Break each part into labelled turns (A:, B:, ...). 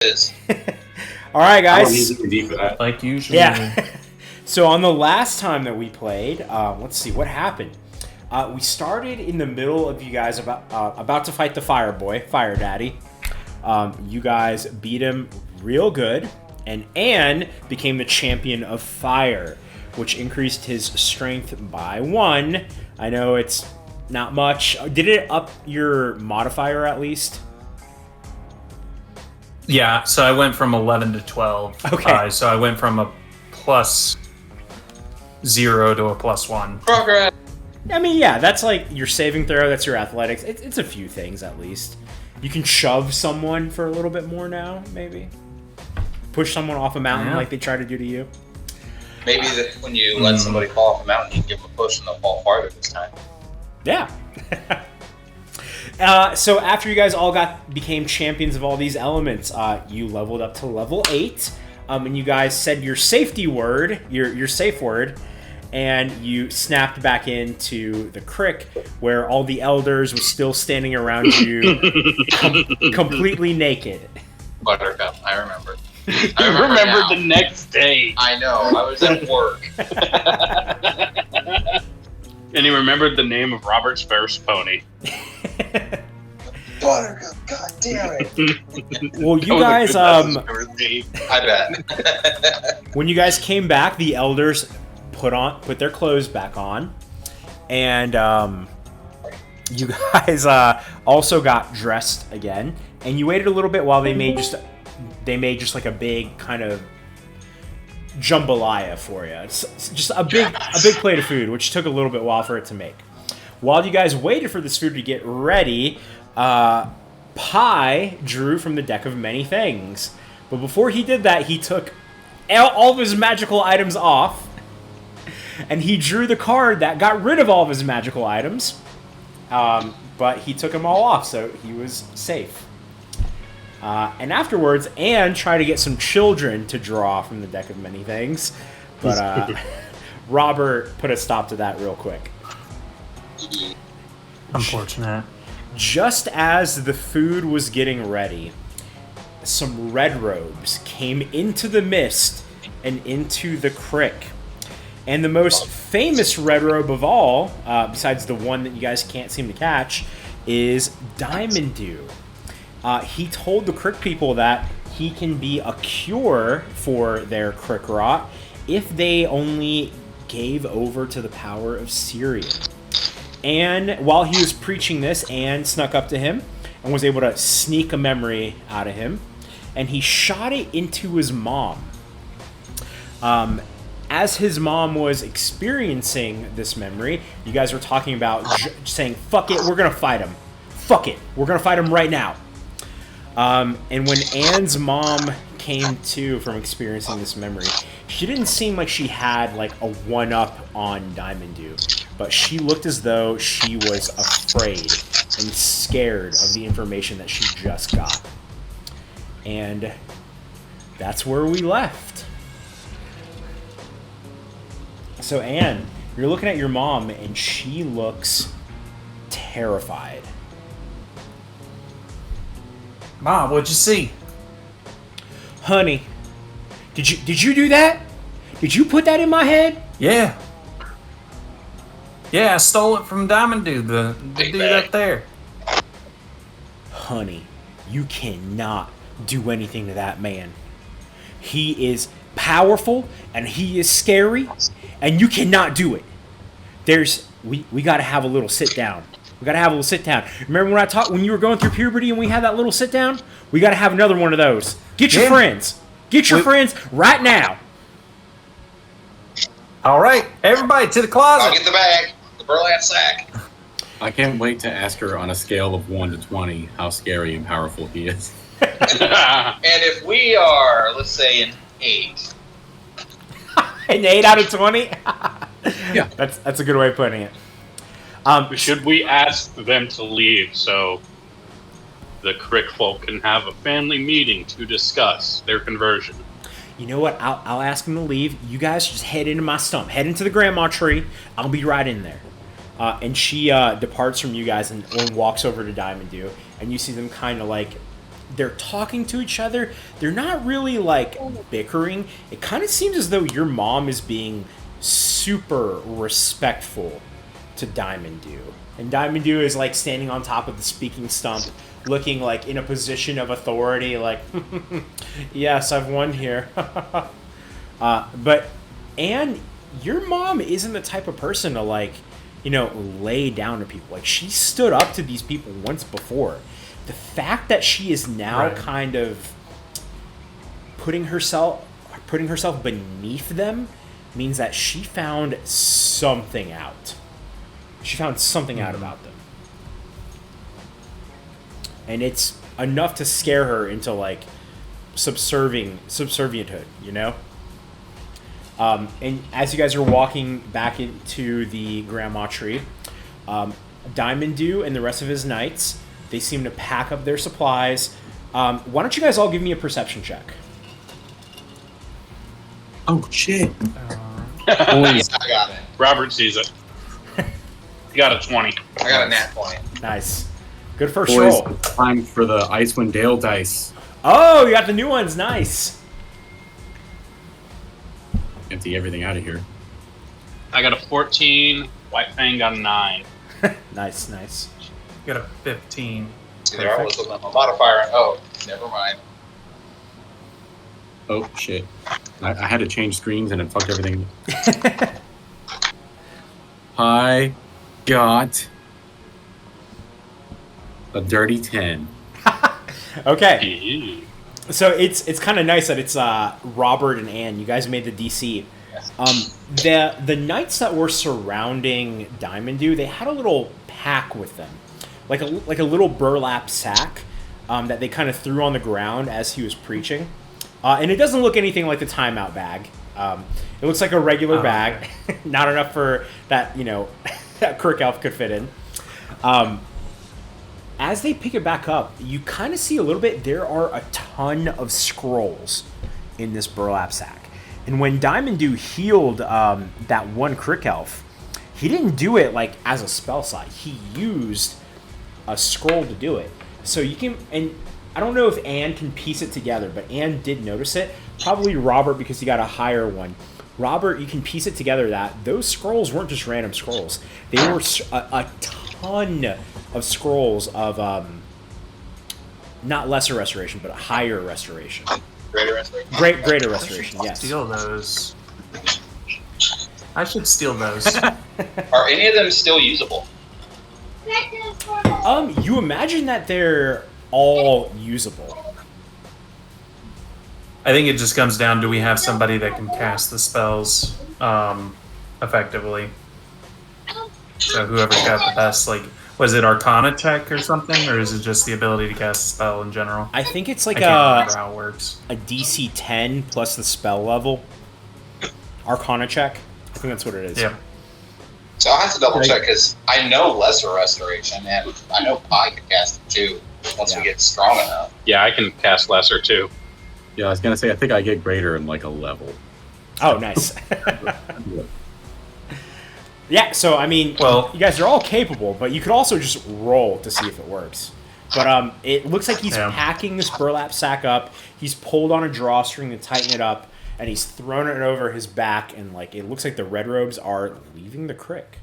A: is.
B: All right, guys.
C: Easy for that.
D: Like usual.
B: Yeah. So on the last time that we played, let's see what happened. We started in the middle of you guys about to fight the Fire Boy, Fire Daddy. You guys beat him real good, and Anne became the champion of fire, which increased his strength by 1. I know it's not much. Did it up your modifier at least?
D: Yeah, so I went from 11 to 12.
B: Okay.
D: So I went from a +0 to a +1.
A: Progress.
B: I mean, yeah, that's like your saving throw, that's your athletics. It's a few things at least. You can shove someone for a little bit more now, maybe. Push someone off a mountain like they try to do to you.
A: Maybe when you let somebody fall off a mountain, you can give them a push and they'll fall farther this time.
B: Yeah. So after you guys all became champions of all these elements, you leveled up to level 8, and you guys said your safety word, your safe word, and you snapped back into the crick where all the elders were still standing around you, completely naked.
A: Buttercup, I remember.
C: I remember the next day.
A: I know, I was at work.
C: And he remembered the name of Robert's first pony.
A: Buttercup, god damn it.
B: Well, you guys,
A: I bet.
B: when you guys came back, the elders put their clothes back on, and you guys also got dressed again, and you waited a little bit while they made just like a big kind of jambalaya for you. It's just a big plate of food, which took a little bit while for it to make. While you guys waited for this food to get ready, Pi drew from the deck of many things. But before he did that, he took all of his magical items off, and he drew the card that got rid of all of his magical items. But he took them all off, so he was safe. And afterwards, Anne tried to get some children to draw from the deck of many things, but Robert put a stop to that real quick.
D: Unfortunate.
B: Just as the food was getting ready, some red robes came into the mist and into the crick. And the most famous red robe of all, besides the one that you guys can't seem to catch, is Diamond Dew. He told the crick people that he can be a cure for their crick rot if they only gave over to the power of Syrian. And while he was preaching this, Anne snuck up to him and was able to sneak a memory out of him, and he shot it into his mom. As his mom was experiencing this memory, you guys were talking about saying, fuck it, we're gonna fight him. Fuck it, we're gonna fight him right now. And when Anne's mom came to from experiencing this memory, she didn't seem like she had like a one-up on Diamond Dew, but she looked as though she was afraid and scared of the information that she just got. And that's where we left. So Anne, you're looking at your mom and she looks terrified.
D: Mom, what'd you see?
B: Honey, did you do that? Did you put that in my head?
D: Yeah. Yeah, I stole it from Diamond Dude, the dude up there.
B: Honey, you cannot do anything to that man. He is powerful and he is scary, and you cannot do it. We gotta have a little sit down. We gotta have a little sit down. Remember when you were going through puberty and we had that little sit down? We gotta have another one of those. Get your friends. Get your friends right now.
D: All right, everybody to the closet.
A: I'll get the bag, the burlap sack.
E: I can't wait to ask her on a scale of 1 to 20 how scary and powerful he is.
A: And if we are, let's say, an 8.
B: An 8 out of 20?
E: Yeah.
B: That's a good way of putting it.
C: Should we ask them to leave so the crick folk can have a family meeting to discuss their conversion?
B: You know what? I'll ask them to leave. You guys just head into my stump. Head into the grandma tree. I'll be right in there. And she departs from you guys and walks over to Diamond Dew. And you see them kind of like they're talking to each other. They're not really like bickering. It kind of seems as though your mom is being super respectful to Diamond Dew. And Diamond Dew is like standing on top of the speaking stump, looking like in a position of authority, like, yes, I've won here. But Anne, your mom isn't the type of person to like, you know, lay down to people. Like, she stood up to these people once before. The fact that she is now kind of putting herself beneath them means that she found something out. She found something out about them. And it's enough to scare her into, like, subservienthood, you know? And as you guys are walking back into the grandma tree, Diamond Dew and the rest of his knights, they seem to pack up their supplies. Why don't you guys all give me a perception check?
E: Oh, shit.
A: I got it.
C: Robert sees it. You got a 20.
A: I got a nat 20.
B: Nice. Good first
E: Boys,
B: roll.
E: time for the Icewind Dale dice.
B: Oh, you got the new ones. Nice.
E: Empty everything out of here.
C: I got a 14. White Fang got a 9.
B: Nice.
D: Got a 15.
A: There I was looking at my modifier. Oh, never mind.
E: Oh, shit. I had to change screens and it fucked everything. I got a dirty 10.
B: Okay.
C: Ew.
B: So it's kind of nice that it's Robert and Ann. You guys made the DC.
A: Yes.
B: The knights that were surrounding Diamond Dew, they had a little pack with them, like a little burlap sack that they kind of threw on the ground as he was preaching. And it doesn't look anything like the timeout bag. It looks like a regular bag, not enough for that, you know, that Crick Elf could fit in. As they pick it back up, you kind of see a little bit, there are a ton of scrolls in this burlap sack. And when Diamond Dew healed that one Crick Elf, he didn't do it like as a spell slot. He used a scroll to do it. So you can, and I don't know if Anne can piece it together, but Anne did notice it. Probably Robert, because he got a higher one. Robert, you can piece it together that those scrolls weren't just random scrolls. They were a ton of scrolls of not lesser restoration, but higher restoration.
A: Greater restoration.
B: Greater restoration, yes.
D: Steal those. I should steal those.
A: Are any of them still usable?
B: You imagine that they're all usable.
D: I think it just comes down to we have somebody that can cast the spells effectively. So whoever's got the best, like, was it Arcana check or something, or is it just the ability to cast a spell in general?
B: I think it's like
D: I can't remember how it works.
B: a DC 10 plus the spell level. Arcana check. I think that's what it is.
D: Yeah.
A: So I have to double check because I know lesser restoration and I know I could cast it too once we get strong enough.
C: Yeah, I can cast lesser too.
E: Yeah, I was going to say, I think I get greater in like a level.
B: Oh, nice. Yeah, so I mean,
D: Well,
B: you guys are all capable, but you could also just roll to see if it works. But it looks like he's packing this burlap sack up. He's pulled on a drawstring to tighten it up, and he's thrown it over his back, and like it looks like the red robes are leaving the crick.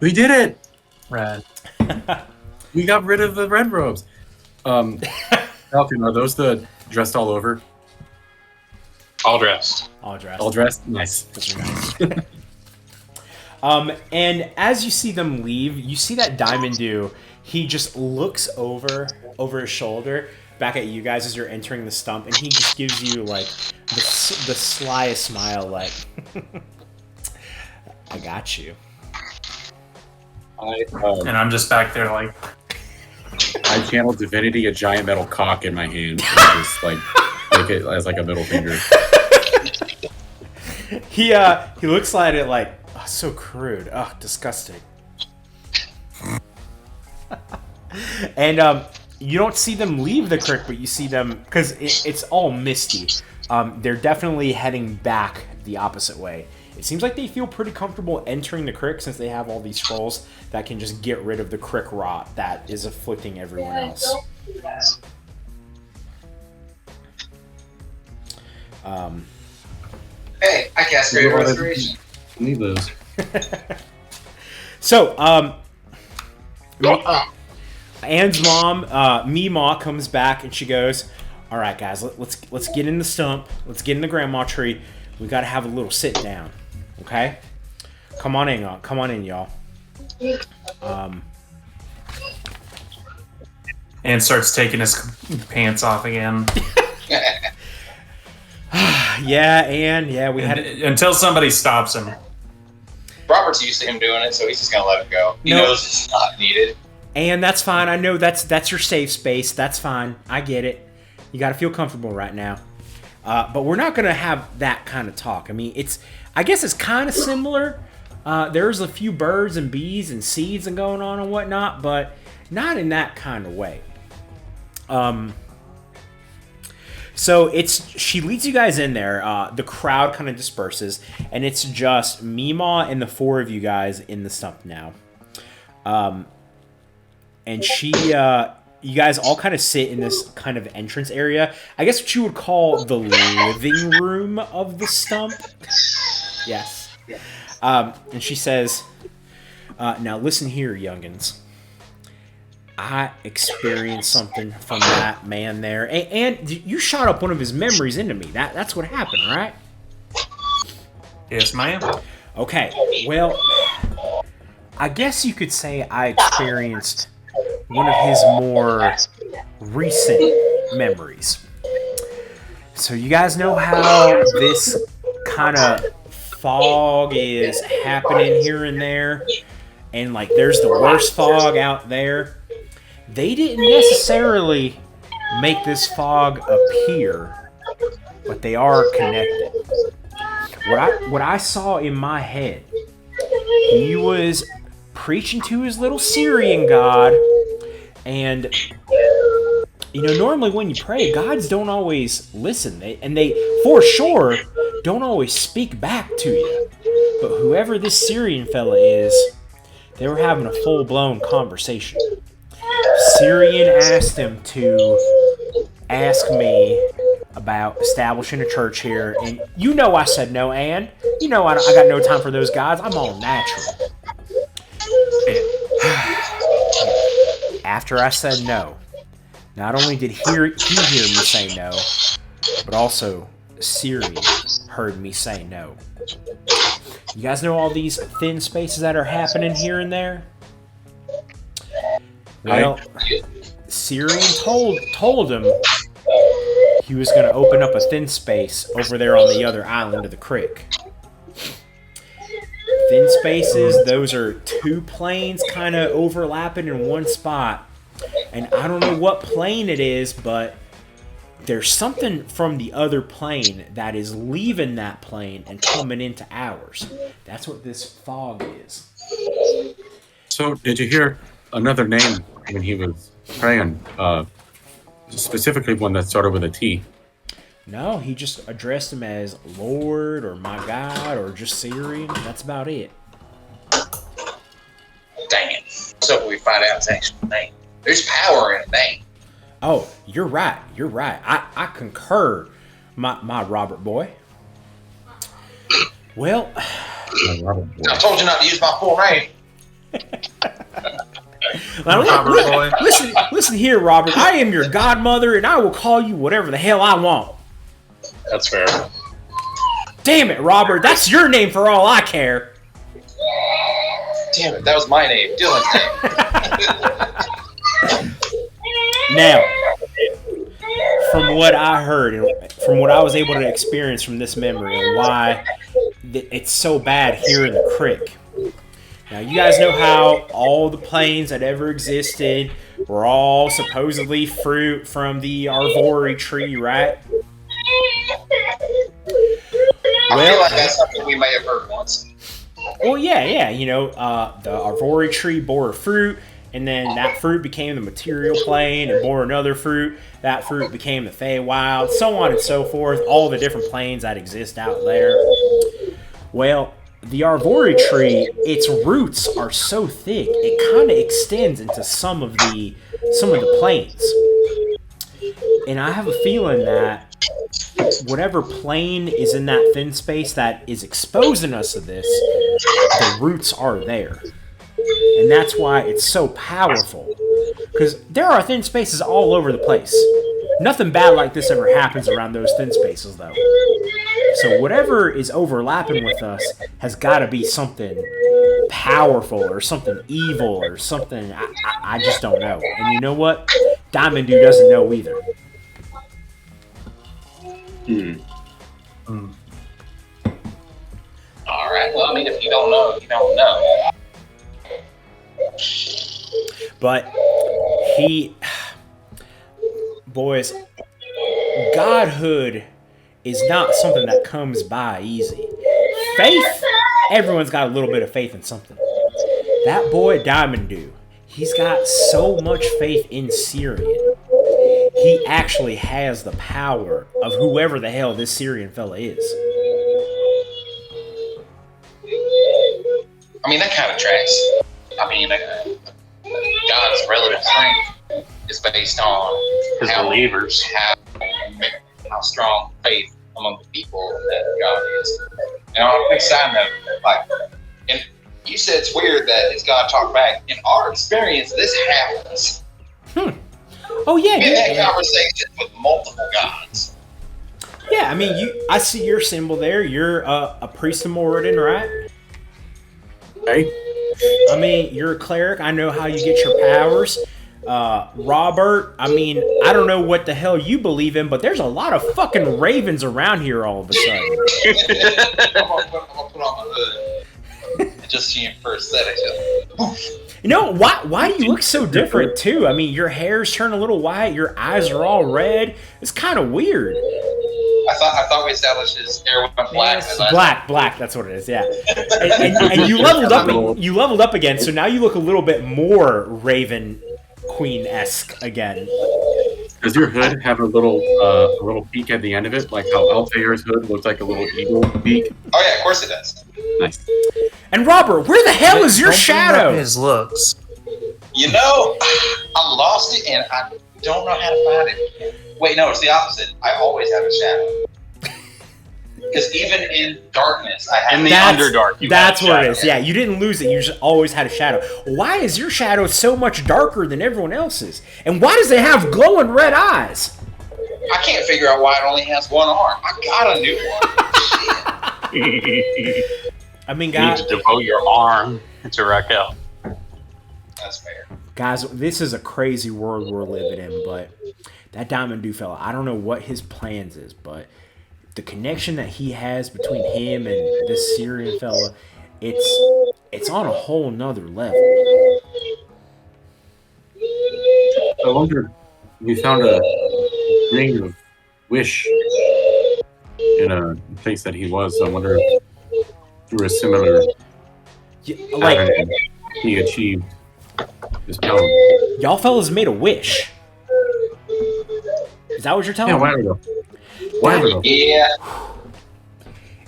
E: We did it!
D: Rad.
E: We got rid of the red robes. Falcon, are those the dressed all over?
C: All dressed.
B: All dressed.
E: All dressed? Nice.
B: Those are nice. And as you see them leave, you see that Diamond Dew, he just looks over his shoulder back at you guys as you're entering the stump, and he just gives you like the slyest smile, like, I got you.
D: And I'm just back there like,
E: I channeled divinity, a giant metal cock in my hand, and just like make it as like a middle finger.
B: He looks at it like, oh, so crude, oh, disgusting. And you don't see them leave the crick, but you see them because it's all misty. They're definitely heading back the opposite way. It seems like they feel pretty comfortable entering the crick since they have all these scrolls that can just get rid of the crick rot that is afflicting everyone else.
A: Hey, I cast Greater Restoration.
E: Need those.
B: So, Anne's mom, Meemaw, comes back and she goes, "All right, guys, let's get in the stump. Let's get in the grandma tree. We got to have a little sit down, okay? Come on in, y'all. Come on in, y'all."
D: And starts taking his pants off again.
B: Yeah, Anne. Yeah, we had
D: until somebody stops him.
A: Robert's used to him doing it, so he's just gonna let it go. He knows it's not needed.
B: And that's fine. I know that's your safe space. That's fine. I get it. You got to feel comfortable right now. But we're not gonna have that kind of talk. I mean, I guess it's kind of similar. There's a few birds and bees and seeds and going on and whatnot, but not in that kind of way. So she leads you guys in there. The crowd kind of disperses, and it's just Meemaw and the four of you guys in the stump now. And you guys all kind of sit in this kind of entrance area. I guess what you would call the living room of the stump. Yes. And she says, "Now listen here, youngins. I experienced something from that man there. And you shot up one of his memories into me. That's what happened, right?"
D: Yes, ma'am.
B: Okay, well, I guess you could say I experienced one of his more recent memories. So you guys know how this kind of fog is happening here and there? And, like, there's the worst fog out there. They didn't necessarily make this fog appear, but they are connected. What I saw in my head, he was preaching to his little Syrian god, and normally when you pray, gods don't always listen, and they for sure don't always speak back to you. But whoever this Syrian fella is, they were having a full-blown conversation. Syrian asked him to ask me about establishing a church here, and I said no, Anne. I got no time for those guys. I'm all natural. After I said no, not only did he hear me say no, but also Syrian heard me say no. You guys know all these thin spaces that are happening here and there? Well, Syrian told him he was going to open up a thin space over there on the other island of the creek. Thin spaces, those are two planes kind of overlapping in one spot. And I don't know what plane it is, but there's something from the other plane that is leaving that plane and coming into ours. That's what this fog is.
E: So, did you hear another name when he was praying? Specifically one that started with a T.
B: No, he just addressed him as Lord or my God or just Syrian. That's about it.
A: Dang it. So we find out his actual name. There's power in a name.
B: Oh, you're right. You're right. I concur, my Robert boy. Well,
A: I told you not to use my full name.
B: Listen here, Robert. I am your godmother, and I will call you whatever the hell I want.
C: That's fair.
B: Damn it, Robert. That's your name for all I care.
A: Damn it, that was my name. Dylan's name.
B: Now, from what I heard, and from what I was able to experience from this memory, and why it's so bad here in the creek. Now, you guys know how all the planes that ever existed were all supposedly fruit from the Arvory tree, right?
A: I feel like that's something we may have heard once.
B: Well, yeah. The Arvory tree bore a fruit, and then that fruit became the material plane and bore another fruit. That fruit became the Feywild, so on and so forth. All the different planes that exist out there. Well, the Arvory tree, its roots are so thick, it kind of extends into some of the planes. And I have a feeling that whatever plane is in that thin space that is exposing us to this, the roots are there. And that's why it's so powerful. Because there are thin spaces all over the place. Nothing bad like this ever happens around those thin spaces, though. So whatever is overlapping with us has got to be something powerful or something evil or something. I just don't know. And you know what? Diamond Dude doesn't know either.
A: All right. Well, I mean, if you don't know, you don't know.
B: But boys, godhood is not something that comes by easy. Faith, everyone's got a little bit of faith in something. That boy Diamond Dude, he's got so much faith in Syrian. He actually has the power of whoever the hell this Syrian fella is.
A: I mean, that kind of tracks. I mean, God's relative strength is based on
C: His believers.
A: How strong faith among the people that God is. And on a quick side note, like, and you said it's weird that it's God talk back. In our experience, this happens.
B: Oh yeah,
A: We had conversations with multiple gods.
B: Yeah, I mean, I see your symbol there. You're a priest of Moradin, right?
E: Hey,
B: I mean, you're a cleric. I know how you get your powers. Robert, I mean, I don't know what the hell you believe in, but there's a lot of fucking ravens around here all of a sudden.
A: I'm gonna put on my hood. Just seeing for aesthetics.
B: You know, why do you look so different, too? I mean, your hair's turned a little white. Your eyes are all red. It's kind of weird.
A: I thought we established his hair went black.
B: Black. That's what it is. Yeah, and you leveled up. You leveled up again, so now you look a little bit more Raven Queen-esque again.
E: does your hood have a little peak at the end of it, like how Altair's hood looks like a little eagle peak?
A: Oh yeah, of course it does.
E: Nice.
B: And Robert, where the hell is your
D: Don't bring
B: shadow?
D: up his looks.
A: You know, I lost it and I don't know how to find it. Wait, no, it's the opposite. I always have a shadow. Because even in darkness, I have
C: In the
B: That's-
C: Underdark, you
B: That's
C: have
B: what it
C: shadow.
B: is. Yeah, you didn't lose it. You just always had a shadow. Why is your shadow so much darker than everyone else's? And why does it have glowing red eyes?
A: I can't figure out why it only has one arm. I got a new one. Shit.
B: I mean,
C: You need
B: guys,
C: to devote your arm to Raquel.
A: That's fair.
B: this is a crazy world we're living in, but that Diamond Dew fella, I don't know what his plans is, but the connection that he has between him and this Syrian fella, it's on a whole nother level.
E: I wonder, we found a ring of wish in a place that he was. I wonder if through a similar
B: Like,
E: pattern he achieved his power.
B: y'all fellas made a wish. Is that what you're telling
E: Yeah,
B: me?
E: why ago? Why ago?
A: Yeah.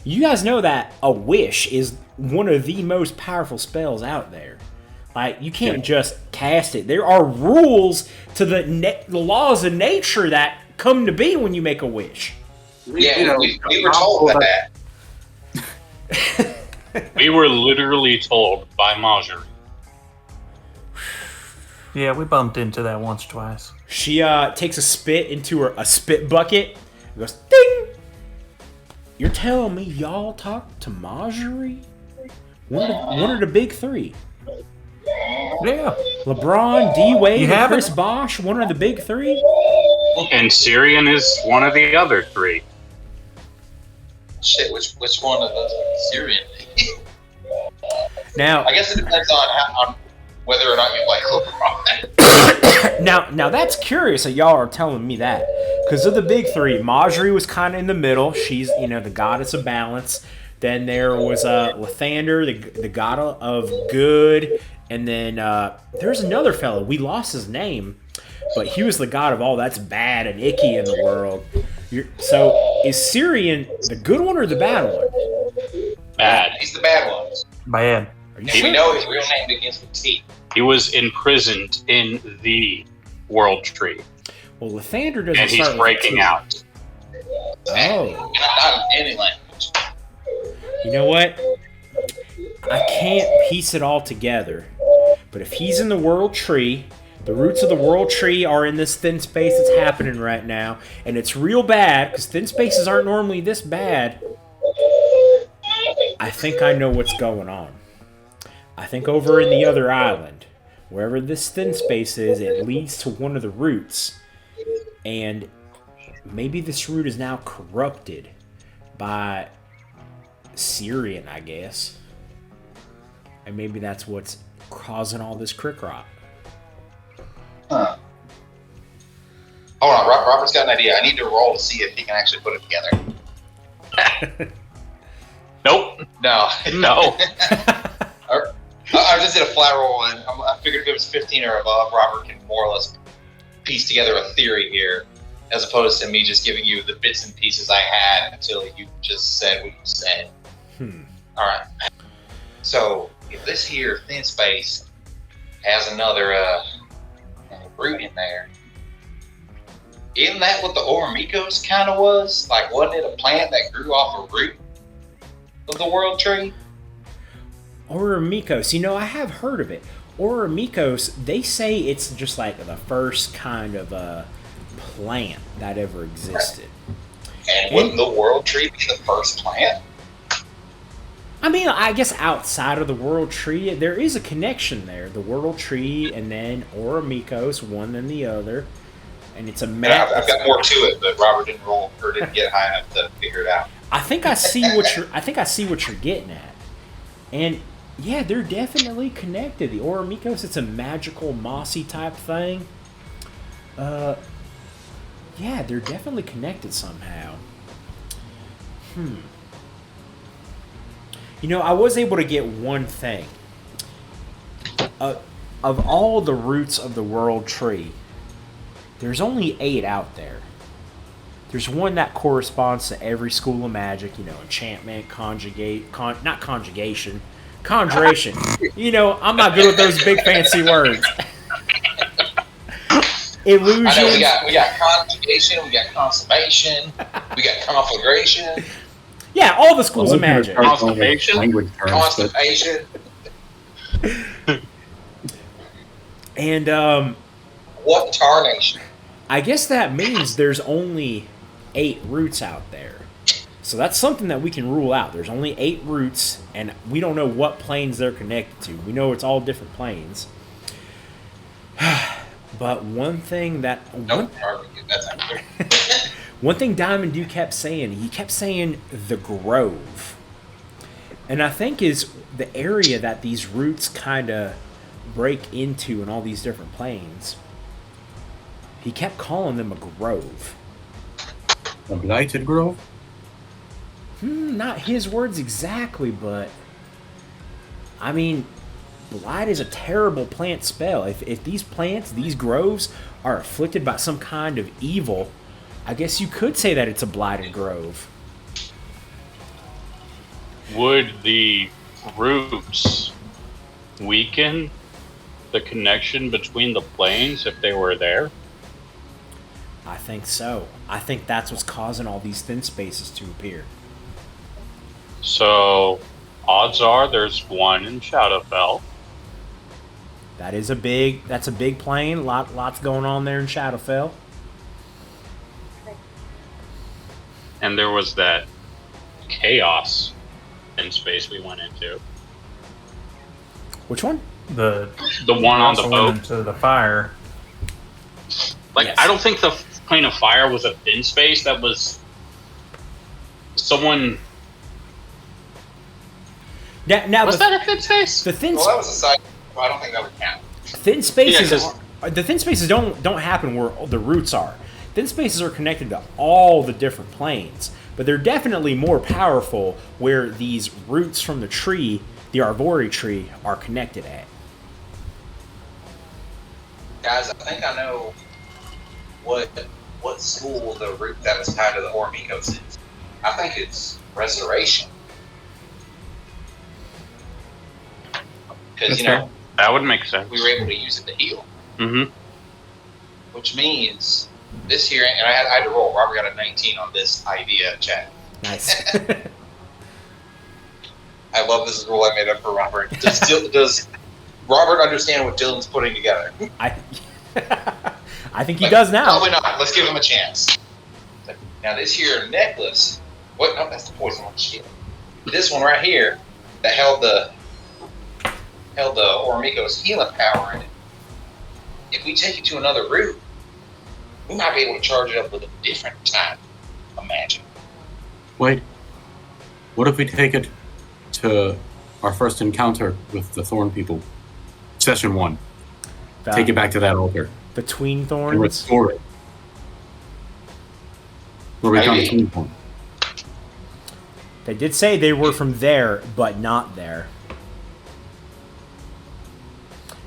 B: You guys know that a wish is one of the most powerful spells out there. Like, you can't just cast it. There are rules to the laws of nature that come to be when you make a wish.
A: Yeah, we were told that.
C: We were literally told by Marjorie.
D: Yeah, we bumped into that once or twice.
B: She takes a spit into a spit bucket and goes, ding! You're telling me y'all talked to Marjorie? One of the big three.
D: Yeah.
B: LeBron, D-Wade,
D: You
B: and
D: haven't?
B: Chris Bosh, one of the big three?
C: And Syrian is one of the other three.
A: Shit, which one of those Syrian?
B: Now,
A: I guess it depends on whether or not you like LeBron.
B: Now that's curious that y'all are telling me that. Because of the big three, Marjorie was kind of in the middle. She's, the goddess of balance. Then there was Lathander, the god of good. And then there's another fellow. We lost his name. But he was the god of all that's bad and icky in the world. So is Syrian the good one or the bad one?
C: Bad.
A: He's the bad one.
D: Bad.
B: Are you
A: And we
B: sure?
A: know his real name begins with T.
C: He was imprisoned in the World Tree.
B: Well, Lathander doesn't
C: And he's
B: start with
C: breaking
B: T.
C: out.
B: Oh.
A: Not in any language.
B: You know what? I can't piece it all together. But if he's in the world tree, the roots of the world tree are in this thin space that's happening right now, and it's real bad, because thin spaces aren't normally this bad. I think I know what's going on. I think over in the other island, wherever this thin space is, it leads to one of the roots. And maybe this root is now corrupted by Syrian, I guess. And maybe that's what's causing all this crick rot.
A: Huh. Hold on, Robert's got an idea. I need to roll to see if he can actually put it together.
C: Nope.
A: No.
C: No.
A: I just did a flat roll, and I figured if it was 15 or above, Robert can more or less piece together a theory here, as opposed to me just giving you the bits and pieces I had until you just said what you said. All right. So if this here thin space has another root in there, isn't that what the Oromikos kind of was? Like, wasn't it a plant that grew off a root of the world tree?
B: Oromikos, I have heard of it. Oromikos, they say it's just like the first kind of plant that ever existed.
A: And wouldn't the world tree be the first plant?
B: I mean, I guess outside of the world tree, there is a connection there. The world tree and then Oromikos, one then the other. And it's a map.
A: I've got more to it, but Robert didn't roll or didn't get high enough to figure it out.
B: I think I see what you're getting at. And yeah, they're definitely connected. The Oromikos, it's a magical mossy type thing. Yeah, they're definitely connected somehow. I was able to get one thing. Of all the roots of the world tree, there's only 8 out there. There's one that corresponds to every school of magic, enchantment, conjuration. I'm not good with those big fancy words. Illusion.
A: I know we got conjugation, we got consummation, we got conflagration.
B: Yeah, all the schools of magic.
C: Constipation.
E: Language terms,
A: Constipation.
B: And
A: What tarnation?
B: I guess that means there's only 8 roots out there. So that's something that we can rule out. There's only 8 roots, and we don't know what planes they're connected to. We know it's all different planes. But one thing that... One thing Diamond Dew kept saying, he kept saying the grove. And I think is the area that these roots kind of break into in all these different planes. He kept calling them a grove.
E: A blighted grove?
B: Not his words exactly, but... I mean, blight is a terrible plant spell. If these plants, these groves, are afflicted by some kind of evil... I guess you could say that it's a blighted grove.
C: Would the roots weaken the connection between the planes if they were there?
B: I think so. I think that's what's causing all these thin spaces to appear.
C: So, odds are there's one in Shadowfell.
B: That's a big plane. Lots going on there in Shadowfell.
C: And there was that chaos in space we went into.
B: Which one?
D: The
C: one on the
D: also
C: boat.
D: went into the fire.
C: Like,
B: Yes.
C: I don't think the plane of fire was a thin space. That was someone.
B: Now
C: Was that a thin space?
B: the thin
A: Well, that was a side. I don't think that would count.
B: thin spaces
C: Yeah,
B: the thin spaces don't happen where the roots are. Thin spaces are connected to all the different planes, but they're definitely more powerful where these roots from the tree, the Arboreal tree, are connected at.
A: Guys, I think I know what school the root that was tied to the Oromikos is. I think it's Restoration. Because,
E: That's fair.
C: That would make sense.
A: we were able to use it to heal.
C: Mm-hmm.
A: Which means this here, and I had to roll. Robert got a 19 on this idea chat.
B: Nice.
A: I love this rule I made up for Robert. Does Robert understand what Dylan's putting together?
B: I think he does now.
A: Probably not. Let's give him a chance. Now this here necklace. What? No, that's the poison one. Shit. This one right here that held the Ormiko's healing power in it. If we take it to another route, we might be able to charge it up with a different time. Imagine.
E: Wait. What if we take it to our first encounter with the Thorn people? Session 1. Take it back to that altar.
B: The Tween
E: And
B: Thorns?
E: restore it. Where we found the Tween Thorn.
B: They did say they were from there, but not there.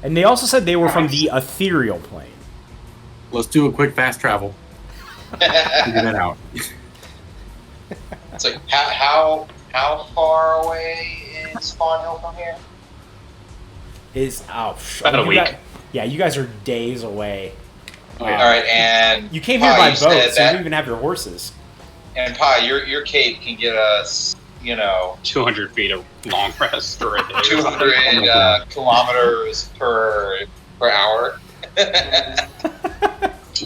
B: And they also said they were from the ethereal plane.
E: Let's do a quick fast travel. Figure that out.
A: It's like how far away is Spawn Hill from here?
C: About a week.
B: You guys are days away.
A: All right, and
B: You came here by boat, so you
A: that,
B: don't even have your horses.
A: And Pi, your cape can get us,
C: 200 feet of long rest for a day.
A: 200 kilometers per hour.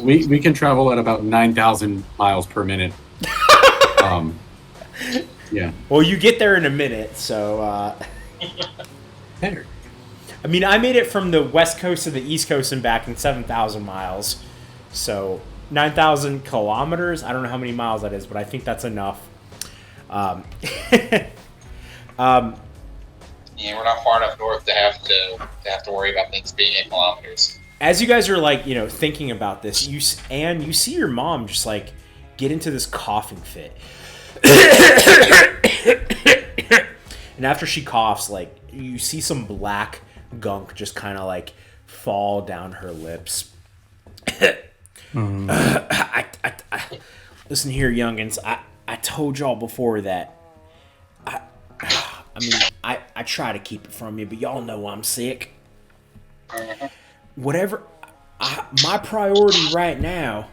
E: We can travel at about 9,000 miles per minute. Yeah.
B: Well, you get there in a minute, so...
E: Better.
B: I mean, I made it from the west coast to the east coast and back in 7,000 miles. So, 9,000 kilometers? I don't know how many miles that is, but I think that's enough.
A: Yeah, we're not far enough north to have to worry about things being 8 kilometers.
B: As you guys are thinking about this, you see your mom just get into this coughing fit. And after she coughs, you see some black gunk just kind of fall down her lips. Listen here, youngins. I told y'all before that. I try to keep it from you, but y'all know I'm sick. Whatever. My priority right now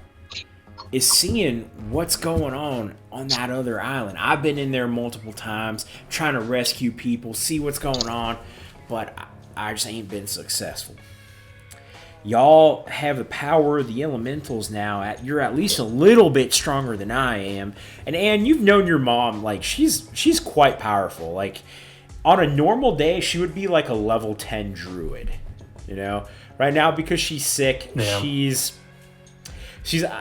B: is seeing what's going on that other island. I've been in there multiple times trying to rescue people, see what's going on, but I just ain't been successful. Y'all have the power of the elementals now. You're at least a little bit stronger than I am. And Anne, you've known your mom. She's quite powerful. On a normal day, she would be a level 10 druid. Right now, because she's sick,
D: Yeah.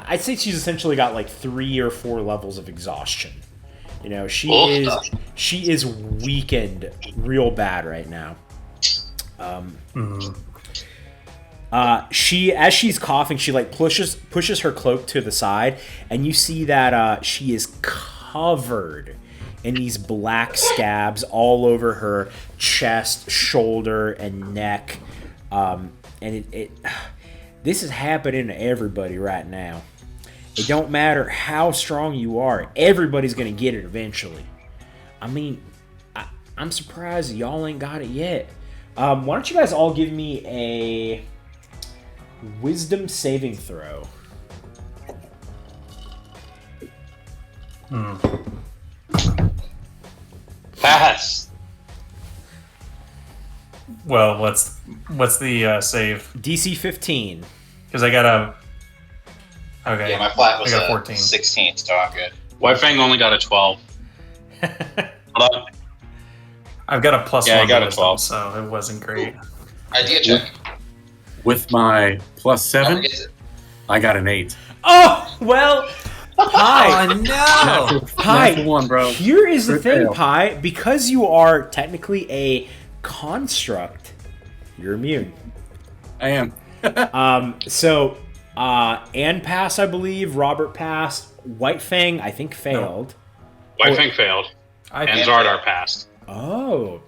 B: I'd say she's essentially got 3 or 4 levels of exhaustion. She is weakened real bad right now. As she's coughing, she pushes her cloak to the side, and you see that she is covered in these black scabs all over her chest, shoulder, and neck. And this is happening to everybody right now. It don't matter how strong you are, everybody's gonna get it eventually. I'm surprised y'all ain't got it yet. Why don't you guys all give me a wisdom saving throw?
C: Pass.
D: Well, what's the save?
B: DC 15.
D: Because I got a... Okay.
A: Yeah, my flat was
D: I got
A: a
D: 14.
A: 16, so I'm good.
C: White Fang only got a 12. Hold on.
D: I've got a plus
C: Yeah, I
D: 1
C: got a
D: wisdom,
C: 12.
D: so it wasn't great.
A: Idea check.
E: With my plus
A: Never
E: 7,
A: gets it.
E: I got an 8.
B: Oh, well, Pi.
D: no!
B: Pi,
E: Natural 1, bro.
B: Here is the
E: Crit
B: thing,
E: fail.
B: Pi. Because you are technically a construct, you're immune.
E: I am.
B: So, Anne passed, I believe. Robert passed. White Fang, I think, failed.
C: White Fang failed. And Xardaar passed.
B: Oh.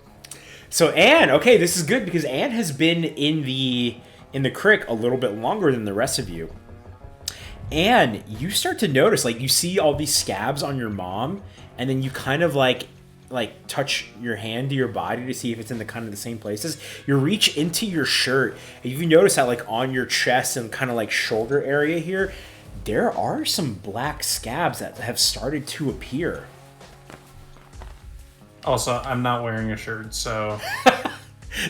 B: So Anne, okay, this is good because Anne has been in the crick a little bit longer than the rest of you. And you start to notice, you see all these scabs on your mom, and then you kind of touch your hand to your body to see if it's in the same places. You reach into your shirt, and you notice that on your chest and kind of shoulder area here, there are some black scabs that have started to appear.
D: Also, I'm not wearing a shirt, so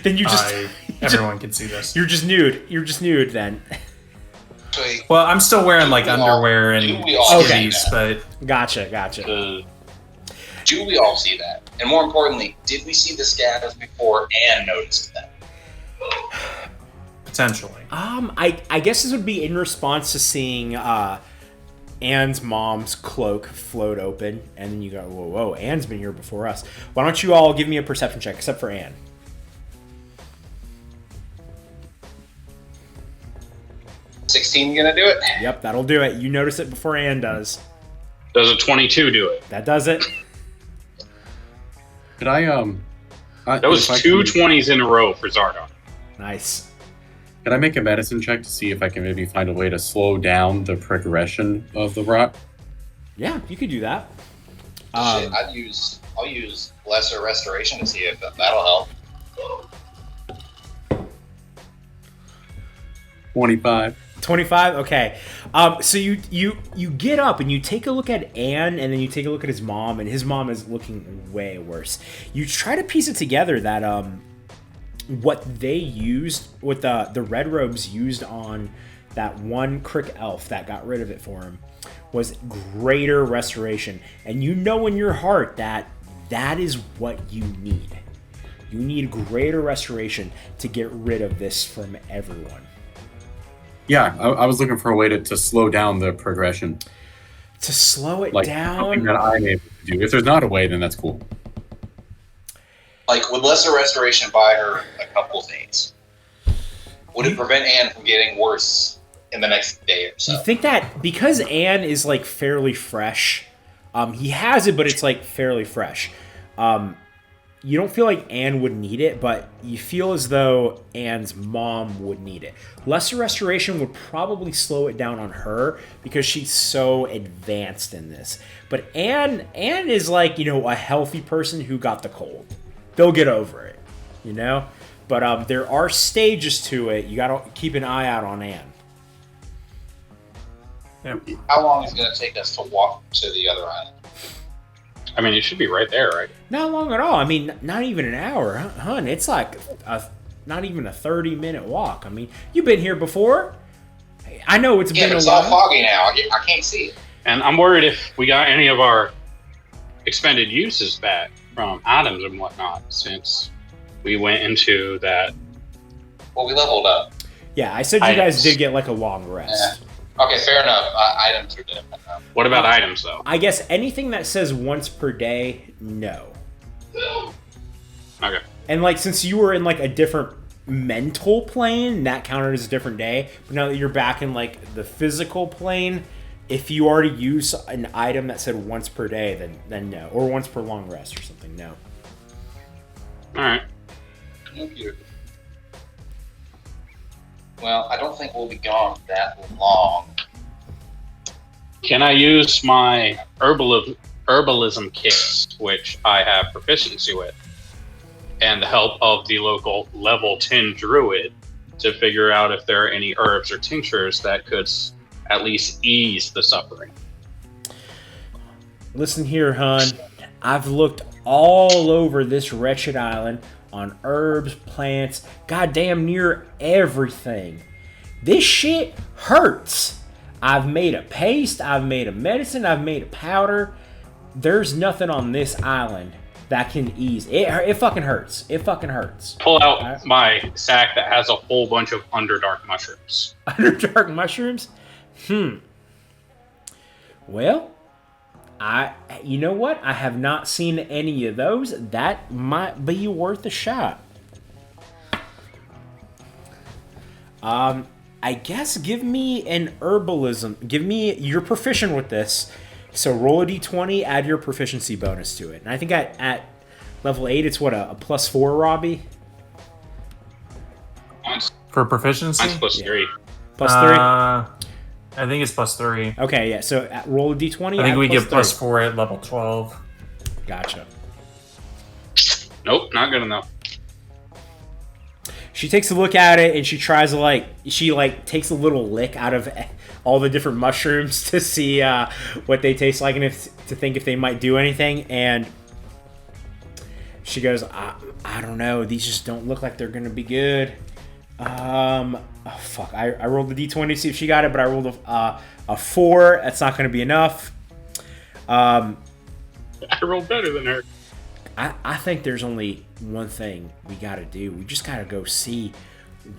B: Then you just
D: everyone can see this.
B: You're just nude. You're just nude then.
D: Well, I'm still wearing like underwear and skivvies, but
B: Gotcha.
A: Do we all see that? And more importantly, did we see the scabs before Anne noticed them?
D: potentially.
B: I guess this would be in response to seeing Anne's mom's cloak float open, and then you go, whoa, Anne's been here before us. Why don't you all give me a perception check, except for Anne?
A: $16 gonna do it?
B: Yep, that'll do it. You notice it before Anne does.
C: Does a 22 do it?
B: That does it.
E: Could I
C: That was two 20s in a row for Xardaar.
B: Nice.
E: Can I make a medicine check to see if I can maybe find a way to slow down the progression of the rot?
B: Yeah, you could do that.
A: Shit, I'll use lesser restoration to see if that'll help.
E: 25.
B: 25. Okay. So you get up and you take a look at Anne, and then you take a look at his mom, and his mom is looking way worse. You try to piece it together that what they used, what the red robes used on that one crick elf that got rid of it for him, was greater restoration. And you know in your heart that that is what you need. You need greater restoration to get rid of this from everyone.
E: Yeah, I was looking for a way to slow down the progression.
B: To slow it
E: Like
B: down?
E: something that I'm able to do. If there's not a way, then that's cool.
A: Like, would lesser restoration buy her a couple of days? Would it prevent Anne from getting worse in the next day or so?
B: You think that because Anne is like fairly fresh, he has it, but it's like fairly fresh. You don't feel like Anne would need it, but you feel as though Anne's mom would need it. Lesser restoration would probably slow it down on her because she's so advanced in this. But Anne is like, a healthy person who got the cold. They'll get over it, But there are stages to it. You got to keep an eye out on Anne.
D: Yeah.
A: How long is it going to take us to walk to the other island?
C: I mean, it should be right there, right?
B: Not long at all. I mean, not even an hour, hun. It's like not even a 30-minute walk. I mean, you've been here before. I know it's been a while.
A: It's all foggy now. I can't see it.
C: And I'm worried if we got any of our expended uses back from items and whatnot, since we went into that.
A: Well, we leveled up.
B: Yeah, I said you guys did get like a long rest.
A: Yeah. Okay, fair enough. Items are different.
C: What about items, though?
B: I guess anything that says once per day, no.
C: Okay.
B: And like, since you were in like a different mental plane, that counted as a different day. But now that you're back in like the physical plane, if you already use an item that said once per day, then no. Or once per long rest or something, no.
C: All right.
A: Well, I don't think we'll be gone that long.
C: Can I use my herbalism kits, which I have proficiency with, and the help of the local level 10 druid to figure out if there are any herbs or tinctures that could at least ease the suffering?
B: Listen here, hun. I've looked all over this wretched island on herbs, plants, goddamn near everything. This shit hurts. I've made a paste, I've made a medicine, I've made a powder. There's nothing on this island that can ease. It fucking hurts. It fucking hurts.
C: Pull out my sack that has a whole bunch of Underdark mushrooms.
B: Underdark mushrooms? Well, you know what? I have not seen any of those. That might be worth a shot. I guess give me an herbalism. You're proficient with this. So roll a d20, add your proficiency bonus to it. And I think at level 8, it's what, a +4, Robbie?
D: For proficiency?
C: Mine's +3.
B: +3?
D: I think it's +3.
B: Okay, yeah. So roll a d20.
D: I think we get
B: +3.
D: +4 at level 12.
B: Gotcha.
C: Nope, not good enough.
B: She takes a look at it and she tries to she takes a little lick out of all the different mushrooms to see what they taste like and to think if they might do anything. And she goes, I don't know. These just don't look like they're going to be good. Oh, fuck. I rolled the D20 to see if she got it, but I rolled a 4. That's not going to be enough.
C: I rolled better than her.
B: I think there's only one thing we got to do. We just got to go see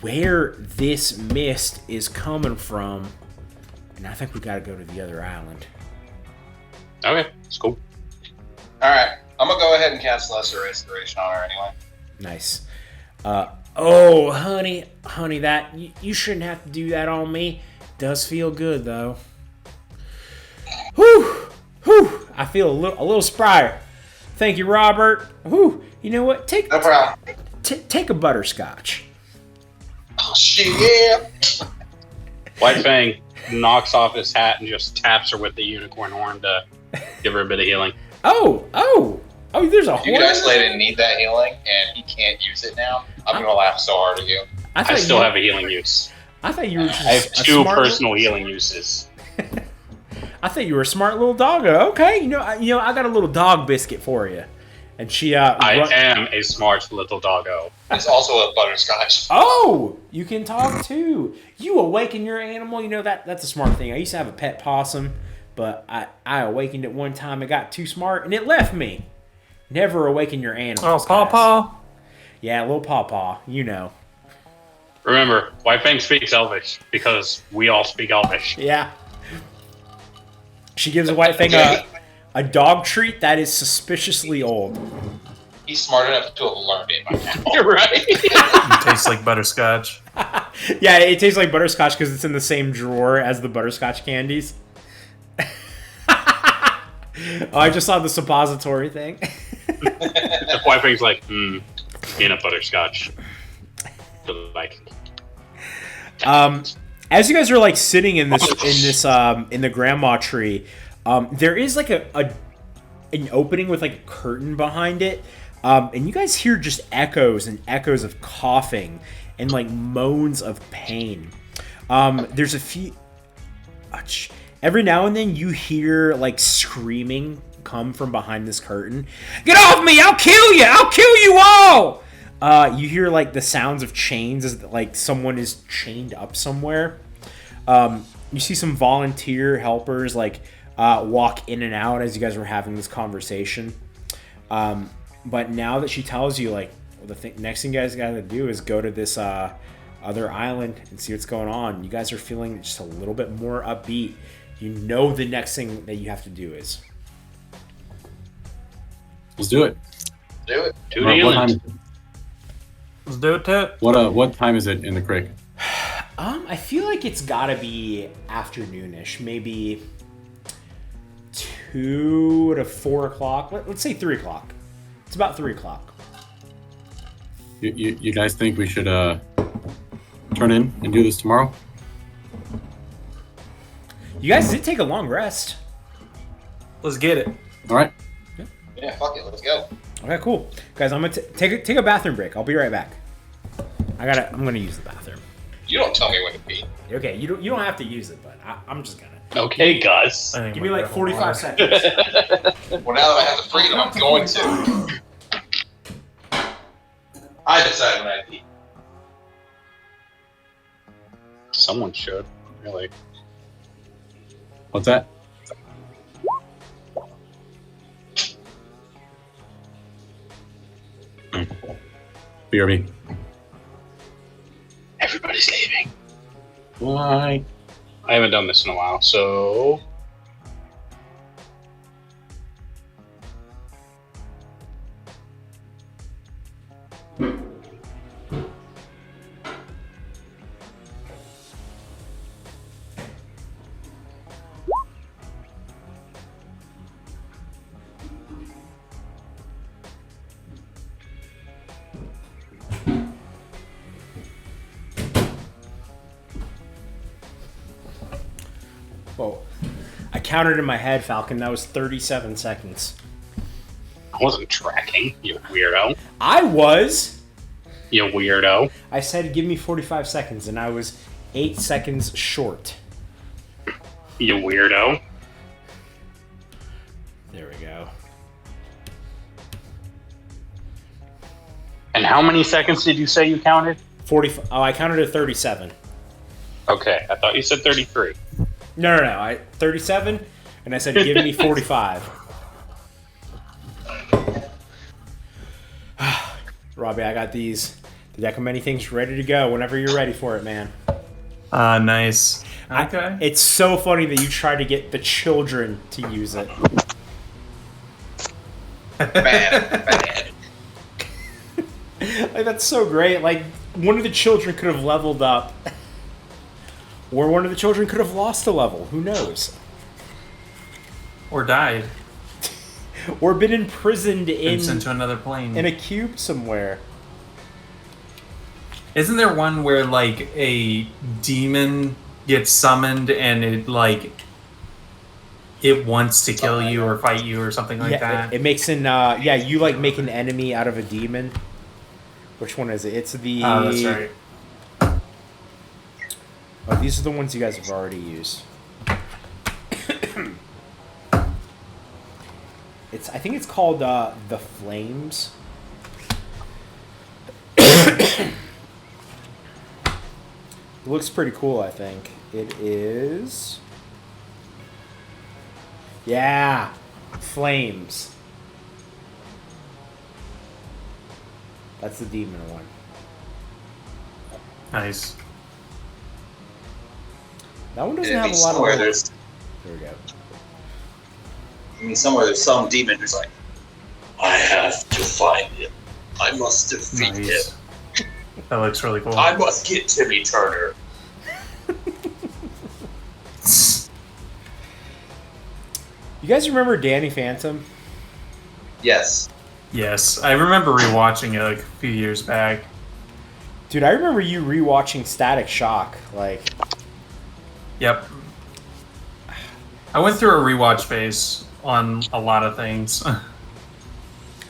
B: where this mist is coming from. And I think we got to go to the other island.
C: Okay, it's cool.
A: All right, I'm gonna go ahead and cast Lesser Restoration on her anyway.
B: Nice. Oh, honey, that you shouldn't have to do that on me. Does feel good though. Whew. I feel a little sprier. Thank you, Robert. Whew. You know what?
A: No problem.
B: Take a butterscotch.
A: Oh shit, yeah.
C: White Fang knocks off his hat and just taps her with the unicorn horn to give her a bit of healing.
B: Oh! There's a horn.
A: You guys didn't need that healing, and he can't use it now. I'm gonna laugh so hard at you.
C: I still have a healing use.
B: I thought you were just
C: I have 2 personal healing uses.
B: I thought you were a smart little doggo. Okay, you know, I got a little dog biscuit for you. And she,
C: I am a smart little doggo.
A: It's also a butterscotch.
B: Oh, you can talk too. You awaken your animal. You know that's a smart thing. I used to have a pet possum, but I awakened it one time. It got too smart and it left me. Never awaken your animal.
D: Oh, Pawpaw.
B: Yeah, little Pawpaw. You know.
C: Remember, White Fang speaks Elvish because we all speak Elvish.
B: Yeah. She gives a White Fang a dog treat that is suspiciously old.
A: He's smart enough to have learned it by now.
C: You're right.
D: It tastes like butterscotch.
B: Yeah, it tastes like butterscotch because it's in the same drawer as the butterscotch candies. Oh, I just saw the suppository thing.
C: The White Fang's like, peanut butterscotch. Like,
B: as you guys are like sitting in the grandma tree, there is like an opening with like a curtain behind it, and you guys hear just echoes and echoes of coughing and like moans of pain. There's a few. Every now and then you hear like screaming come from behind this curtain. Get off me! I'll kill you! I'll kill you all! You hear like the sounds of chains as like someone is chained up somewhere. You see some volunteer helpers like walk in and out as you guys were having this conversation. But now that she tells you like next thing you guys got to do is go to this other island and see what's going on. You guys are feeling just a little bit more upbeat. You know the next thing that you have to do is.
E: Let's do it.
A: Do it.
C: To the island.
D: Let's do it, Ted.
E: What time is it in the creek?
B: I feel like it's gotta be afternoonish, maybe 2 to 4 o'clock. Let's say 3 o'clock. It's about 3 o'clock.
E: You guys think we should turn in and do this tomorrow?
B: You guys did take a long rest.
D: Let's get it.
E: All right.
A: Yeah, fuck it. Let's go.
B: Okay, cool, guys. I'm gonna take a bathroom break. I'll be right back. I'm gonna use the bathroom.
A: You don't tell me when to pee.
B: Okay, you don't have to use it, but I'm just gonna.
C: Okay, Gus.
B: Give me like 45 seconds.
A: Well, now that I have the freedom, I'm going to. I decide when I pee.
C: Someone should, really.
E: What's that? BRB.
C: Everybody's leaving.
E: Why?
C: I haven't done this in a while, so...
B: Whoa. I counted in my head, Falcon. That was 37 seconds.
C: I wasn't tracking, you weirdo.
B: I was.
C: You weirdo.
B: I said give me 45 seconds, and I was 8 seconds short.
C: You weirdo.
B: There we go.
C: And how many seconds did you say you counted?
B: 40. Oh, I counted at 37.
C: Okay, I thought you said 33.
B: No. 37, and I said give me 45. Robbie, I got the deck of many things ready to go whenever you're ready for it, man.
D: Nice. Okay.
B: It's so funny that you tried to get the children to use it.
A: Bad.
B: Like, that's so great. Like, one of the children could have leveled up. Or one of the children could have lost a level. Who knows?
D: Or died.
B: Or been imprisoned
D: Into another plane.
B: in a cube somewhere.
D: Isn't there one where, like, a demon gets summoned and it, like, it wants to kill you or fight you or something like that?
B: It makes you, like, make an enemy out of a demon. Which one is it? It's the...
D: Oh, that's right.
B: Oh, these are the ones you guys have already used. I think it's called the Flames. It looks pretty cool, I think. It is... Yeah! Flames. That's the demon one.
D: Nice.
B: That one doesn't have a lot of...
A: There
B: we go.
A: I mean, somewhere there's some demon who's like, I have to find him. I must defeat
D: Nice.
A: him.
D: That looks really cool.
A: I must get Timmy Turner.
B: You guys remember Danny Phantom?
A: Yes.
D: Yes, I remember rewatching it like a few years back.
B: Dude, I remember you rewatching Static Shock. Like,
D: Yep. I went through a rewatch phase on a lot of things.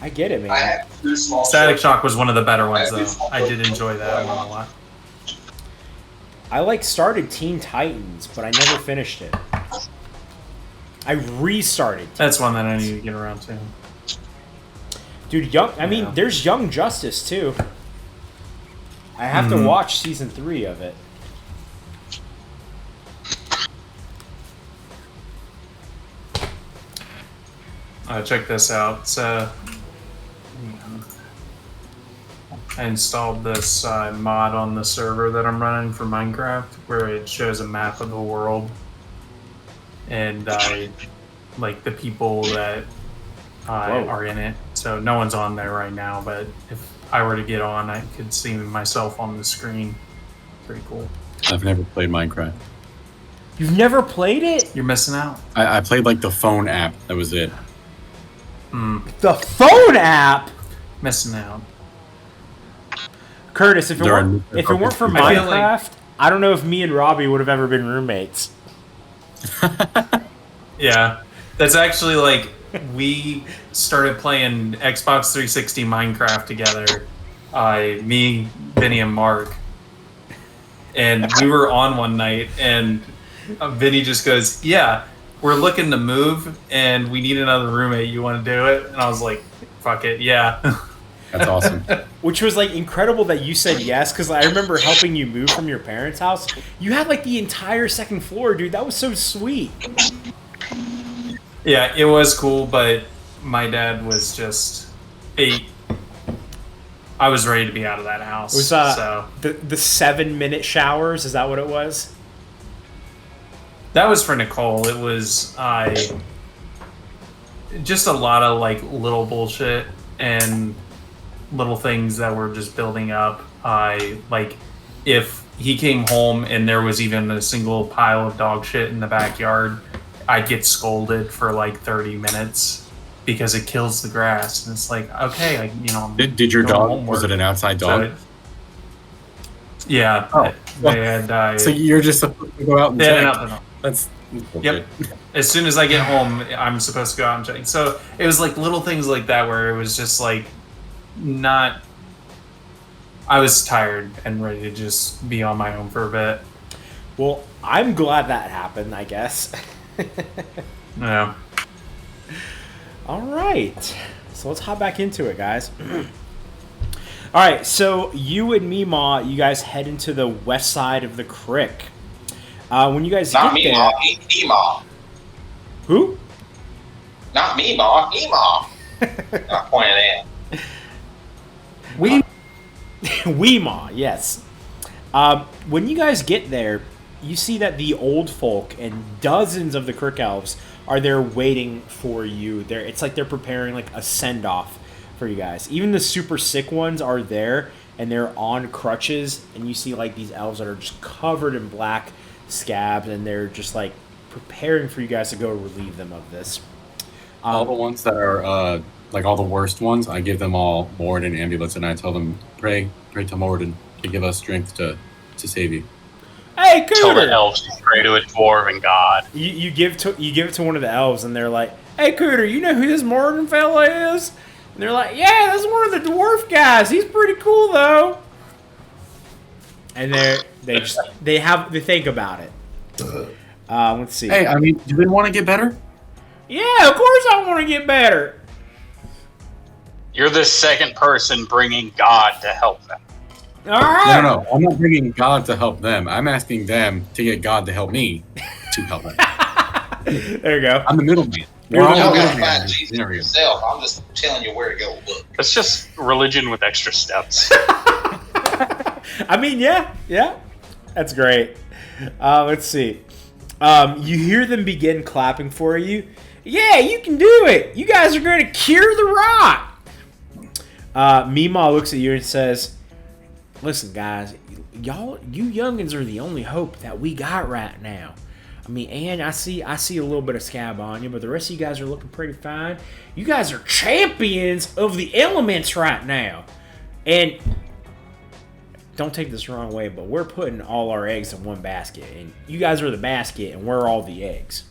B: I get it, man.
A: I have two small
D: Static
A: shows.
D: Shock was one of the better ones, though. I did enjoy that one a lot.
B: I like started Teen Titans, but I never finished it. I restarted.
D: That's one that I need to get around to.
B: Dude,
D: Yeah.
B: there's Young Justice too. I have to watch season 3 of it.
D: Check this out. So, I installed this mod on the server that I'm running for Minecraft, where it shows a map of the world, and like the people that are in it. So no one's on there right now, but if I were to get on, I could see myself on the screen. Pretty cool.
E: I've never played Minecraft.
B: You've never played it?
D: You're missing out.
E: I played like the phone app. That was it.
B: The phone app?
D: Missing out.
B: Curtis, if it weren't for
D: I feel like-
B: Minecraft, I don't know if me and Robbie would have ever been roommates.
D: Yeah, that's actually like we started playing Xbox 360 Minecraft together. Me, Vinny, and Mark, and we were on one night, and Vinny just goes, "Yeah, we're looking to move, and we need another roommate. You want to do it?" And I was like, "Fuck it, yeah."
E: That's awesome.
B: Which was like incredible that you said yes, because I remember helping you move from your parents' house. You had like the entire second floor, dude. That was so sweet.
D: Yeah, it was cool, but my dad was just I was ready to be out of that house.
B: It was
D: so
B: the 7-minute showers. Is that what it was?
D: that was for Nicole. It was just a lot of like little bullshit and little things that were just building up. Like if he came home and there was even a single pile of dog shit in the backyard, I'd get scolded for like 30 minutes because it kills the grass. And it's like, okay, I'm
E: Did your
D: doing
E: dog,
D: homework.
E: was it an outside dog?
D: Yeah.
E: Oh,
D: they had,
E: so you're just supposed to go out and
D: they had
E: check.
D: nothing.
E: That's
D: Yep. As soon as I get home, I'm supposed to go out and check. So it was like little things like that where it was just like not. I was tired and ready to just be on my own for a bit.
B: Well, I'm glad that happened, I guess.
D: Yeah.
B: All right. So let's hop back into it, guys. All right, so you and Mima, you guys head into the west side of the crick. When you guys
A: Not
B: get
A: Mima,
B: there...
A: Mima.
B: Who?
A: Not Mima, Mima. I pointed at.
B: Weema, yes. When you guys get there, you see that the old folk and dozens of the crick elves are there waiting for you. It's like they're preparing like a send-off for you guys. Even the super sick ones are there, and they're on crutches, and you see like these elves that are just covered in black scabs, and they're just like preparing for you guys to go relieve them of this.
E: All the ones that are like all the worst ones, I give them all Moradin amulets, and I tell them, pray to Moradin to give us strength to save you.
B: Hey, Cooter!
C: Tell the elves to pray to a dwarven god.
B: You give it to one of the elves, and they're like, "Hey, Cooter, you know who this Morton fella is?" And they're like, "Yeah, that's one of the dwarf guys. He's pretty cool, though." And they think about it. Let's see.
E: Hey, I mean, do they want to get better?
B: Yeah, of course I want to get better.
C: You're the second person bringing God to help them.
B: All right.
E: No. I'm not bringing God to help them. I'm asking them to get God to help me to help them.
B: There you go.
E: I'm the middleman.
B: You're
E: We're all
B: the
A: Y'all
E: the
A: gotta
E: middleman in
A: find
E: this
A: Jesus
E: scenario.
A: yourself. I'm just telling you where to go look.
C: It's just religion with extra steps.
B: I mean, yeah. That's great. Let's see. You hear them begin clapping for you. Yeah, you can do it. You guys are going to cure the rot. Mima looks at you and says, "Listen, guys, you youngins are the only hope that we got right now. I mean, and I see a little bit of scab on you, but the rest of you guys are looking pretty fine. You guys are champions of the elements right now. And don't take this the wrong way, but we're putting all our eggs in one basket, and you guys are the basket, and we're all the eggs.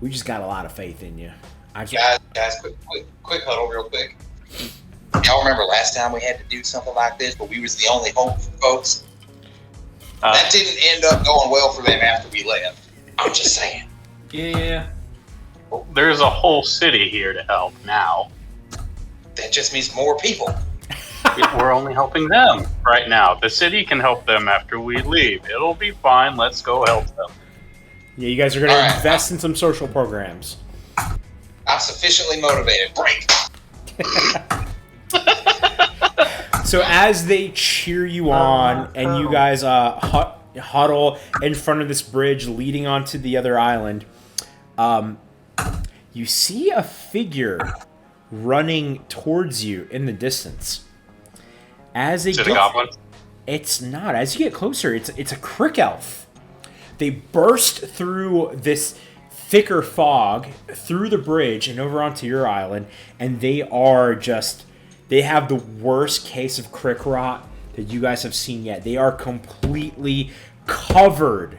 B: We just got a lot of faith in you."
A: Guys, quick huddle real quick. Y'all remember last time we had to do something like this, but we was the only hope for folks? That didn't end up going well for them after we left. I'm just saying.
C: Yeah. Well, there's a whole city here to help now.
A: That just means more people.
C: We're only helping them right now. The city can help them after we leave. It'll be fine. Let's go help them.
B: Yeah, you guys are going
A: All
B: to
A: right.
B: invest in some social programs.
A: I'm sufficiently motivated. Break.
B: So as they cheer you on, and you guys huddle in front of this bridge leading onto the other island, you see a figure running towards you in the distance. As they
C: Is it a goblin?
B: It's not. As you get closer, it's a crick elf. They burst through this thicker fog, through the bridge and over onto your island, and they have the worst case of crick rot that you guys have seen yet. They are completely covered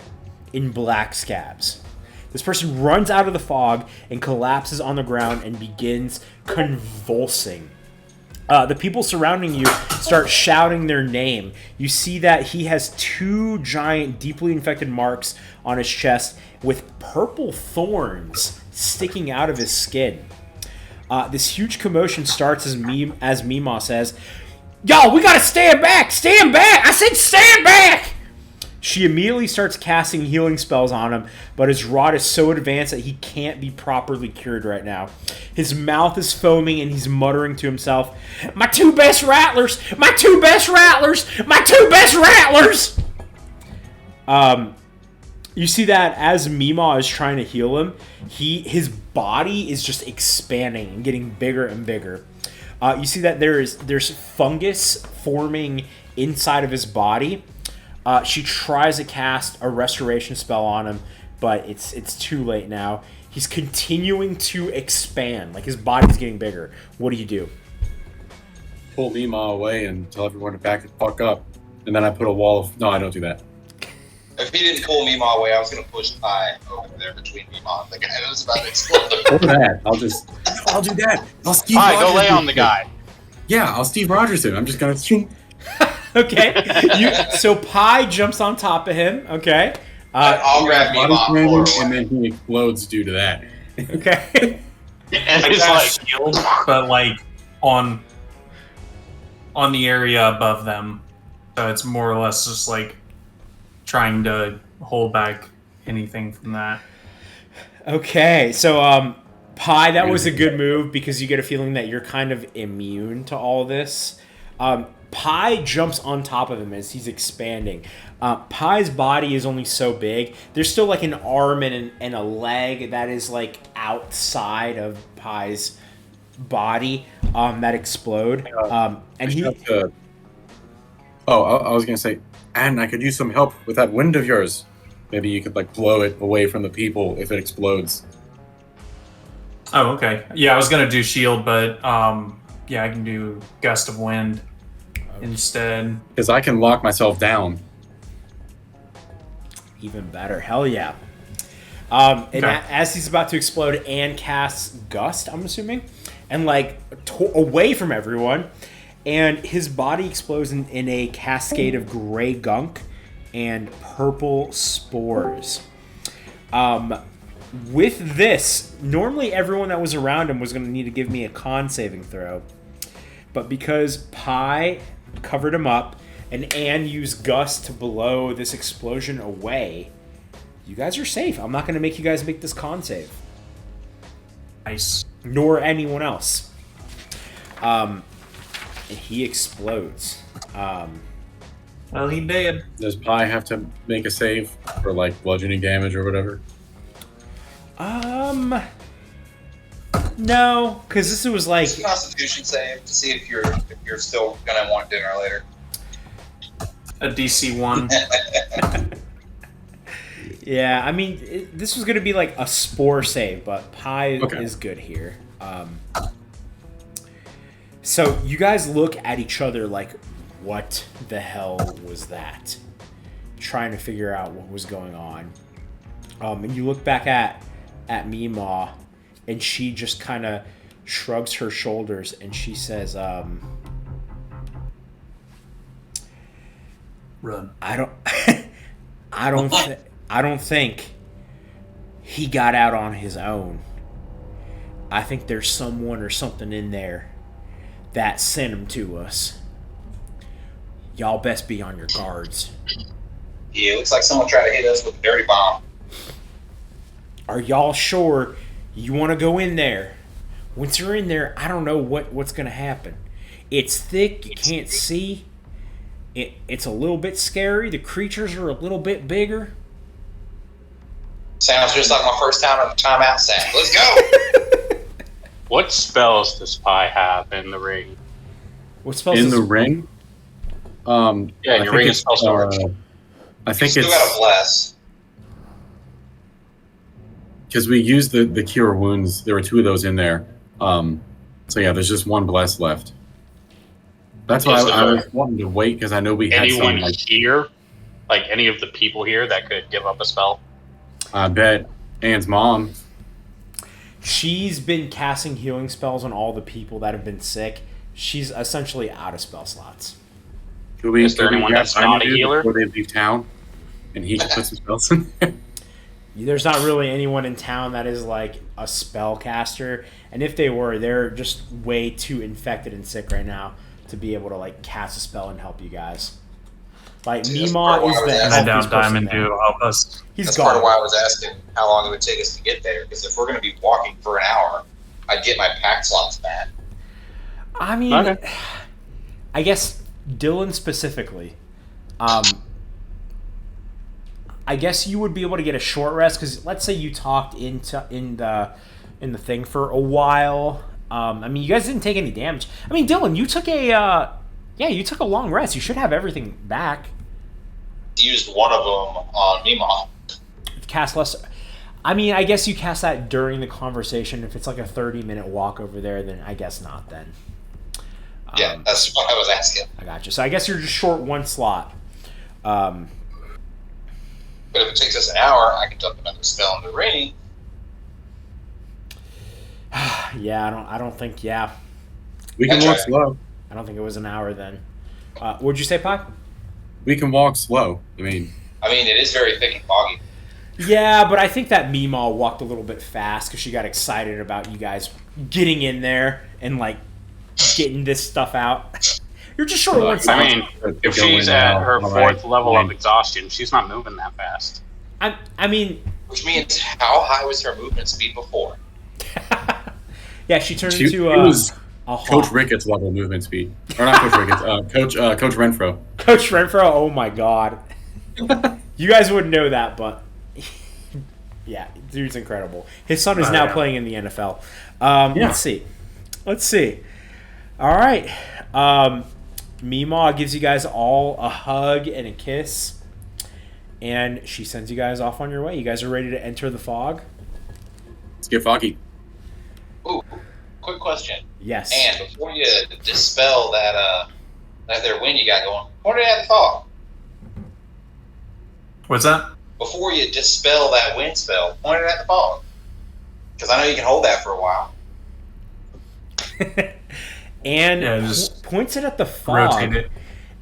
B: in black scabs. This person runs out of the fog and collapses on the ground and begins convulsing. The people surrounding you start shouting their name. You see that he has 2 giant, deeply infected marks on his chest with purple thorns sticking out of his skin. This huge commotion starts as Mima says, "Y'all, we gotta stand back! Stand back! I said stand back!" She immediately starts casting healing spells on him, but his rot is so advanced that he can't be properly cured right now. His mouth is foaming and he's muttering to himself, "My 2 best rattlers! My 2 best rattlers! My 2 best rattlers!" You see that as Mima is trying to heal him, his body is just expanding and getting bigger and bigger. You see that there's fungus forming inside of his body. She tries to cast a restoration spell on him, but it's too late now. He's continuing to expand, like his body's getting bigger. What do you do?
E: Pull Mima away and tell everyone to back the fuck up. And then I put a wall of... No, I don't do that.
A: If he didn't pull Mima away, I was going to push Pi over there between Mima and the guy that was about to explode.
E: Or that. I'll do that. I'll Steve
C: All right,
E: Rogers
C: go lay
E: him.
C: on the guy.
E: Yeah, I'll Steve Rogers him. I'm just going to...
B: Okay. So Pi jumps on top of him. Okay.
A: I'll grab
E: Body
A: Mima
E: slamming,
A: for
E: and then he explodes due to that.
B: Okay.
C: And
D: I
C: it's
D: got a
C: like,
D: shield, but like on the area above them, so it's more or less just like trying to hold back anything from that.
B: Okay. So Pi, that was a good move because you get a feeling that you're kind of immune to all this. Pi jumps on top of him as he's expanding. Pi's body is only so big. There's still like an arm and a leg that is like outside of Pi's body that explode. And he.
E: I was gonna say, and I could use some help with that wind of yours. Maybe you could like blow it away from the people if it explodes.
D: Oh, okay. Yeah, I was gonna do shield, but yeah, I can do gust of wind instead.
E: Because I can lock myself down.
B: Even better. Hell yeah. And
D: Okay.
B: as he's about to explode, Anne casts Gust, I'm assuming, and like away from everyone. And his body explodes in a cascade of gray gunk and purple spores. With this, normally everyone that was around him was going to need to give me a con saving throw. But because Pi covered him up and Anne used Gust to blow this explosion away, you guys are safe. I'm not going to make you guys make this con save.
D: Nice.
B: Nor anyone else. And he explodes.
D: Well, he did.
E: Does Pi have to make a save for like bludgeoning damage or whatever?
B: No, because this was like
A: It's a Constitution save to see if you're still gonna want dinner later.
D: A DC 1.
B: yeah. I mean, this was gonna be like a spore save, but Pi
E: Okay.
B: is good here. So you guys look at each other like, what the hell was that? Trying to figure out what was going on. And you look back at Mima, and she just kind of shrugs her shoulders and she says,
D: Run.
B: I don't think he got out on his own. I think there's someone or something in there that sent him to us. Y'all best be on your guards.
A: Yeah, it looks like someone tried to hit us with a dirty bomb.
B: Are y'all sure you want to go in there? Once you're in there, I don't know what's going to happen. It's thick, you can't see. It's a little bit scary. The creatures are a little bit bigger.
A: Sounds just like my first time at the timeout sack. Let's go!
C: what spells does Pi have in the ring?
B: What spells
E: In
B: does-
E: the ring?
C: Yeah,
E: I
C: your
E: think
C: ring is
E: it's,
C: spell storage.
E: I think
A: Still gotta
E: it's
A: bless.
E: because we used the cure wounds. There were 2 of those in there. So yeah, there's just 1 bless left. That's why
C: Is
E: I
C: there
E: was wanting to wait because I know we had
C: Anyone
E: some. Like,
C: here, like any of the people here that could give up a spell?
E: I bet Anne's mom.
B: She's been casting healing spells on all the people that have been sick. She's essentially out of spell slots.
E: Could we,
C: Is there
E: could we
C: anyone
E: grab
C: that's not a
E: Simon
C: healer?
E: before they leave town, and he can put some spells in there?
B: There's not really anyone in town that is like a spellcaster, and if they were, they're just way too infected and sick right now to be able to like cast a spell and help you guys. Like
A: See, that's
B: Mima
A: part of why
B: is
A: I was
B: the
A: asking.
D: I
B: healthiest
D: doubt
B: person
D: Diamond
B: there.
D: to help us.
B: He's
A: That's part of why I
B: gone.
A: was asking how long it would take us to get there. Because if we're going to be walking for an hour, I'd get my pack slots back.
B: I mean,
C: Okay.
B: I guess Dylan specifically. I guess you would be able to get a short rest because let's say you talked in the thing for a while. I mean, you guys didn't take any damage. I mean, Dylan, you took you took a long rest. You should have everything back.
A: Used one of them on Mima.
B: Cast less. I mean, I guess you cast that during the conversation. If it's like a 30-minute walk over there, then I guess not. Then.
A: Yeah, that's what I was asking.
B: I got you. So I guess you're just short 1 slot.
A: But if it takes us an hour, I can dump another spell in the ring.
B: Yeah, I don't think. Yeah,
E: We can
A: That's
E: walk
A: right.
E: slow.
B: I don't think it was an hour then. What'd you say, Pi?
E: We can walk slow. I mean,
A: it is very thick and foggy.
B: Yeah, but I think that Meemaw walked a little bit fast because she got excited about you guys getting in there and like getting this stuff out. You're just short of one side.
C: I mean, if she's at her fourth level of exhaustion, she's not moving that fast.
B: I mean,
A: which means how high was her movement speed before?
B: Yeah, she turned
E: She
B: into
E: was
B: a hawk.
E: Coach Ricketts level movement speed, or not Coach Ricketts, Coach Renfro.
B: Coach Renfro. Oh my god, you guys wouldn't know that, but yeah, dude's incredible. His son is now playing in the NFL. Let's see. All right, Meemaw gives you guys all a hug and a kiss, and she sends you guys off on your way. You guys are ready to enter the fog.
E: Let's get foggy.
A: Ooh, quick question.
B: Yes.
A: And before you dispel that there wind you got going, point it at the fog.
D: What's that?
A: Before you dispel that wind spell, point it at the fog. Because I know you can hold that for a while.
B: And
D: just
B: points it at the fog.
D: rotate it.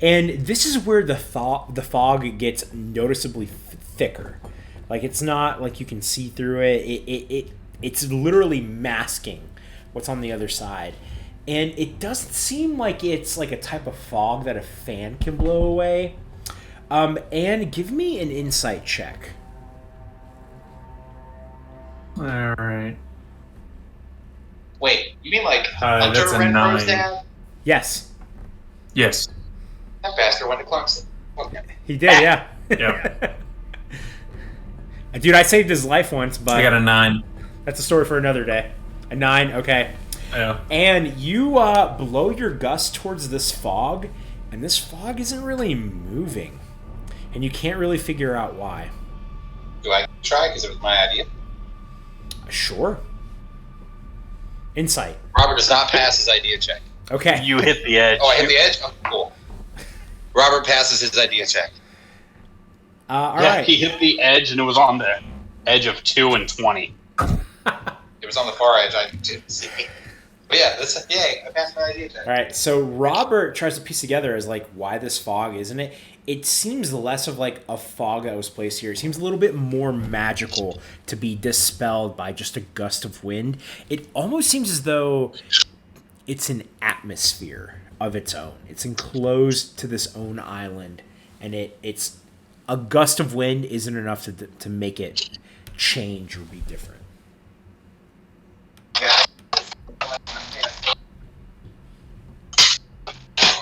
B: And this is where the fog gets noticeably thicker. Like, it's not like you can see through it. It's literally masking what's on the other side. And it doesn't seem like it's like a type of fog that a fan can blow away. And give me an insight check.
D: All right.
A: Wait, you mean like
D: That's
A: Hunter
D: a
A: Renfro's
D: 9.
A: dad?
B: Yes.
D: Yes.
A: That bastard went to Clarkson. Okay.
B: He did, yeah.
D: Yeah.
B: Dude, I saved his life once, but
D: I got a 9.
B: that's a story for another day. A 9, okay.
D: Yeah.
B: And you blow your gust towards this fog, and this fog isn't really moving. And you can't really figure out why.
A: Do I try? Because it was my idea.
B: Sure. Insight.
A: Robert does not pass his idea check.
B: Okay.
C: You hit the edge.
A: Oh, I hit the edge? Oh, cool. Robert passes his idea check.
B: All
C: Yeah,
B: right.
C: he hit the edge, and it was on the edge of 2 and 20.
A: It was on the far edge. I didn't see. But yeah, yay, I passed my idea check.
B: All right. So Robert tries to piece together as like why this fog, isn't it? It seems less of like a fog that was placed here. It seems a little bit more magical to be dispelled by just a gust of wind. It almost seems as though it's an atmosphere of its own. It's enclosed to this own island, and it's a gust of wind isn't enough to make it change or be different.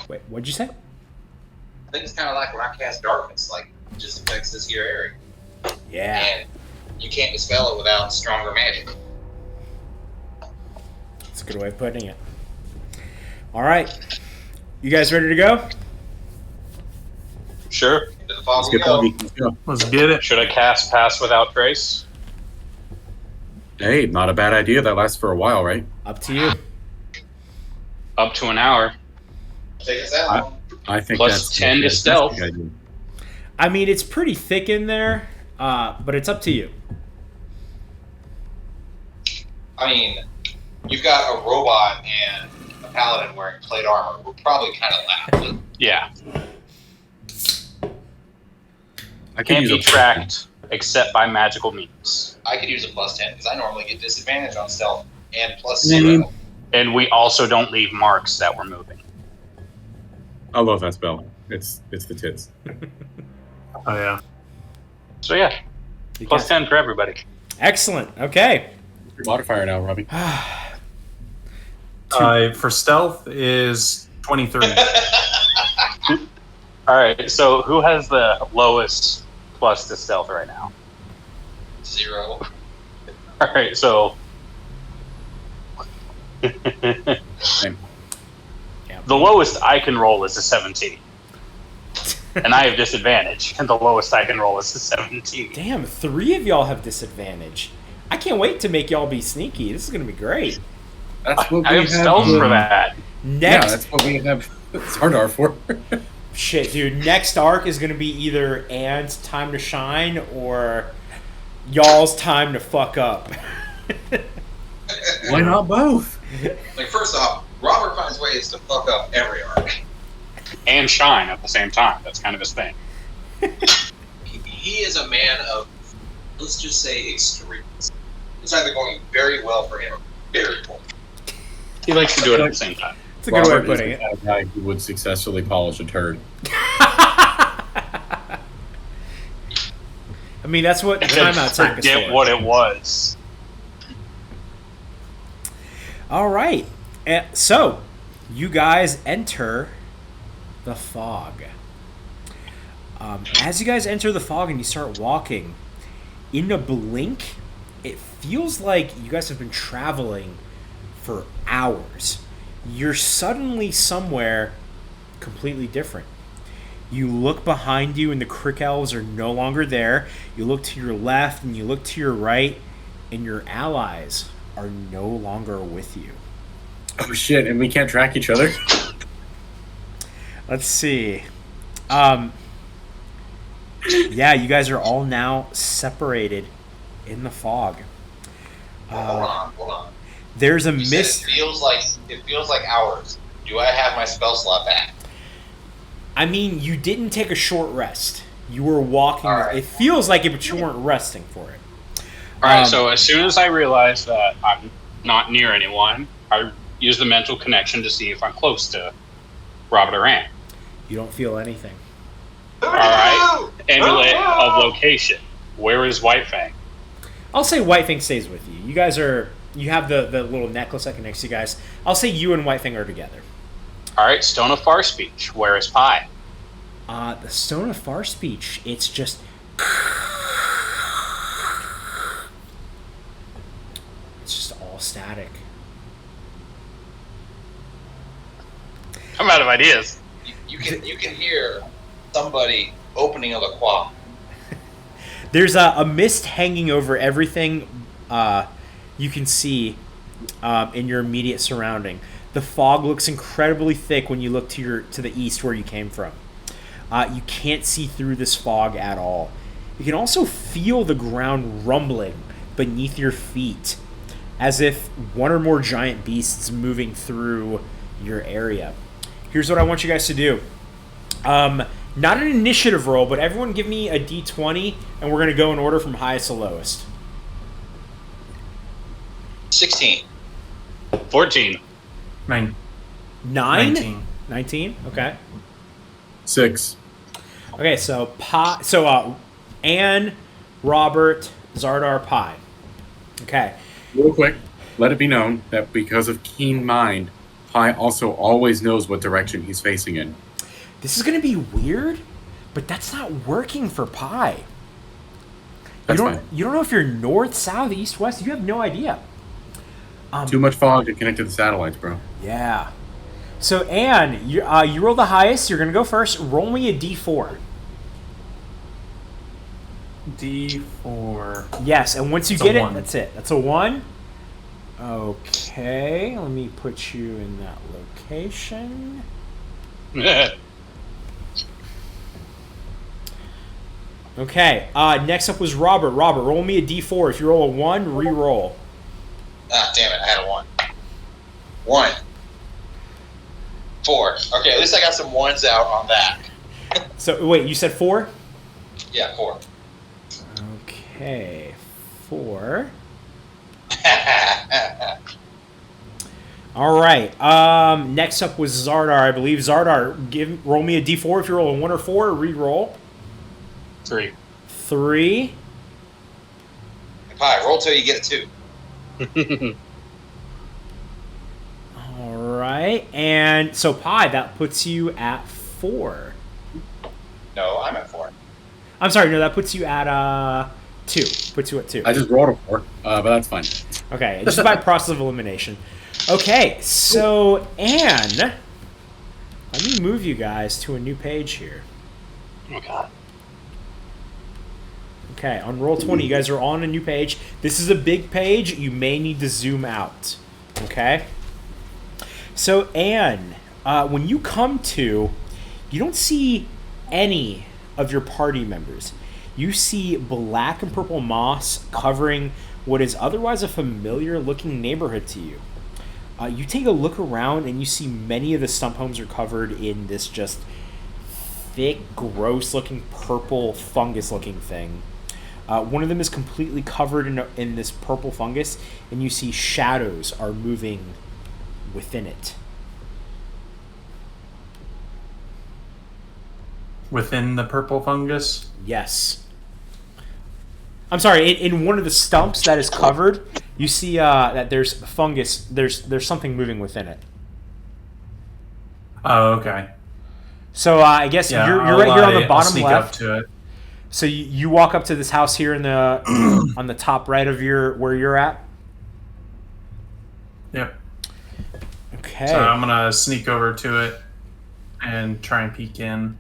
B: Wait, what'd you say?
A: I think it's kind of like when I cast darkness, like it just affects this here area.
B: Yeah.
A: And you can't dispel it without stronger magic.
B: That's a good way of putting it. All right. You guys ready to go?
C: Sure.
A: Into the fog
E: Let's
A: we
E: get
A: go.
E: foggy. Let's go.
D: Let's get it.
C: Should I cast Pass Without Trace?
E: Hey, not a bad idea. That lasts for a while, right?
B: Up to you.
C: Up to an hour.
A: Take us out.
E: I think
C: Plus
E: that's
C: 10 to
E: that's a
C: stealth.
E: good idea.
B: I mean, it's pretty thick in there, but it's up to you.
A: I mean, you've got a robot and a paladin wearing plate armor. We're probably kind of loud.
C: Yeah.
E: I could
C: Can't
E: use
C: be
E: a
C: tracked except by magical means.
A: I could use a plus 10 because I normally get disadvantage on stealth and plus
E: Mhm.
A: 0.
C: And we also don't leave marks that we're moving.
E: I love that spell. It's the tits.
D: Oh, yeah.
C: So yeah,
B: You
C: plus
B: can-
C: 10 for everybody.
B: Excellent. Okay.
E: Your modifier now, Robbie.
D: For stealth is 23.
C: All right, so who has the lowest plus to stealth right now?
A: 0.
C: All right, so
E: Same.
B: Yeah.
C: the lowest I can roll is a 17. And I have disadvantage, and the lowest I can roll is a 17.
B: Damn, 3 of y'all have disadvantage. I can't wait to make y'all be sneaky. This is gonna be great.
E: That's what
C: I have stealth for that.
B: Next,
E: Yeah, that's what we have Xardaar for.
B: shit, dude. Next arc is gonna be either Anne's time to shine or y'all's time to fuck up.
E: Why not both?
A: Like, first off, Robert finds ways to fuck up every arc.
C: and shine at the same time. That's kind of his thing.
A: He is a man of, let's just say, extremes. It's either going very well for him or very poor.
C: He likes to do it at the same time.
B: It's a good way of
E: Robert is
B: putting
E: the
B: it.
E: kind of guy who would successfully polish a turd.
B: I mean, that's what timeout tech is
C: Forget
B: for.
C: what it was.
B: All right. So, you guys enter the fog. As you guys enter the fog and you start walking, in a blink, it feels like you guys have been traveling for hours. You're suddenly somewhere completely different. You look behind you and the Crick Elves are no longer there. You look to your left and you look to your right, and your allies are no longer with you.
E: Oh shit! And we can't track each other.
B: Let's see. Yeah, you guys are all now separated in the fog.
A: Hold on.
B: There's a
A: You said
B: mist.
A: it feels like hours. Do I have my spell slot back?
B: I mean, you didn't take a short rest. You were walking.
A: All right.
B: It feels like it, but you weren't resting for it.
C: Alright, so as soon as I realize that I'm not near anyone, I use the mental connection to see if I'm close to Robert or Ann.
B: You don't feel anything.
C: Alright, amulet of location. Where is White Fang?
B: I'll say Whitefang stays with you. You guys are. You have the little necklace like next to you guys. I'll say you and Whitefang are together.
C: Alright, Stone of Far Speech. Where is Pi?
B: The Stone of Far Speech. It's just. It's just all static.
C: I'm out of ideas.
A: You can hear somebody opening a LaCroix.
B: There's a mist hanging over everything you can see in your immediate surrounding. The fog looks incredibly thick when you look to the east where you came from. You can't see through this fog at all. You can also feel the ground rumbling beneath your feet, as if one or more giant beasts moving through your area. Here's what I want you guys to do. Not an initiative roll, but everyone give me a d20, and we're going to go in order from highest to lowest.
A: 16.
C: 14.
B: 9?
D: 19.
B: 19? Okay.
E: 6.
B: Okay, so Anne, Robert, Xardaar, Pi. Okay.
E: Real quick, let it be known that because of keen mind, Pi also always knows what direction he's facing in.
B: This is going to be weird, but that's not working for Pi.
E: That's fine.
B: You don't know if you're north, south, east, west. You have no idea.
E: Too much fog to connect to the satellites, bro.
B: Yeah. So, Anne, you roll the highest. You're going to go first. Roll me a d4.
D: D4.
B: Yes, and once you
D: It's a
B: get it,
D: 1.
B: that's it. That's a 1. Okay, let me put you in that location. Okay, next up was Robert. Robert, roll me a d4. If you roll a 1, re-roll.
A: Ah, damn it, I had a 1. 1. 4. Okay, at least I got some ones out on that.
B: So, wait, you said 4?
A: Yeah, 4.
B: Okay, 4. All right. Next up was Xardaar, I believe. Xardaar, roll me a d4 if you roll a 1 or 4. Re-roll.
C: 3.
B: 3.
A: Pi, roll till you get a 2.
B: All right. And so, Pi, that puts you at 4.
A: No, I'm at 4.
B: I'm sorry, no, that puts you at 2. Puts you at 2.
E: I just rolled a 4, but that's fine.
B: Okay, just by process of elimination. Okay, so Anne, let me move you guys to a new page here.
C: Oh, God.
B: Okay, on Roll20, you guys are on a new page. This is a big page. You may need to zoom out. Okay? So, Anne, when you come to, you don't see any of your party members. You see black and purple moss covering what is otherwise a familiar-looking neighborhood to you. You take a look around and you see many of the stump homes are covered in this just thick, gross-looking purple fungus-looking thing. One of them is completely covered in this purple fungus, and you see shadows are moving within it.
D: Within the purple fungus?
B: Yes. I'm sorry. In one of the stumps that is covered, you see that there's fungus. There's something moving within it.
D: Oh, okay.
B: So I guess you're right here on the bottom
D: sneak
B: left.
D: Up to it.
B: So you walk up to this house here in the on the top right of where you're at.
D: Yep.
B: Okay.
D: So I'm gonna sneak over to it and try and peek in.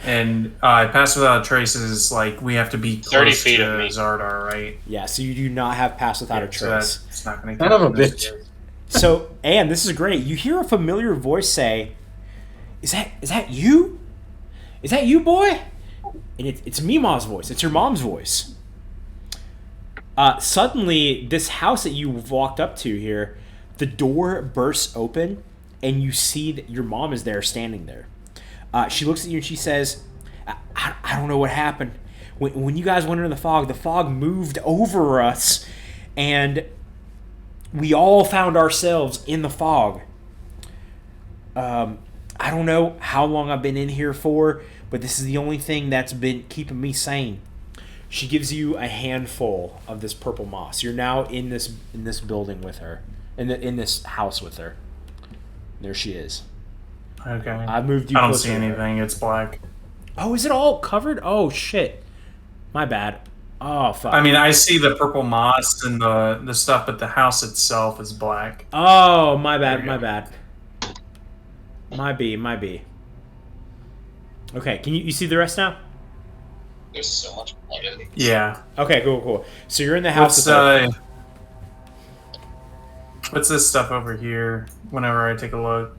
D: And pass without a trace is like we have to be
C: 30
D: close
C: feet
D: to
C: of me.
D: Xardaar, right?
B: Yeah. So you do not have pass without a
D: So
B: trace.
D: that's not gonna.
E: Son of a bitch.
B: So, and this is great. You hear a familiar voice say, "Is that you? Is that you, boy?" And it's Mima's voice. It's your mom's voice. Suddenly, this house that you've walked up to here, the door bursts open, and you see that your mom is there, standing there. She looks at you and she says, I don't know what happened. When you guys went into the fog moved over us, and we all found ourselves in the fog. I don't know how long I've been in here for, but this is the only thing that's been keeping me sane. She gives you a handful of this purple moss. You're now in this building with her, in this house with her. There she is.
D: Okay.
B: I moved you.
D: I don't
B: closer
D: see
B: to her.
D: anything. It's black.
B: Oh, is it all covered? Oh shit, my bad. Oh fuck.
D: I mean, I see the purple moss and the stuff, but the house itself is black.
B: Oh, my bad.
D: There
B: My
D: you go.
B: bad. My B. Okay, can you see the rest now?
A: There's so much blood.
D: Yeah.
B: Okay, cool. So you're in the house.
D: What's this stuff over here? Whenever I take a look.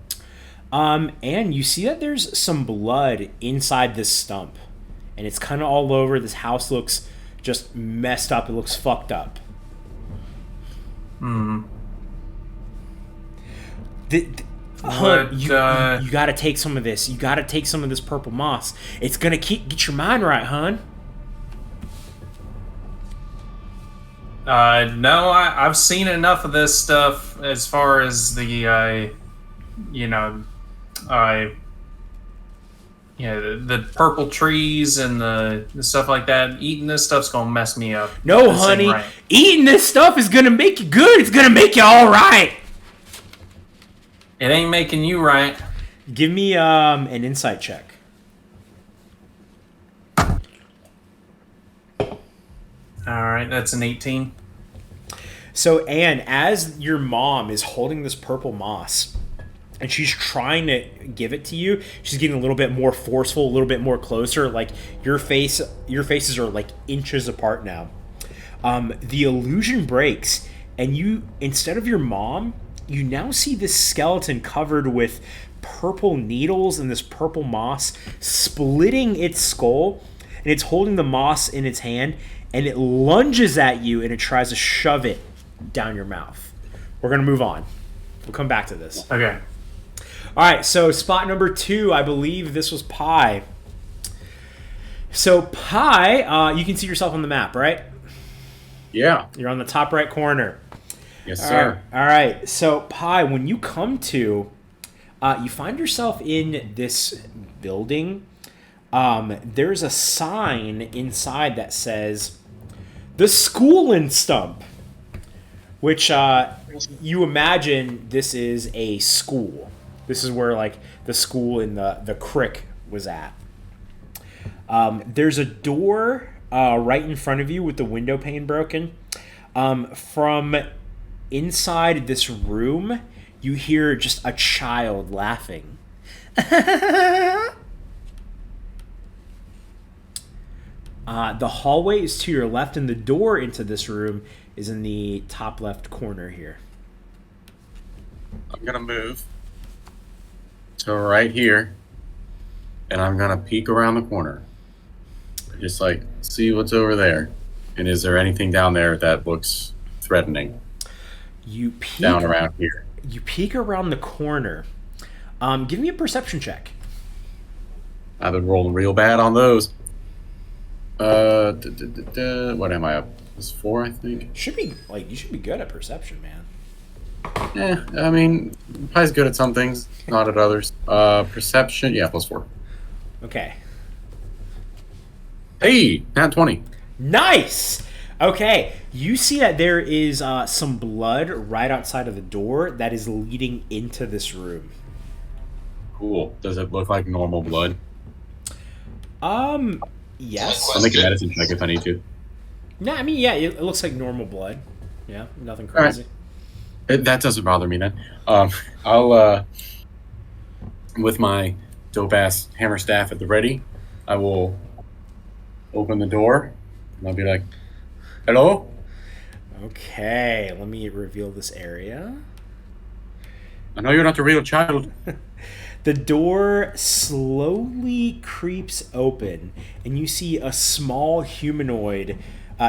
B: And you see that there's some blood inside this stump, and it's kind of all over. This house looks just messed up. It looks fucked up.
D: Hmm.
B: You got to take some of this. You got to take some of this purple moss. It's gonna get your mind right, hon.
D: No, I've seen enough of this stuff as far as the the purple trees and the stuff like that. Eating this stuff's gonna mess me up.
B: No,
D: This ain't
B: honey.
D: right.
B: Eating this stuff is gonna make you good. It's gonna make you all right.
D: It ain't making you right.
B: Give me an insight check.
D: All right, that's an 18.
B: So, Anne, as your mom is holding this purple moss, and she's trying to give it to you, she's getting a little bit more forceful, a little bit more closer. Like your faces are like inches apart now. The illusion breaks, and you, instead of your mom, you now see this skeleton covered with purple needles and this purple moss, splitting its skull, and it's holding the moss in its hand, and it lunges at you, and it tries to shove it down your mouth. We're gonna move on. We'll come back to this.
D: Okay.
B: All right, so spot number 2, I believe this was Pie. So Pie, you can see yourself on the map, right?
E: Yeah.
B: You're on the top right corner.
E: Yes, sir.
B: All right. So Pie, when you come to, you find yourself in this building. There's a sign inside that says, "The School in Stump," which you imagine this is a school. This is where like the school in the crick was at. There's a door right in front of you with the window pane broken. From inside this room, you hear just a child laughing. The hallway is to your left, and the door into this room is in the top left corner here.
E: I'm gonna move to right here, and I'm gonna peek around the corner. Just like see what's over there, and is there anything down there that looks threatening?
B: You peek
E: down around here.
B: You peek around the corner. Give me a perception check.
E: I've been rolling real bad on those. What am I up? It's 4, I think.
B: Should be you should be good at perception, man.
E: Yeah, I mean, Pie's good at some things, not at others. Perception, yeah, +4.
B: Okay.
E: Hey, nat 20.
B: Nice. Okay, you see that there is some blood right outside of the door that is leading into this room.
E: Cool. Does it look like normal blood?
B: Yes.
E: I'll make a medicine check if I need to.
B: No, I mean, yeah, it looks like normal blood. Yeah, nothing crazy.
E: That doesn't bother me then. I'll, with my dope-ass hammer staff at the ready, I will open the door, and I'll be like, hello?
B: Okay, let me reveal this area.
E: I know you're not the real child.
B: The door slowly creeps open, and you see a small humanoid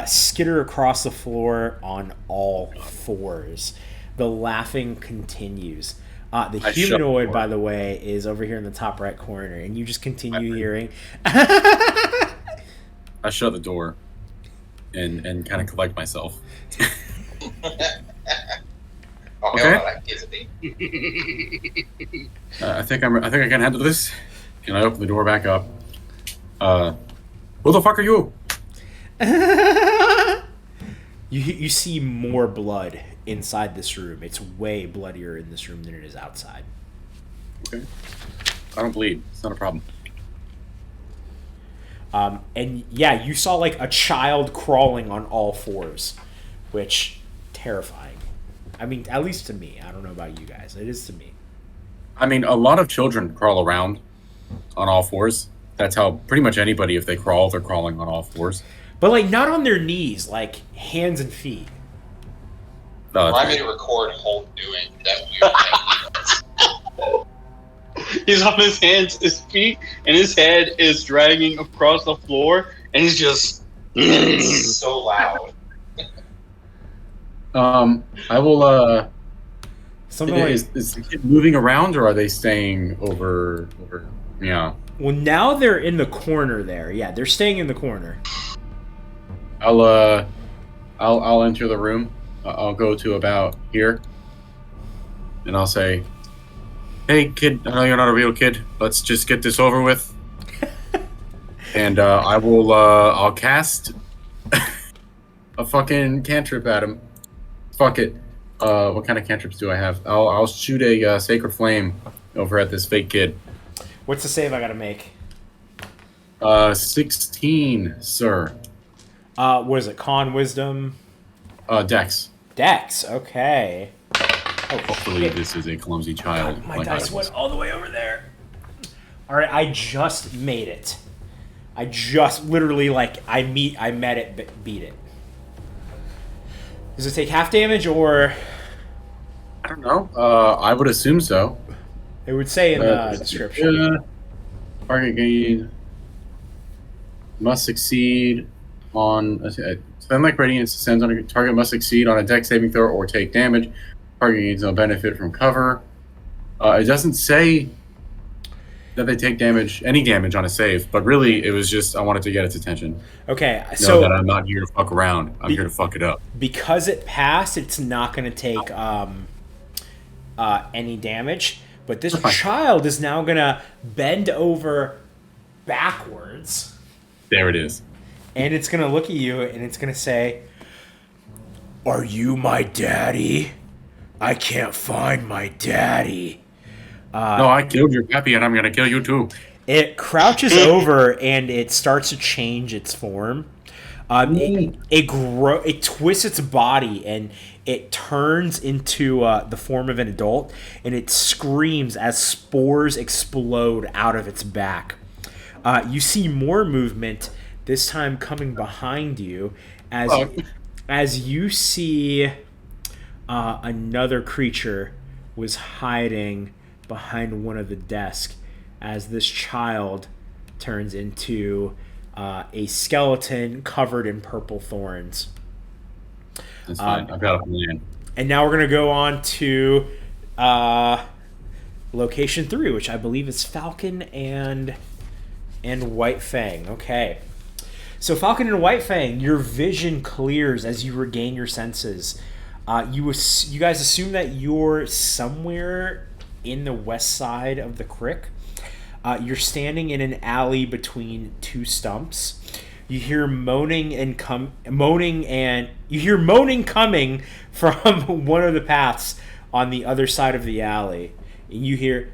B: skitter across the floor on all fours. The laughing continues. The humanoid, by the way, is over here in the top right corner, and you just continue hearing.
E: I shut the door and kind of collect myself. Okay. I think I can handle this. Can I open the door back up? Who the fuck are you?
B: You see more blood inside this room. It's way bloodier in this room than it is outside.
E: Okay. I don't bleed. It's not a problem.
B: And yeah, you saw like a child crawling on all fours, which terrifying. I mean, at least to me. I don't know about you guys. It is to me.
E: I mean, a lot of children crawl around on all fours. That's how pretty much anybody, if they crawl, they're crawling on all fours.
B: But like not on their knees, like hands and feet.
E: No,
A: Remind me to record Holt doing that weird thing.
C: He's on his hands, his feet, and his head is dragging across the floor, and he's just
A: so loud.
E: I will.
B: Something
E: is the kid moving around, or are they staying over? Yeah.
B: Well, now they're in the corner there. Yeah, they're staying in the corner.
E: I'll enter the room. I'll go to about here, and I'll say, "Hey, kid, I know you're not a real kid. Let's just get this over with." And I'll cast a fucking cantrip at him. Fuck it. What kind of cantrips do I have? I'll shoot a sacred flame over at this fake kid.
B: What's the save I gotta make?
E: 16, sir.
B: What is it? Con, wisdom?
E: Dex.
B: Dex, okay. Oh,
E: Hopefully
B: shit.
E: this is a clumsy child.
B: My
E: like
B: dice
E: I
B: went
E: was.
B: all the way over there. Alright, I just made it. I just literally, I met it, but beat it. Does it take half damage, or...
E: I don't know. I would assume so.
B: It would say in the description.
E: Target gain must succeed on... Spend like Radiance descends on a target must succeed on a dex saving throw or take damage. Target gains no benefit from cover. It doesn't say that they take damage, any damage on a save, but really it was just I wanted to get its attention.
B: Okay,
E: Know
B: so
E: that I'm not here to fuck around. I'm here to fuck it up.
B: because it passed, it's not going to take any damage. But this child is now going to bend over backwards.
E: There it is.
B: And it's going to look at you and it's going to say, "Are you my daddy? I can't find my daddy."
E: No, I killed your pappy and I'm going to kill you too.
B: It crouches over and it starts to change its form. It twists its body and it turns into the form of an adult, and it screams as spores explode out of its back. You see more movement, this time coming behind you, as you see another creature was hiding behind one of the desks as this child turns into a skeleton covered in purple thorns.
E: That's fine. I've got a plan.
B: And now we're going to go on to location 3, which I believe is Falcon and White Fang. Okay. So Falcon and White Fang, your vision clears as you regain your senses. You guys assume that you're somewhere in the west side of the crick. You're standing in an alley between two stumps. You hear moaning coming from one of the paths on the other side of the alley. And you hear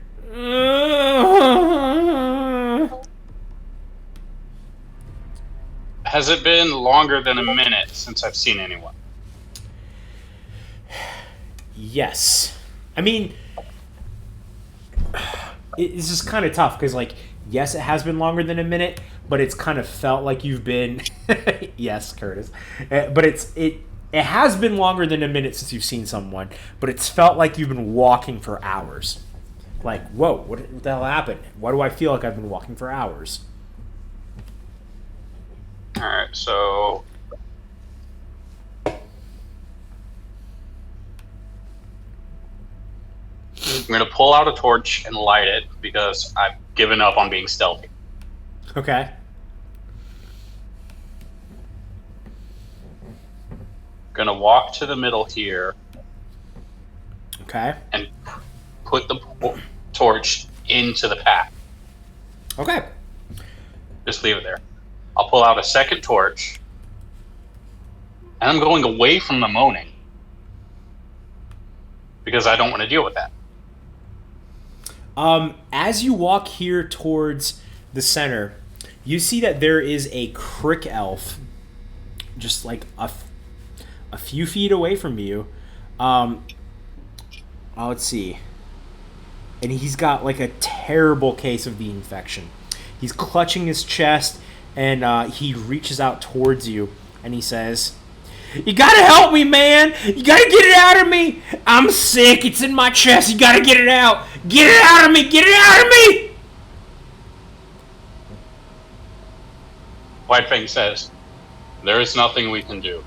C: Has it been longer than a minute since I've seen anyone?
B: Yes. I mean, it's just kind of tough because, like, yes, it has been longer than a minute, but it's kind of felt like you've been. Yes, Curtis, but it has been longer than a minute since you've seen someone, but it's felt like you've been walking for hours. Like, whoa, what the hell happened? Why do I feel like I've been walking for hours?
C: All right, so I'm going to pull out a torch and light it because I've given up on being stealthy.
B: Okay.
C: Going to walk to the middle here.
B: Okay.
C: And put the torch into the path.
B: Okay.
C: Just leave it there. I'll pull out a second torch. And I'm going away from the moaning. Because I don't want to deal with that.
B: As you walk here towards the center, you see that there is a crick elf just like a few feet away from you. Let's see. And he's got like a terrible case of the infection. He's clutching his chest, and he reaches out towards you, and he says, "You gotta help me, man! You gotta get it out of me! I'm sick, it's in my chest, you gotta get it out! Get it out of me! Get it out of me!"
C: White Fang says, "There is nothing we can do.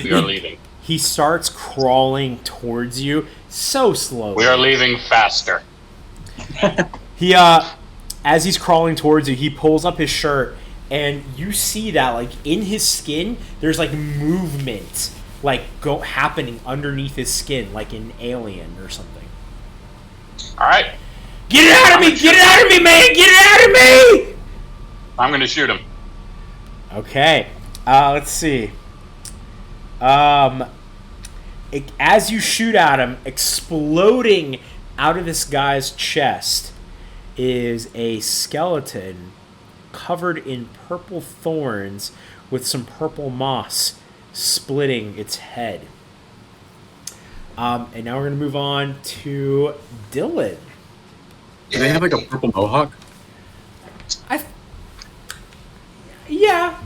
C: We are leaving."
B: He starts crawling towards you so slowly.
C: We are leaving faster.
B: He, as he's crawling towards you, he pulls up his shirt, and you see that, like, in his skin, there's, like, movement, like, happening underneath his skin, like in Alien or something.
C: All right.
B: Get it out of me! Get it out of me, man! Get it out of me!
C: I'm going to shoot him.
B: Okay. Let's see. As you shoot at him, exploding out of this guy's chest is a skeleton covered in purple thorns with some purple moss splitting its head. And now we're going to move on to Dylan.
E: Do they have like a purple mohawk?
B: Yeah,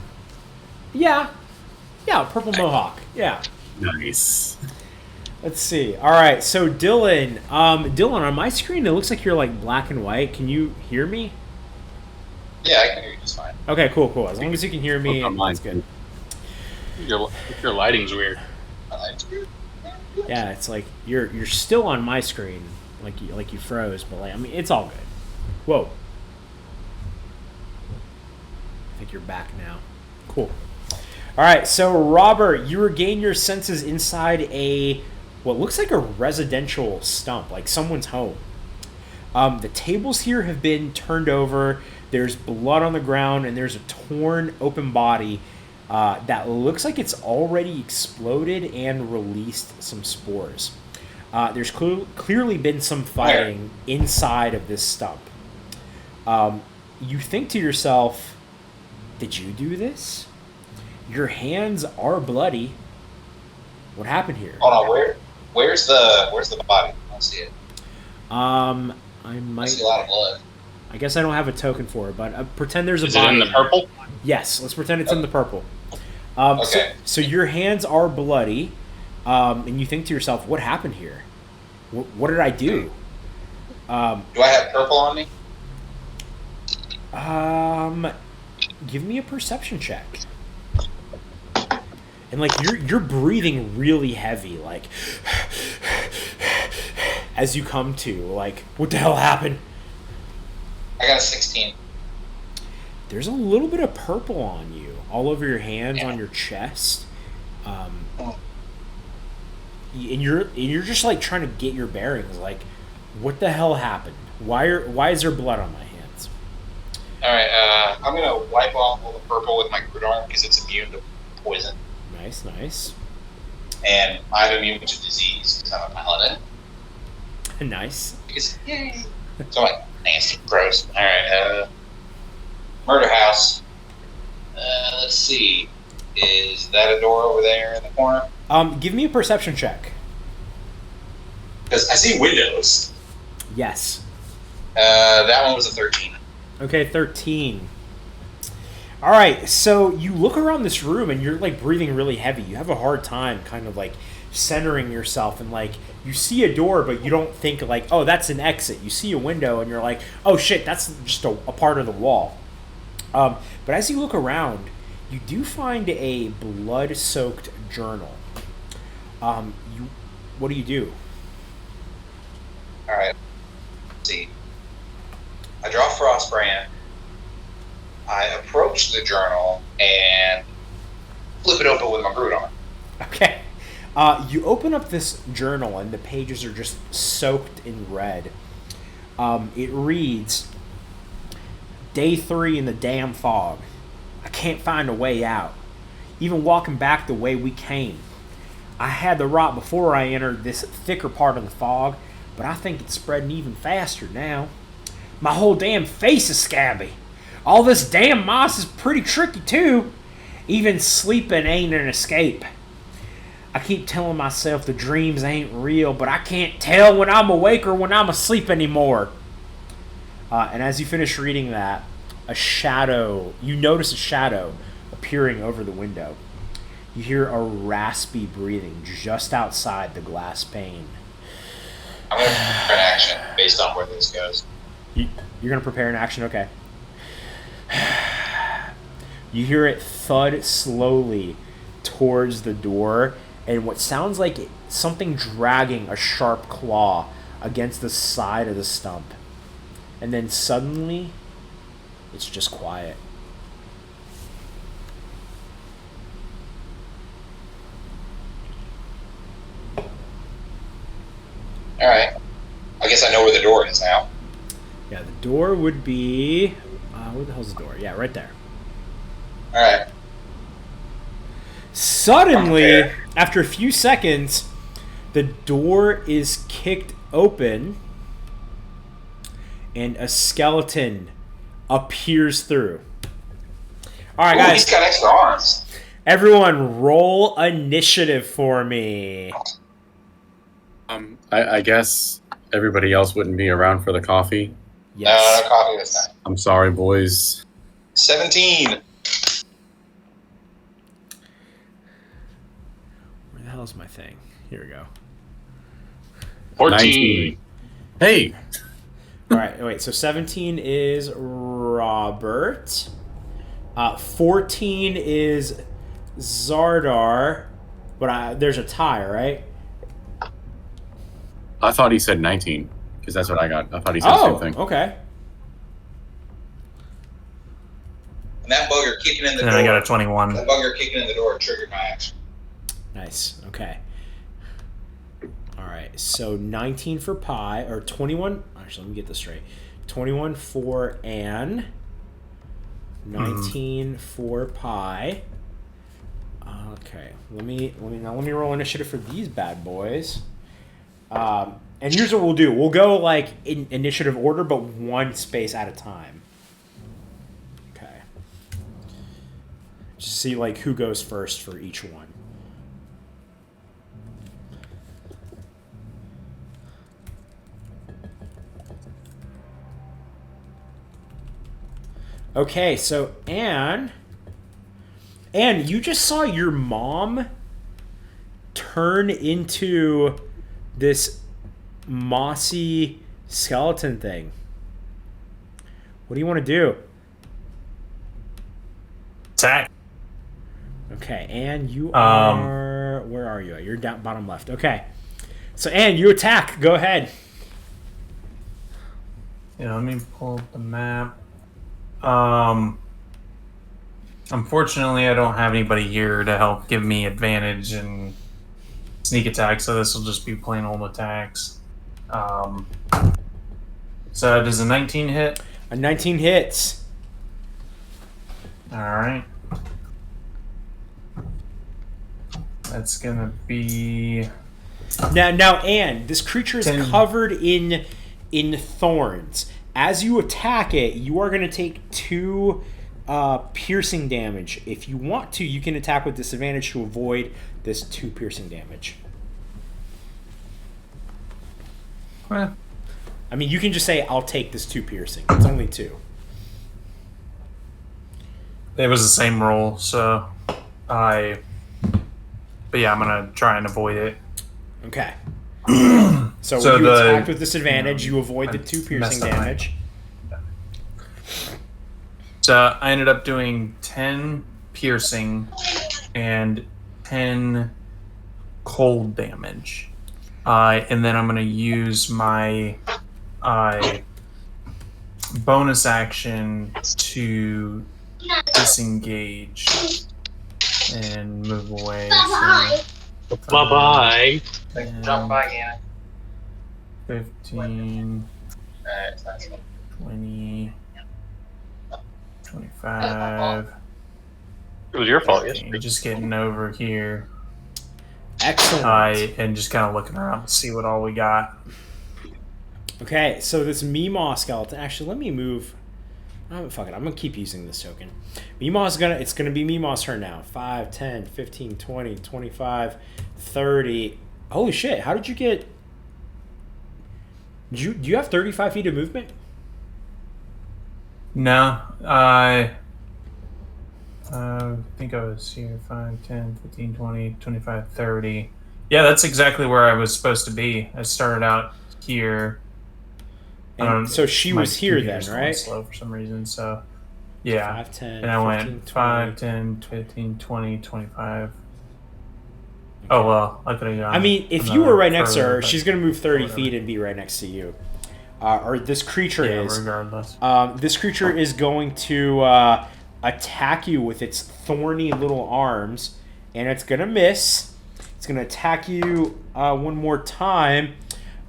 B: purple mohawk. Yeah.
E: Nice.
B: Let's see. All right, so Dylan, on my screen, it looks like you're like black and white. Can you hear me?
A: Yeah, I can hear you just fine.
B: Okay, cool. As long as you can hear me, that's good.
C: Your lighting's weird.
B: Yeah, it's like you're still on my screen, like you froze, but like I mean, it's all good. Whoa. I think you're back now. Cool. All right, so Robert, you regain your senses inside what looks like a residential stump, like someone's home. The tables here have been turned over. There's blood on the ground, and there's a torn open body that looks like it's already exploded and released some spores. There's clearly been some fighting inside of this stump. You think to yourself, did you do this? Your hands are bloody. What happened here?
A: Hold on, where's the body? I don't see it.
B: I
A: see a lot of blood.
B: I guess I don't have a token for it, but pretend there's a
C: Is
B: body.
C: it in the purple?
B: Yes, let's pretend it's in the purple.
A: Okay.
B: So your hands are bloody, and you think to yourself, what happened here? What did I do?
A: Do I have purple on me?
B: Give me a perception check. and like you're breathing really heavy, like as you come to, like, what the hell happened?
A: I got a 16.
B: There's a little bit of purple on you, all over your hands, on your chest, and you're just like trying to get your bearings. Like, what the hell happened? Why is there blood on my hands?
A: All right, I'm gonna wipe off all the purple with my crude arm because it's immune to poison,
B: Nice.
A: and I'm immune to disease because I'm a paladin.
B: Nice.
A: Because, yay. So I'm like nasty, gross. All right, murder house. Let's see. Is that a door over there in the corner?
B: Give me a perception check.
A: Because I see windows.
B: Yes.
A: That one was a 13.
B: Okay, 13. All right, so you look around this room and you're like breathing really heavy. You have a hard time kind of like centering yourself, and like you see a door, but you don't think like, oh, that's an exit. You see a window and you're like, oh shit, that's just a part of the wall. But as you look around, you do find a blood-soaked journal. What do you do?
A: All right. Let's see. I draw Frostbrand. I approach the journal and flip it open with my brute arm.
B: Okay. You open up this journal and the pages are just soaked in red. It reads, Day 3 in the damn fog. I can't find a way out. Even walking back the way we came. I had the rot before I entered this thicker part of the fog, but I think it's spreading even faster now. My whole damn face is scabby. All this damn moss is pretty tricky too. Even sleeping ain't an escape. I keep telling myself the dreams ain't real, but I can't tell when I'm awake or when I'm asleep anymore. And as you finish reading that, you notice a shadow appearing over the window. You hear a raspy breathing just outside the glass pane.
A: I'm going to prepare an action based on where this goes.
B: You're going to prepare an action? Okay. You hear it thud slowly towards the door, and what sounds like something dragging a sharp claw against the side of the stump. And then suddenly, it's just quiet.
A: All right. I guess I know where the door is now.
B: Yeah, the door would be... where the hell's the door? Yeah, right there.
A: All right.
B: Suddenly,
A: Okay.
B: after a few seconds, the door is kicked open and a skeleton appears through. All right,
A: Ooh,
B: guys.
A: he's got extra arms.
B: Everyone, roll initiative for me.
E: I guess everybody else wouldn't be around for the coffee.
B: Yes.
A: No coffee this time.
E: I'm sorry, boys.
A: 17.
B: Where the hell is my thing? Here we go.
C: 14.
E: 19. Hey!
B: All right, wait. So 17 is Robert. 14 is Xardaar. But there's a tie, right?
E: I thought he said 19, because that's what I got. I thought he said the same thing.
B: Okay.
A: And that bugger kicking in the
D: And
A: door.
D: I got a 21.
A: That bugger kicking in the door triggered my action.
B: Nice. Okay. All right. So 19 for Pi, or 21. Actually, let me get this straight. 21 for Anne. 19 for Pi. Okay. Let me roll initiative for these bad boys. And here's what we'll do. We'll go like in initiative order, but one space at a time. Okay. Just see like who goes first for each one. Okay, so Anne, you just saw your mom turn into this mossy skeleton thing. What do you want to do?
D: Attack.
B: Okay, and you are... where are you? You're down bottom left. Okay. So, Anne, you attack. Go ahead.
D: Yeah, let me pull up the map. Unfortunately, I don't have anybody here to help give me advantage and sneak attack, so this will just be plain old attacks. So does a 19 hit?
B: A 19 hits.
D: Alright. That's gonna be...
B: Now, Anne, this creature is
D: 10.
B: covered in thorns. As you attack it, you are going to take 2 piercing damage. If you want to, you can attack with disadvantage to avoid this 2 piercing damage.
D: Well,
B: I mean, you can just say, I'll take this 2 piercing. It's only 2.
D: it was the same roll, so I... But yeah, I'm going to try and avoid it.
B: Okay. So when you attacked with disadvantage, you avoid the 2 piercing damage.
D: So I ended up doing 10 piercing and 10 cold damage. And then I'm going to use my bonus action to disengage and move away. So,
C: Bye-bye.
A: Jump back in.
D: 15, 20, 25.
C: It was your fault,
D: 15. Just getting over here.
B: Excellent.
D: And just kind of looking around to see what all we got.
B: Okay, so this Meemaw skeleton. Actually, let me move. Fuck it. I'm going to keep using this token. It's going to be Meemaw's turn now. 5, 10, 15, 20, 25, 30. Holy shit. How did you get... Do you have 35 feet of movement?
D: No, I think I was here 5, 10, 15, 20, 25, 30. Yeah, that's exactly where I was supposed to be. I started out here.
B: And so she was here then, right?
D: Slow for some reason, so yeah.
B: 5, 10,
D: and I
B: 15,
D: went
B: 20.
D: 5, 10, 15, 20, 25. Oh, well, I could have gone.
B: I mean, if you were right next to her,
D: but
B: she's going to move 30 feet and be right next to you. Or this creature is.
D: Regardless.
B: This creature is going to attack you with its thorny little arms, and it's going to miss. It's going to attack you one more time,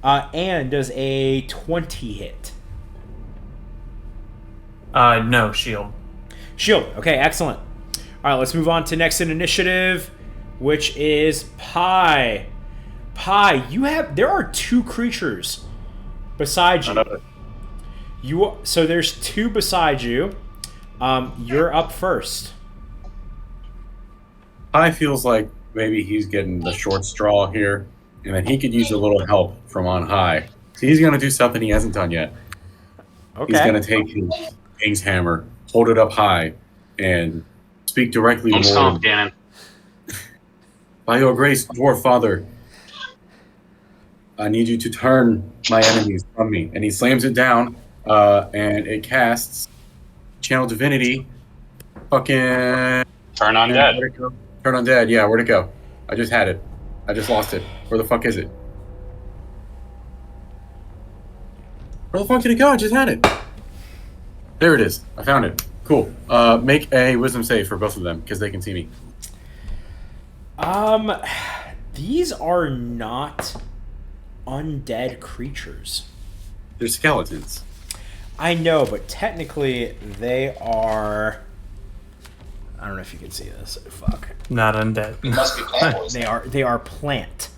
B: and does a 20 hit.
D: No, shield.
B: Shield. Okay, excellent. All right, let's move on to next in initiative, which is Pi. Pi, there are 2 creatures beside you. So there's 2 beside you. You're up first.
E: I feels like maybe he's getting the short straw here, and that he could use a little help from on high. So he's going to do something he hasn't done yet.
B: Okay.
E: He's going to take his King's Hammer, hold it up high, and speak directly to
C: Stomp
E: Lord.
C: cannon.
E: By your grace, Dwarf Father, I need you to turn my enemies from me. And he slams it down, and it casts Channel Divinity. Fucking...
C: Turn on dead.
E: Where'd it go? Turn on dead, yeah, where'd it go? I just had it. I just lost it. Where the fuck is it? Where the fuck did it go? I just had it. There it is. I found it. Cool. Make a wisdom save for both of them, because they can see me.
B: These are not undead creatures.
E: They're skeletons.
B: I know, but technically they are... I don't know if you can see this. Fuck.
D: Not undead.
A: Must be plant poison.
B: They are plant.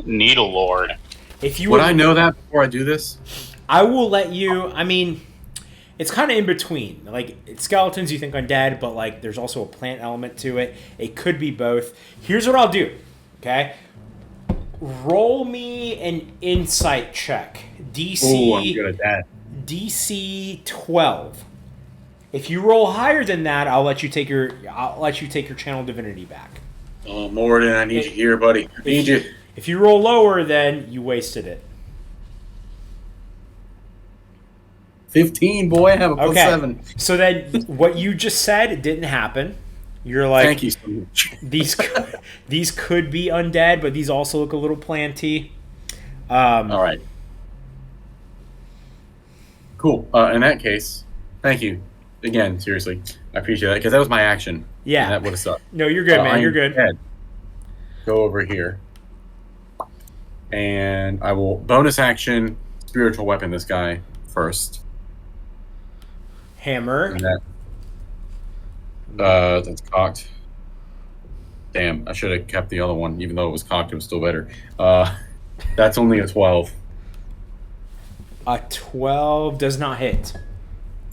C: Needle Lord.
B: If you
E: Would I know that before I do this?
B: I will let you... I mean, it's kind of in between. Like, it's skeletons, you think undead, but, like, there's also a plant element to it. It could be both. Here's what I'll do, okay? Roll me an insight check. DC...
E: Oh, I'm good at that.
B: DC 12. If you roll higher than that, I'll let you take your channel divinity back.
E: Oh, Morden, I need you here, buddy. I need you.
B: If you roll lower, then you wasted it.
E: 15, boy. I have a +7.
B: So then what you just said didn't happen. You're like,
E: Thank you so much.
B: these could be undead, but these also look a little planty.
E: All right. Cool. In that case, thank you again. Seriously, I appreciate that because that was my action.
B: Yeah.
E: And that would have sucked.
B: No, you're good, man. You're good.
E: Instead, go over here, and I will bonus action spiritual weapon this guy first.
B: Hammer.
E: And that's cocked. Damn, I should have kept the other one, even though it was cocked. It was still better. That's only a 12.
B: A 12 does not hit.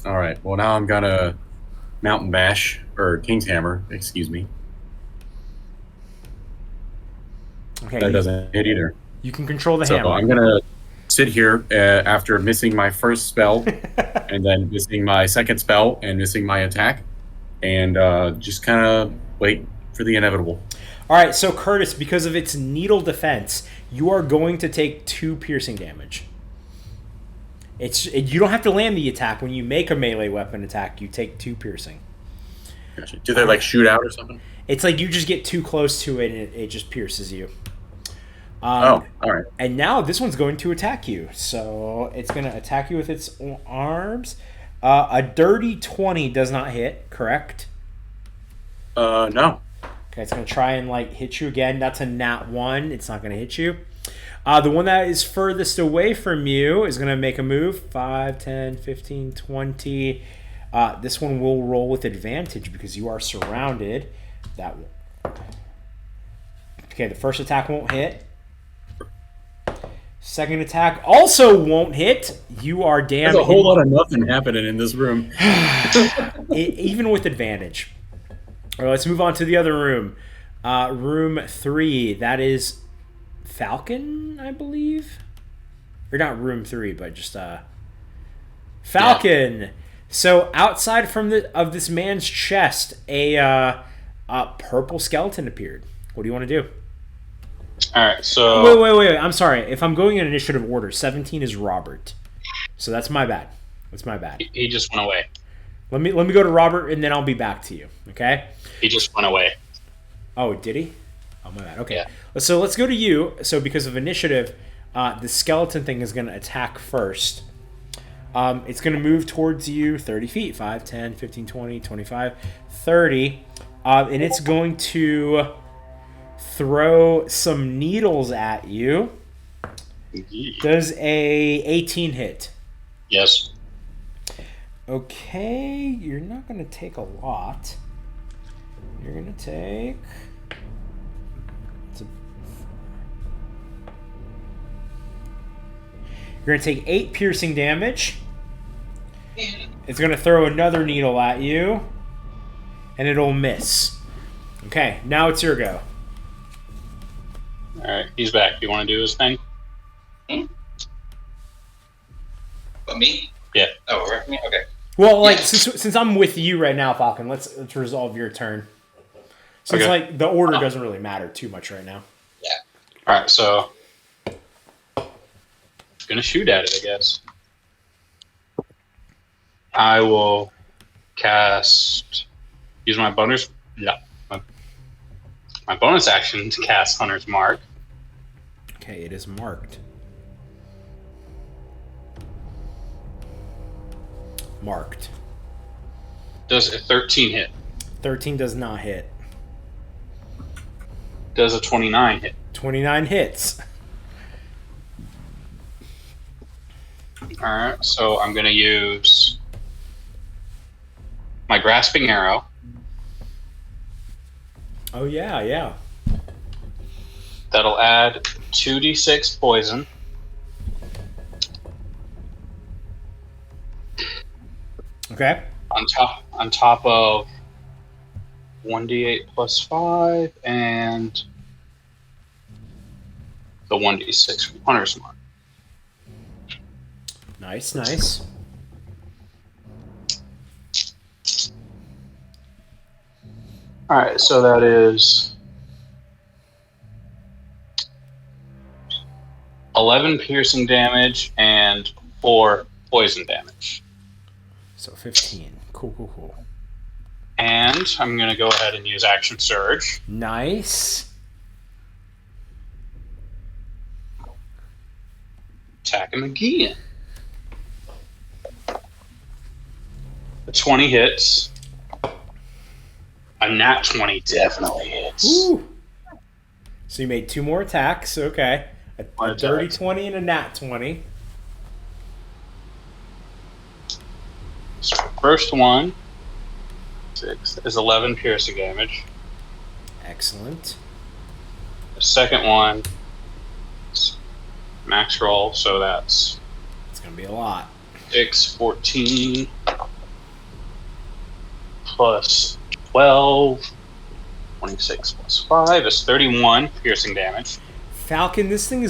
E: All right. Well, now I'm gonna mountain bash or King's Hammer. Excuse me.
B: Okay.
E: That doesn't hit either.
B: You can control the
E: So
B: hammer.
E: I'm gonna sit here after missing my first spell, and then missing my second spell, and missing my attack, and just kind of wait for the inevitable.
B: All right. So Curtis, because of its needle defense, you are going to take 2 piercing damage. You don't have to land the attack. When you make a melee weapon attack, you take 2 piercing.
E: Gotcha. Do they like shoot out or something?
B: It's like you just get too close to it and it just pierces you.
E: All right.
B: And now this one's going to attack you. So it's going to attack you with its arms. A dirty 20 does not hit, correct?
E: No.
B: Okay, it's going to try and hit you again. That's a nat 1. It's not going to hit you. The one that is furthest away from you is going to make a move. 5, 10, 15, 20. This one will roll with advantage because you are surrounded. That one. Okay, the first attack won't hit. Second attack also won't hit. You are damn.
E: There's a whole lot of nothing happening in this room.
B: Even with advantage. All right, let's move on to the other room. Room 3. That is Falcon, I believe. Or not room 3, but just Falcon. Yeah. So outside of this man's chest, a purple skeleton appeared. What do you want to do?
C: All right, so
B: wait. I'm sorry. If I'm going in initiative order, 17 is Robert. So that's my bad. That's my bad.
C: He just went away.
B: Let me go to Robert, and then I'll be back to you. Okay?
C: He just went away.
B: Oh, did he? Oh, my bad. Okay.
C: Yeah.
B: So let's go to you. So because of initiative, the skeleton thing is going to attack first. It's going to move towards you 30 feet. 5, 10, 15, 20, 25, 30. And it's going to throw some needles at you. Does a 18 hit?
C: Yes.
B: Okay, you're not going to take a lot. You're going to take... You're going to take 8 piercing damage. It's going to throw another needle at you. And it'll miss. Okay, now it's your go.
C: Alright, he's back. You want to do his thing?
A: But me?
C: Yeah.
A: Oh, right. Me? Okay.
B: Well, since I'm with you right now, Falcon, let's resolve your turn. Since the order doesn't really matter too much right now.
A: Yeah.
C: Alright, so gonna shoot at it, I guess. I will use my bonus my bonus action to cast Hunter's Mark.
B: Okay, it is marked. Marked.
C: Does a 13 hit?
B: 13 does not hit.
C: Does a 29 hit?
B: 29 hits.
C: Alright, so I'm going to use my Grasping Arrow.
B: Oh, yeah.
C: That'll add 2d6 poison.
B: Okay.
C: On top of 1d8 plus 5 and the 1d6 from Hunter's Mark.
B: Nice.
C: Alright, so that is 11 piercing damage and 4 poison damage.
B: So 15. Cool.
C: And I'm going to go ahead and use Action Surge.
B: Nice.
C: Attack him again. The 20 hits. A nat 20 definitely hits.
B: Ooh. So you made 2 more attacks. Okay. A dirty 20 and a nat 20.
C: So first one 6 is 11 piercing damage.
B: Excellent.
C: The second one is max roll, so that's
B: It's going to be a lot.
C: 6, 14 plus 12, 26 plus 5 is 31 piercing damage.
B: Falcon, this thing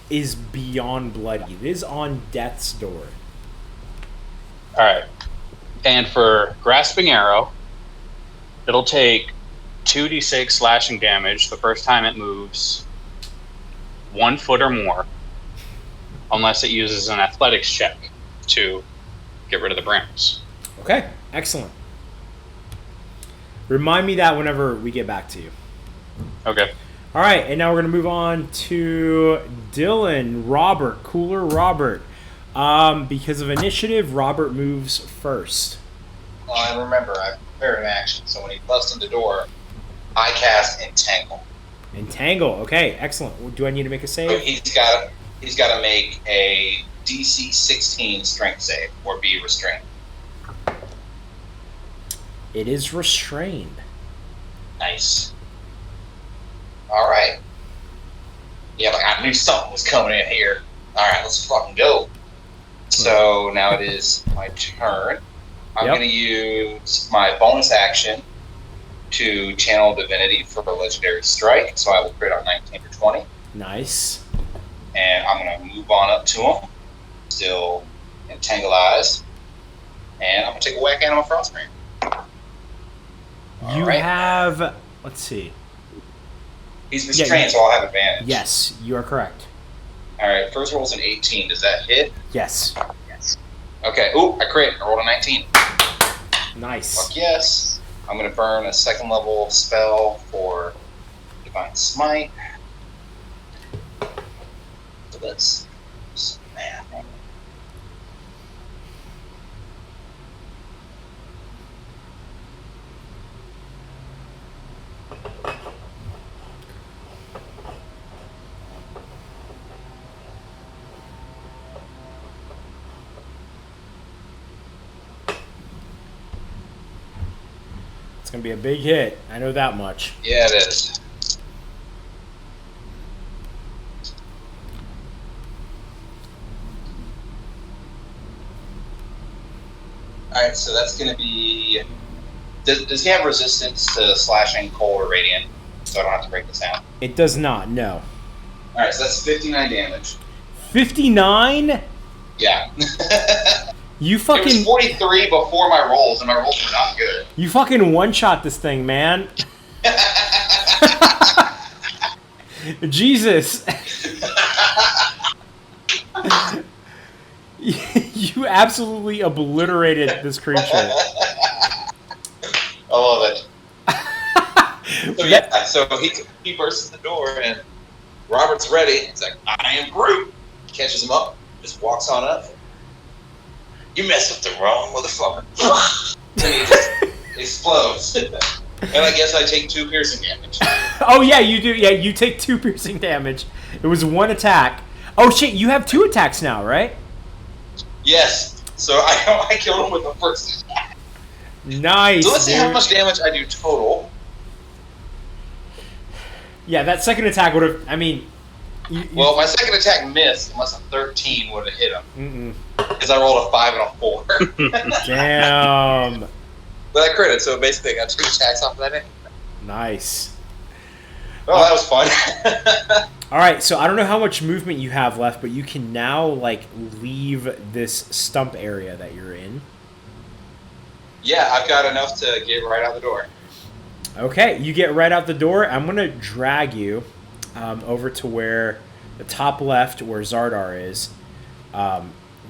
B: is beyond bloody. It is on death's door.
C: Alright. And for Grasping Arrow, it'll take 2d6 slashing damage the first time it moves 1 foot or more, unless it uses an athletics check to get rid of the brambles.
B: Okay, excellent. Remind me that whenever we get back to you.
C: Okay.
B: All right, and now we're going to move on to Dylan, Robert, Cooler Robert. Because of initiative, Robert moves first.
A: Well, and remember, I prepared an action, so when he busts in the door, I cast Entangle.
B: Entangle. Okay, excellent. Do I need to make a
A: So
B: save?
A: he's got to make a DC 16 Strength save or be restrained.
B: It is restrained.
A: Nice. All right. Yeah, like I knew something was coming in here. All right, let's fucking go. So now it is my turn. I'm
B: Yep.
A: going to use my bonus action to channel Divinity for a Legendary Strike. So I will crit on 19 or 20.
B: Nice.
A: And I'm going to move on up to him. Still Entangleized. And I'm going to take a whack at him on Frostbrand.
B: You
A: right.
B: have... Let's see.
A: He's restrained, so I'll have advantage.
B: Yes, you are correct.
A: All right, first roll's an 18. Does that hit?
B: Yes.
A: Okay. Ooh, I crit. I rolled a 19.
B: Nice.
A: Fuck yes. I'm going to burn a 2nd level spell for Divine Smite. So that's... Man.
B: It's going to be a big hit. I know that much.
A: Yeah, it is. Alright, so that's going to be... Does he have resistance to slashing, cold, or radiant? So I don't have to break this down.
B: It does not, no.
A: Alright, so that's 59 damage.
B: 59?
A: Yeah.
B: You
A: It was
B: fucking...
A: 43 before my rolls, and my rolls were not good.
B: You fucking one-shot this thing, man. Jesus. You absolutely obliterated this creature.
A: I love it. So yeah, so he bursts in the door, and Robert's ready. He's like, I am Groot. Catches him up, just walks on up. You messed with the wrong motherfucker. And he just explodes. And I guess I take 2 piercing damage.
B: Oh, yeah, you do. Yeah, you take 2 piercing damage. It was 1 attack. Oh, shit, you have 2 attacks now, right?
A: Yes. So I killed him with the first attack.
B: Nice,
A: So let's see how
B: dude.
A: much damage I do total.
B: Yeah, that second attack would have... I mean...
A: Well, my second attack missed, unless a 13 would have hit him.
B: Mm-mm.
A: Because I rolled a 5 and a 4.
B: Damn.
A: But I critted, so basically I got 2 attacks off of that.
B: Nice.
A: Oh, that was fun.
B: All right, so I don't know how much movement you have left, but you can now, like, leave this stump area that you're in.
A: Yeah, I've got enough to get right out the door.
B: Okay, you get right out the door. I'm going to drag you over to where the top left, where Xardaar is.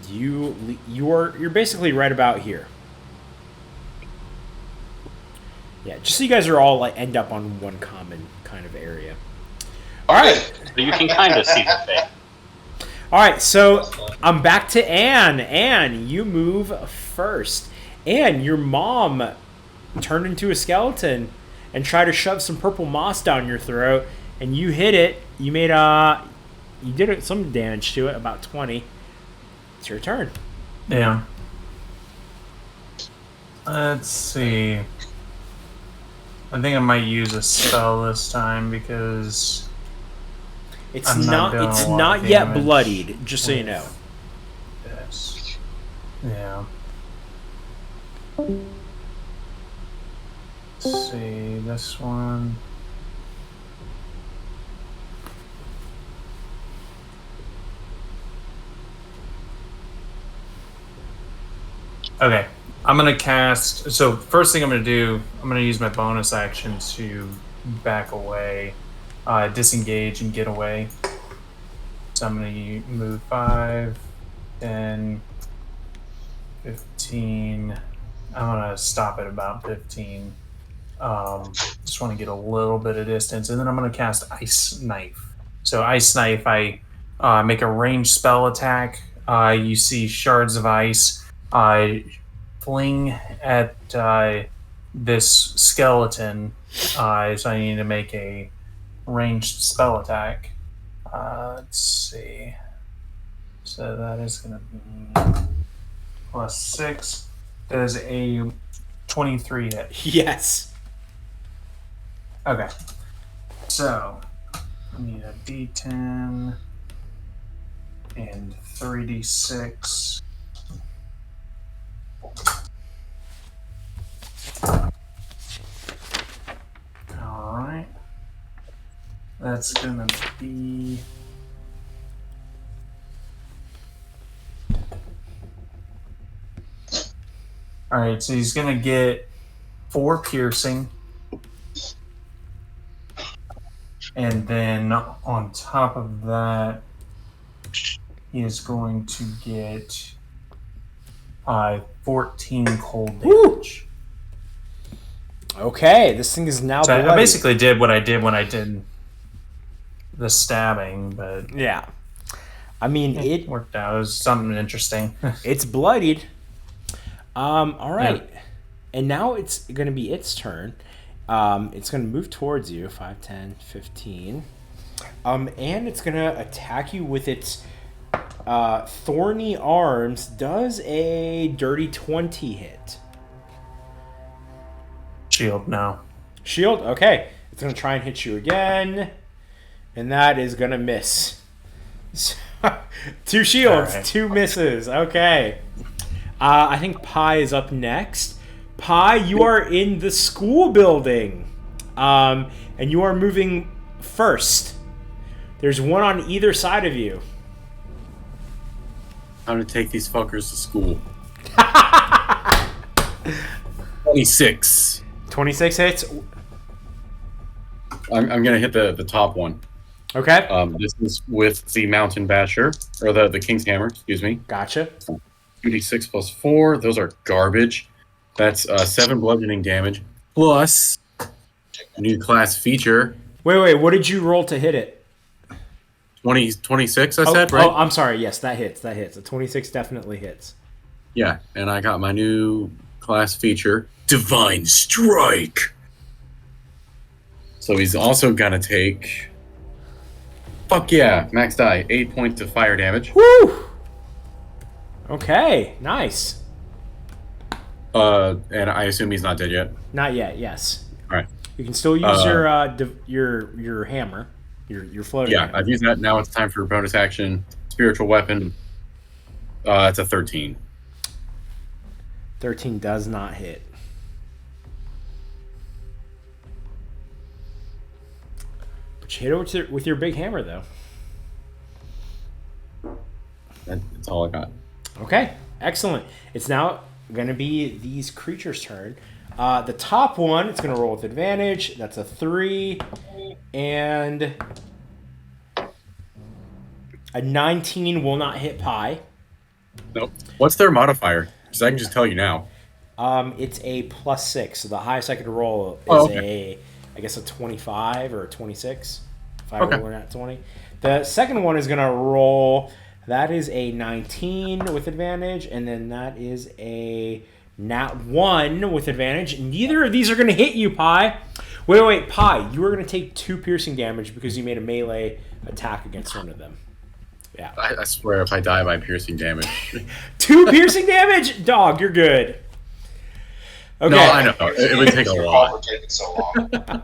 B: You're basically right about here. Yeah, just so you guys are all like end up on one common kind of area. All right.
C: So you can kind of see the thing.
B: All right, so I'm back to Anne. Anne, you move first. Anne, your mom turned into a skeleton and tried to shove some purple moss down your throat, and you hit it. You made you did some damage to it, about 20. It's your turn.
D: Yeah. Let's see. I think I might use a spell this time because
B: It's
D: I'm
B: not.
D: doing
B: It's
D: a lot
B: not
D: of
B: yet
D: damage
B: bloodied. Just so you
D: with
B: know.
D: this. Yeah. Let's see this one. Okay, I'm gonna cast. So first thing I'm gonna do, I'm gonna use my bonus action to back away, disengage, and get away. So I'm gonna move 5, 10, 15. I'm gonna stop at about 15. Just want to get a little bit of distance, and then I'm gonna cast Ice Knife. So Ice Knife, I make a ranged spell attack. You see shards of ice. Fling at this skeleton. So I need to make a ranged spell attack. Let's see. So that is going to be +6. Does a 23 hit?
B: Yes.
D: Okay. So I need a D10 and 3d6. Alright. That's gonna be alright, so he's gonna get 4 piercing. And then on top of that, he is going to get 14 cold damage.
B: Okay, this thing is now
D: So
B: bloody.
D: I basically did what I did when I did the stabbing, but
B: Yeah. I mean, it
D: worked out. It was something interesting.
B: it's bloodied. All right. Yeah. And now it's going to be its turn. It's going to move towards you, 5, 10, 15. And it's going to attack you with its thorny arms. Does a dirty 20 hit?
D: Shield, no.
B: Shield? Okay. It's going to try and hit you again. And that is going to miss. 2 shields, right. 2 misses. Okay. I think Pi is up next. Pi, you are in the school building. And you are moving first. There's one on either side of you.
E: I'm going to take these fuckers to school. 26.
B: 26 hits.
E: I'm going to hit the top one.
B: Okay.
E: This is with the Mountain Basher, or the King's Hammer, excuse me.
B: Gotcha.
E: 2d6 plus 4. Those are garbage. That's 7 bludgeoning damage. Plus, new class feature.
B: Wait. What did you roll to hit it?
E: 26, I said, right?
B: Oh, I'm sorry. Yes, that hits. A 26 definitely hits.
E: Yeah, and I got my new class feature, Divine Strike. So he's also going to take... Fuck yeah, max die, 8 points of fire damage.
B: Woo! Okay, nice.
E: And I assume he's not dead yet.
B: Not yet. Yes.
E: All right.
B: You can still use your hammer, your floating.
E: Yeah,
B: hammer.
E: I've used that. Now it's time for bonus action, spiritual weapon. It's a 13.
B: 13 does not hit. But you hit it with your big hammer, though.
E: That's all I got.
B: Okay, excellent. It's now going to be these creatures' turn. The top one, it's going to roll with advantage. That's a 3. And a 19 will not hit Pi.
E: Nope. What's their modifier? Because I can just tell you now.
B: It's a +6. So the highest I could roll is I guess a 25 or a 26. If I roll at 20. The second one is gonna roll. That is a 19 with advantage, and then that is a nat 1 with advantage. Neither of these are gonna hit you, Pi. Wait, Pi. You are gonna take 2 piercing damage because you made a melee attack against one of them. Yeah.
E: I swear, if I die by piercing damage.
B: 2 piercing damage? Dog, you're good. Okay.
E: No, I know. It would take a lot.
A: Taking so long.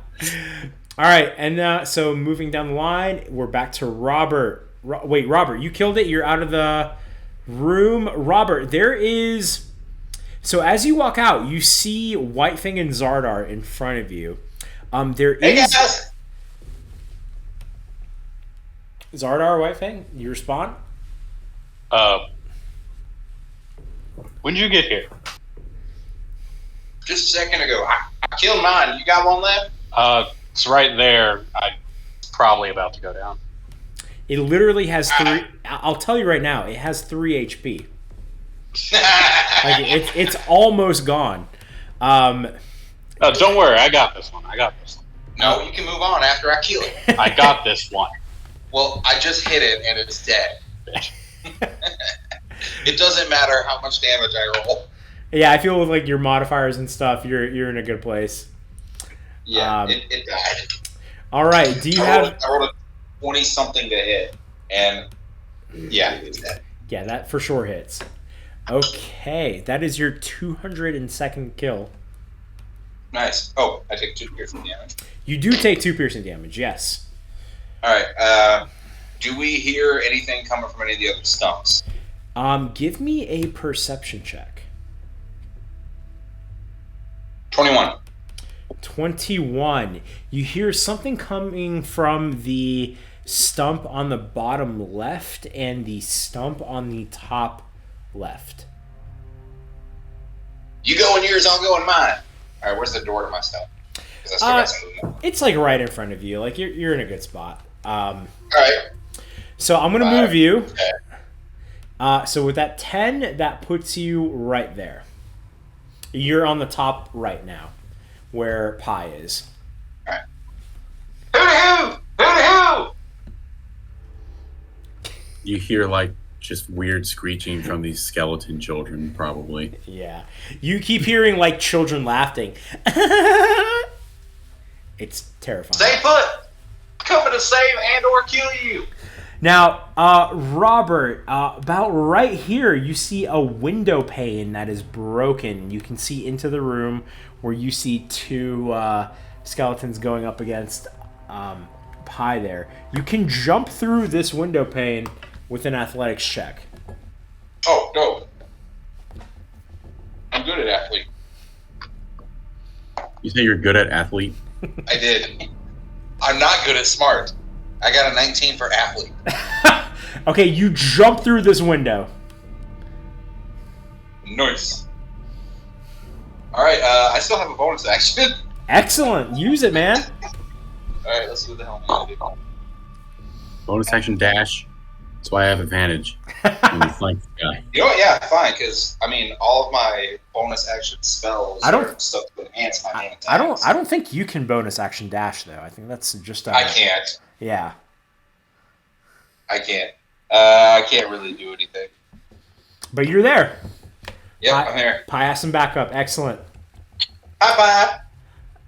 B: All right, and so moving down the line, we're back to Robert. Wait, Robert, you killed it. You're out of the room. Robert, there is... So as you walk out, you see Whitefang and Xardaar in front of you. There is...
A: Hey, guys!
B: Xardaar, Whitefang, you respond?
C: When did you get here?
A: Just a second ago. I killed mine. You got one left?
C: It's right there. I'm probably about to go down.
B: It literally has 3... I'll tell you right now, it has 3 HP. Like, it's almost gone.
C: Don't worry, I got this one.
A: No, you can move on after I kill it.
C: I got this one.
A: Well, I just hit it and it's dead. It doesn't matter how much damage I roll.
B: Yeah, I feel with like your modifiers and stuff, you're in a good place.
A: Yeah, it died.
B: All right, do you have...
A: I rolled a 20-something to hit, and yeah, it's dead.
B: Yeah, that for sure hits. Okay, that is your 202nd kill.
A: Nice. Oh, I take 2 piercing damage.
B: You do take 2 piercing damage, yes.
A: All right. Do we hear anything coming from any of the other stumps?
B: Give me a perception check.
A: 21.
B: 21. You hear something coming from the stump on the bottom left and the stump on the top left.
A: You go in yours, I'll go in mine. All right, where's the door to my stump? 'Cause I still got some movement.
B: It's like right in front of you. Like you're in a good spot.
A: All right.
B: So I'm gonna move you.
A: Okay.
B: So with that 10, that puts you right there. You're on the top right now, where Pi is.
A: All right. Hoo-hoo! Hoo-hoo!
E: You hear like just weird screeching from these skeleton children, probably.
B: Yeah. You keep hearing like children laughing. It's terrifying.
A: Stay put! Coming to save and or kill you!
B: Now, Robert, about right here, you see a window pane that is broken. You can see into the room where you see 2 skeletons going up against Pi there. You can jump through this window pane with an athletics check.
A: Oh, no. I'm good at athlete.
E: You say you're good at athlete?
A: I did. I'm not good at smart. I got a 19 for athlete.
B: Okay, you jump through this window.
A: Nice. Alright, I still have a bonus action.
B: Excellent. Use it, man.
A: Alright, let's see what the hell I'm gonna do.
E: Bonus action dash. That's why I have advantage. When you flank the guy.
A: You know what? Yeah, fine, because, I mean, all of my bonus action spells are stuff to enhance my main attacks.
B: I don't think you can bonus action dash, though. I think that's just...
A: I can't.
B: Yeah.
A: I can't. I can't really do anything.
B: But you're there.
A: Yep, I'm here.
B: Pi has some backup. Excellent.
A: Bye-bye.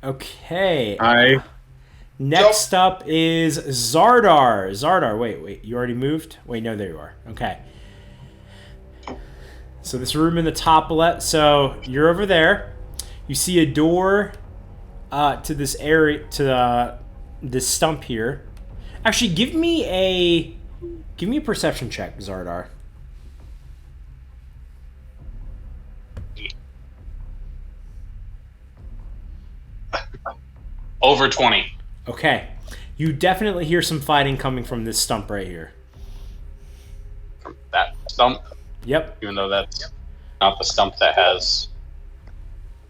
B: Okay.
E: Hi.
B: Next up is Xardaar. Xardaar, wait. You already moved? Wait, no, there you are. Okay. So this room in the top left. So you're over there. You see a door to this area, to this stump here. Actually, give me a perception check, Xardaar.
C: Over 20.
B: Okay. You definitely hear some fighting coming from this stump right here.
C: From that stump?
B: Yep.
C: Even though that's not the stump that has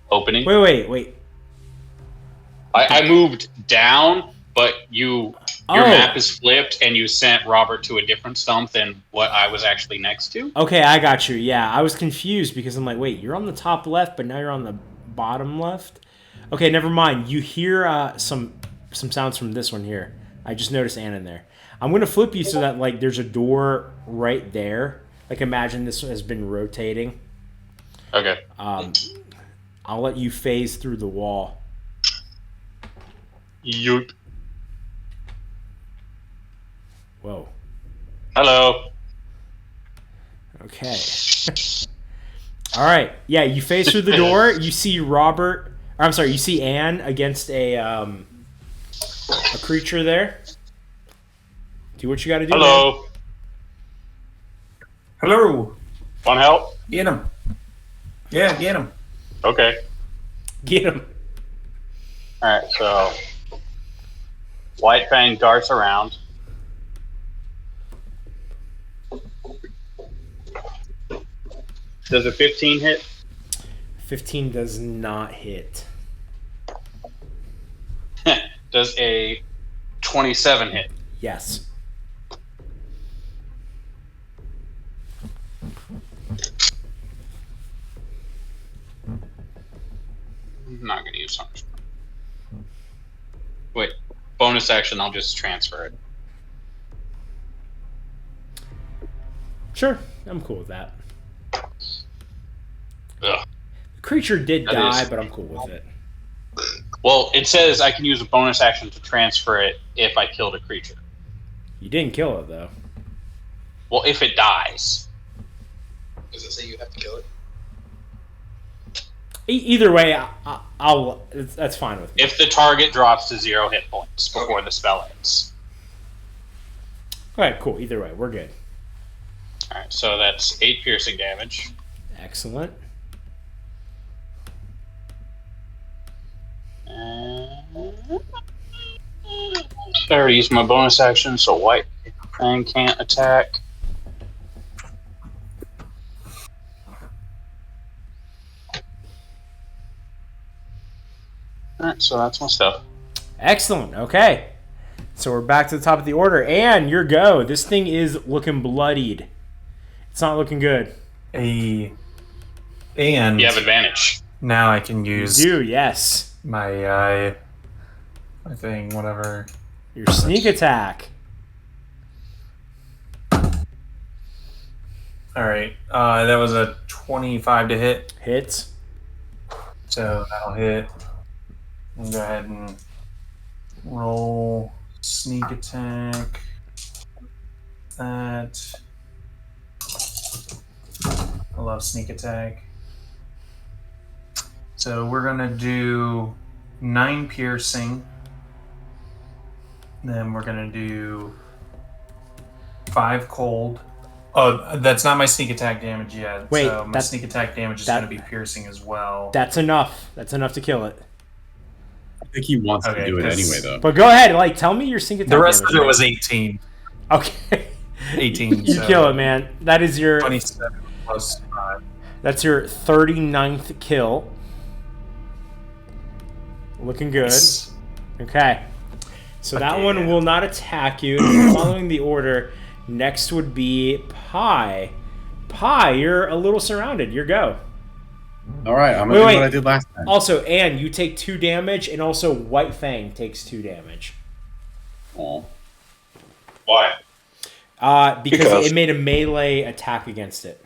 C: opening.
B: Wait.
C: I moved down, but your map is flipped and you sent Robert to a different stump than what I was actually next to.
B: Okay, I got you. Yeah, I was confused because I'm like, wait, you're on the top left, but now you're on the bottom left. Okay, never mind. You hear some sounds from this one here. I just noticed Ann in there. I'm gonna flip you so that like there's a door right there. Like imagine this has been rotating.
C: Okay.
B: I'll let you phase through the wall.
C: Yoop.
B: Whoa.
C: Hello.
B: Okay. All right. Yeah, you phase through the door. You see Robert. Or, I'm sorry. You see Anne against a creature there. Do what you got to do.
C: Hello.
B: Man.
D: Hello.
C: Want help?
D: Get him. Yeah, get him.
C: Okay.
B: Get him.
C: All right. So White Fang darts around. Does a 15 hit?
B: 15 does not hit.
C: Does a 27 hit?
B: Yes.
C: I'm not going to use something. Wait, bonus action, I'll just transfer it.
B: Sure. I'm cool with that.
C: Ugh.
B: The creature did
C: That
B: die,
C: is-
B: but I'm cool with it.
C: Well, it says I can use a bonus action to transfer it if I killed a creature.
B: You didn't kill it, though.
C: Well, if it dies.
A: Does it say you have to kill it?
B: Either way, I'll that's fine with me.
C: If the target drops to 0 hit points before the spell ends.
B: All right, cool. Either way, we're good.
C: Alright, so that's 8 piercing damage.
B: Excellent.
C: I already used my bonus action, so White Fang can't attack. Alright, so that's my stuff.
B: Excellent. Okay. So we're back to the top of the order. And your go. This thing is looking bloodied. It's not looking good.
D: And
C: You have advantage.
D: now I can use
B: You do, yes.
D: my thing, whatever.
B: Your sneak attack.
D: All right, that was a 25 to hit,
B: Hits.
D: so that'll hit. And go ahead and roll sneak attack. That. I love sneak attack. So we're gonna do 9 piercing. Then we're gonna do 5 cold. Oh, that's not my sneak attack damage yet.
B: Wait,
D: so my sneak attack damage is
B: that-
D: gonna be piercing as well.
B: That's enough. That's enough to kill it.
E: I think he wants to
D: Okay,
E: do it
D: 'cause-
E: anyway, though.
B: But go ahead. Like, tell me your sneak attack
D: The rest of
B: damage,
D: it was 18.
B: man. Okay.
D: 18.
B: You
D: so
B: kill it, man. That is your
D: 27 plus 5.
B: That's your 39th kill. Looking good.
D: Yes.
B: Okay. So that
D: Okay.
B: one will not attack you. Following the order, next would be Pie. Pie, you're a little surrounded. Your go.
E: All right, I'm
B: Wait,
E: gonna do
B: wait.
E: what I did last time.
B: Also, Anne, you take 2 damage, and also White Fang takes 2 damage.
E: Aw.
C: Why?
B: Because it made a melee attack against it.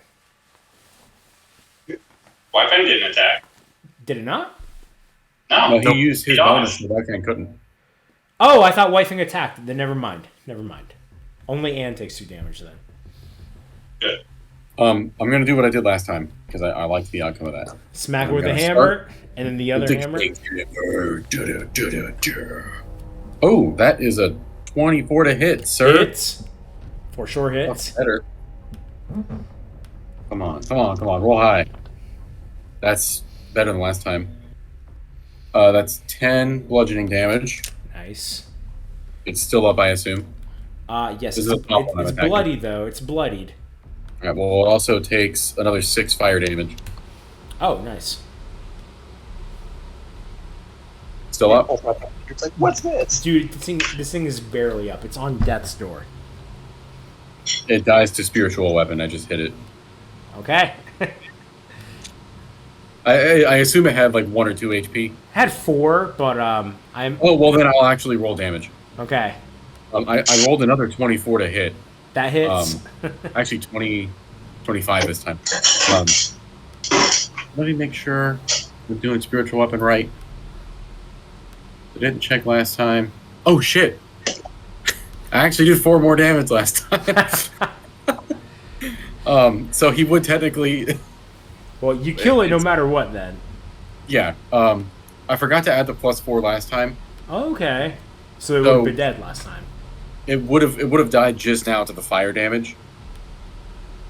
C: White Fang didn't attack.
B: Did it not?
E: No,
C: No.
E: he used his
C: He
E: bonus,
C: dodged.
E: but I couldn't.
B: Oh, I thought White Fang attacked. Then never mind. Never mind. Only Anne takes 2 damage then.
C: Good.
E: I'm gonna do what I did last time because I liked the outcome of that.
B: Smack
E: I'm
B: with a
E: gonna
B: hammer, and then the other
E: With the
B: hammer.
E: Oh, that is a 24 to hit, sir.
B: Hits. For sure
E: That's
B: hits.
E: better. Come on, roll high. That's better than last time. That's 10 bludgeoning damage.
B: Nice.
E: It's still up, I assume.
B: Yes,
E: This
B: it's,
E: is a top one I'm
B: it's
E: attacking.
B: bloody though. It's bloodied.
E: All right, well, it also takes another 6 fire damage.
B: Oh, nice.
E: still up?
A: It's like, what's this?
B: Dude, this thing is barely up. It's on death's door.
E: It dies to spiritual weapon. I just hit it.
B: Okay.
E: I assume it had like 1 or 2 HP.
B: Had 4, but I'm.
E: Oh well, then I'll actually roll damage.
B: Okay.
E: I rolled another 24 to hit.
B: That hits.
E: Actually 25 this time. Let me make sure we're doing spiritual weapon right. I didn't check last time. Oh shit! I actually did 4 more damage last time. So he would technically.
B: Well, you kill it no matter what, then.
E: Yeah. I forgot to add the +4 last time.
B: Okay. So it would have been dead last time.
E: It would have died just now to the fire damage.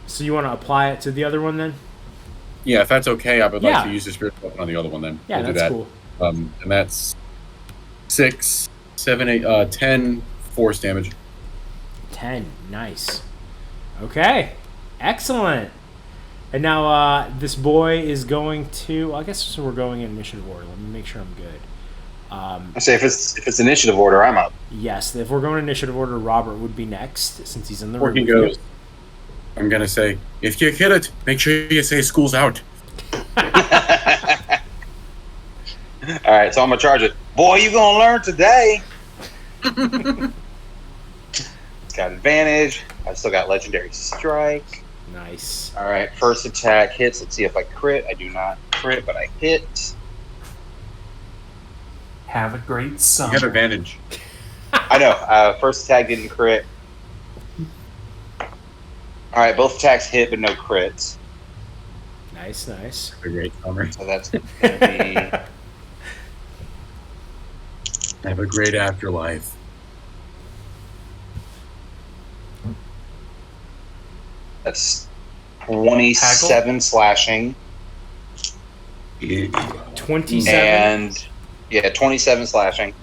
B: So you want to apply it to the other one then?
E: Yeah, if that's okay, I would like
B: Yeah.
E: to use the spiritual weapon on the other one then.
B: Yeah,
E: we'll
B: that's
E: do that.
B: cool.
E: And that's 6, 7, 8, 10 force damage.
B: 10. Nice. Okay. Excellent. And now this boy is going to. I guess we're going in initiative order. Let me make sure I'm good.
A: I say if it's initiative order, I'm up.
B: Yes, if we're going in initiative order, Robert would be next since he's in the
E: Before
B: room.
E: he goes, I'm gonna say, if you kill it, make sure you say school's out.
A: All right, so I'm gonna charge it. Boy, you gonna learn today. It's got advantage. I still got legendary strike.
B: Nice.
A: All right, first attack hits. Let's see if I crit. I do not crit, but I hit.
D: Have a great
E: You
D: summer.
E: have advantage.
A: I know. First attack didn't crit. All right, both attacks hit, but no crits.
B: Nice.
E: A great summer.
A: So that's gonna be.
E: Have a great afterlife.
A: That's 27 slashing
B: 27.
A: and 27 slashing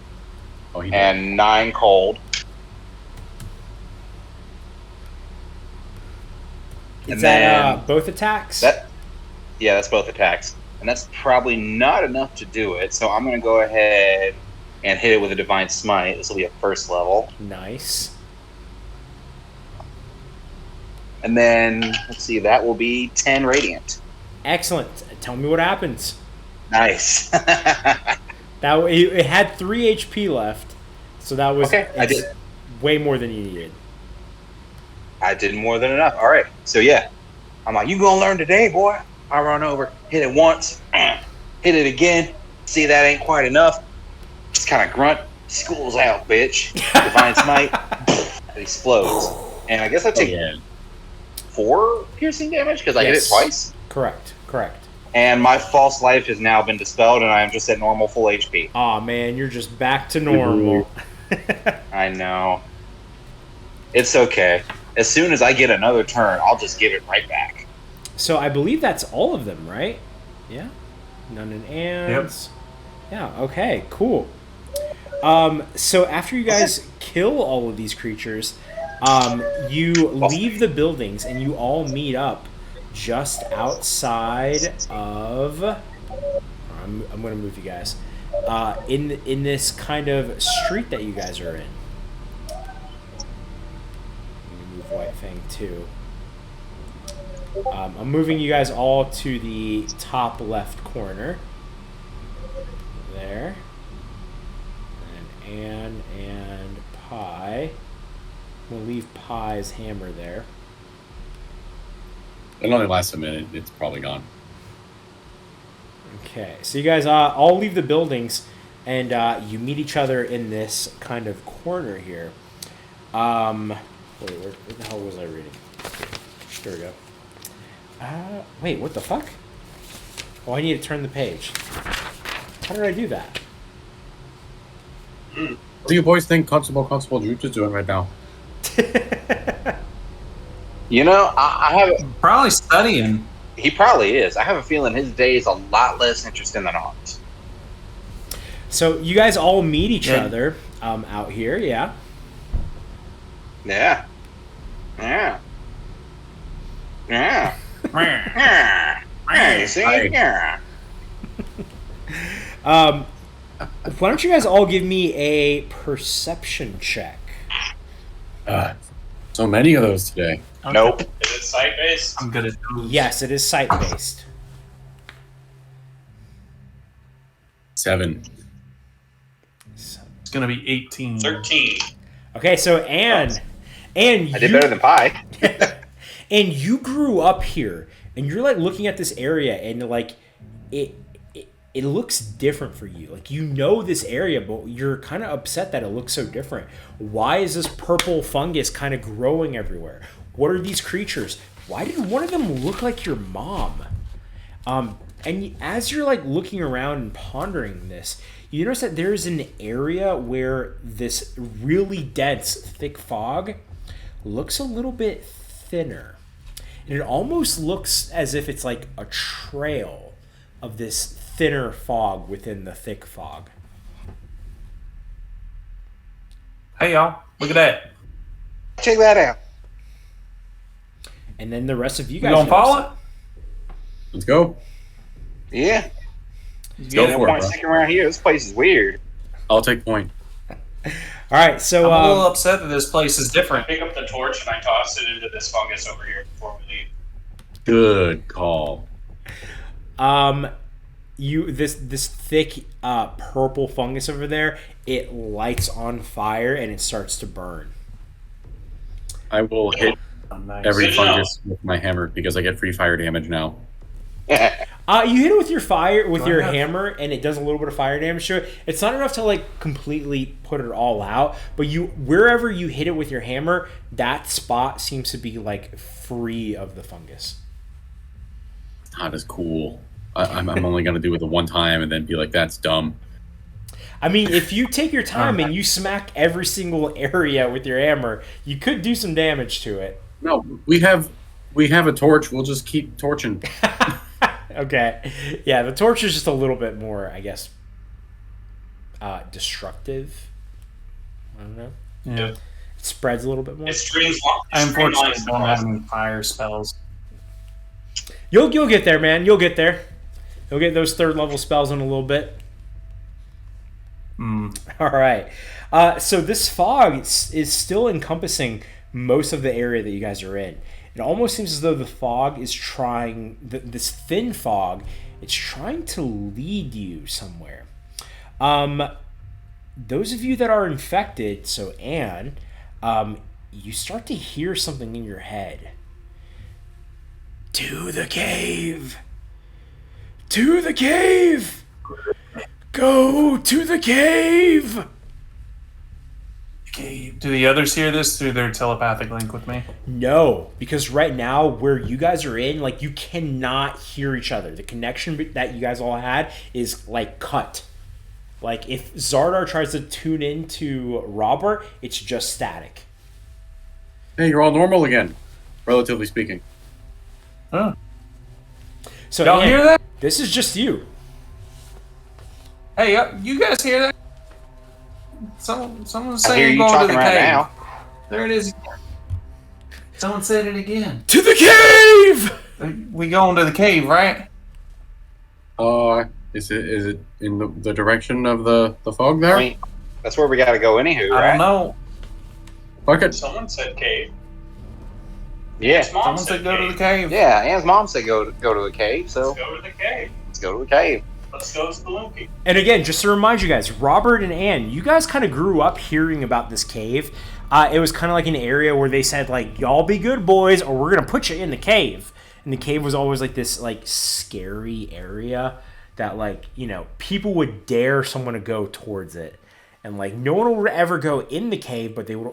E: Oh, he did.
A: and 9 cold.
B: Is
A: and
B: that
A: then
B: both attacks?
A: that's both attacks, and that's probably not enough to do it. So I'm gonna go ahead and hit it with a divine smite. This will be a first level,
B: Nice.
A: and then let's see, that will be 10 radiant.
B: Excellent. Tell me what happens.
A: Nice.
B: It had 3 HP left, so that was
A: Okay, I did.
B: way more than you needed.
A: I did more than enough. All right, so yeah, I'm like, you gonna learn today, boy. I run over, hit it once, hit it again. See, that ain't quite enough. Just kind of grunt. School's out, bitch. Divine smite. It explodes, and I guess I take 4 piercing damage because I hit it
B: Yes.
A: twice.
B: Correct.
A: And my false life has now been dispelled, and I am just at normal full HP.
B: Aw, man, you're just back to normal.
A: I know. It's okay. As soon as I get another turn, I'll just give it right back.
B: So I believe that's all of them, right? Yeah? None in ands. Yeah, okay, cool. So after you guys kill all of these creatures, you leave the buildings and you all meet up just outside of... I'm going to move you guys. In this kind of street that you guys are in. Let me move White Fang too. I'm moving you guys all to the top left corner. There. And Anne and Pi. I'm going to leave Pi's hammer there.
E: It only lasts a minute. It's probably gone.
B: Okay, so you guys all leave the buildings, and you meet each other in this kind of corner here. Wait, where the hell was I reading? Here we go. Wait, what the fuck? Oh, I need to turn the page. How did I do that?
E: What do you boys think Constable Jude is doing right now?
A: You know, I have.
D: Probably studying.
A: He probably is. I have a feeling his day is a lot less interesting than ours.
B: So you guys all meet each other out here, yeah?
A: Yeah. Yeah. Yeah. Yeah. Yeah. You see?
E: Hi.
A: Yeah.
B: Why don't you guys all give me a perception check?
E: So many of those today.
D: Okay.
A: Nope.
C: Is it site based?
D: I'm good at those.
B: Yes, it is sight-based.
E: 7.
B: So-
D: It's gonna be 18.
C: 13.
B: Okay, so Anne,
A: I did better than Pi.
B: and you grew up here, and you're like looking at this area, and like it looks different for you. Like you know this area, but you're kind of upset that it looks so different. Why is this purple fungus kind of growing everywhere? What are these creatures? Why did one of them look like your mom? And as you're like looking around and pondering this, you notice that there's an area where this really dense, thick fog looks a little bit thinner. And it almost looks as if it's like a trail of this thinner fog within the thick fog.
D: Hey y'all, look at that.
A: Check that out.
B: And then the rest of you
D: You
B: guys
D: gonna
B: notice
D: follow
B: it.
D: it?
E: Let's go.
A: Yeah.
E: Go
A: No
E: for it,
A: point
E: bro.
A: sticking around here. This place is weird.
E: I'll take point.
B: All right, so
D: I'm a little upset that this place is
C: I
D: different.
C: pick up the torch and I toss it into this fungus over here before we leave.
E: Good call.
B: this thick purple fungus over there, it lights on fire and it starts to burn.
E: I will hit
D: Oh, nice.
E: every
C: Good to know.
E: fungus with my hammer because I get free fire damage now.
B: You hit it with your
D: Go
B: your
D: ahead.
B: hammer, and it does a little bit of fire damage to it. It's not enough to like completely put it all out, but wherever you hit it with your hammer, that spot seems to be like free of the fungus.
E: That is cool. I'm only gonna do it the one time and then be like, "That's dumb."
B: I mean, if you take your time and you smack every single area with your hammer, you could do some damage to it.
E: No, we have a torch. We'll just keep torching.
B: Okay. Yeah, the torch is just a little bit more, I guess, destructive. I don't know.
D: Yeah.
B: It spreads a little bit more.
C: It streams.
D: I unfortunately don't have any fire spells.
B: You'll get there, man. You'll get there. You'll get those third level spells in a little bit.
D: Hmm.
B: All right. So this fog is still encompassing most of the area that you guys are in. It almost seems as though the fog is trying, this thin fog, it's trying to lead you somewhere. Those of you that are infected, so Anne, you start to hear something in your head. To the cave! To the cave! Go to the cave!
D: Okay. Do the others hear this through their telepathic link with me?
B: No, because right now where you guys are in, like you cannot hear each other. The connection that you guys all had is like cut. Like if Xardaar tries to tune into Robert, it's just static.
E: Hey, you're all normal again, relatively speaking.
D: Huh.
B: So
D: Y'all
B: Anne,
D: hear that?
B: this is just you.
D: Hey, you guys hear that? Someone's
A: I hear
D: saying
A: you
D: go to
A: talking
D: the
A: right
D: cave.
A: now.
D: There it is again. Someone said it again.
B: To the cave!
D: We going to the cave, right?
E: Is it in the direction of the fog there?
A: I mean, that's where we got to go anywho,
D: I
A: right?
D: don't know.
E: Fuck it.
C: Someone said cave.
A: Yeah.
C: His mom
D: Someone said go to the cave.
A: Yeah, Anne's mom said go to a cave, so
C: Let's go to the cave.
A: let's go to a cave.
C: Let's go spelunky.
B: And again, just to remind you guys, Robert and Anne, you guys kind of grew up hearing about this cave. It was kind of like an area where they said, like, y'all be good boys or we're going to put you in the cave. And the cave was always like this, like, scary area that, like, you know, people would dare someone to go towards it. And, like, no one would ever go in the cave, but they would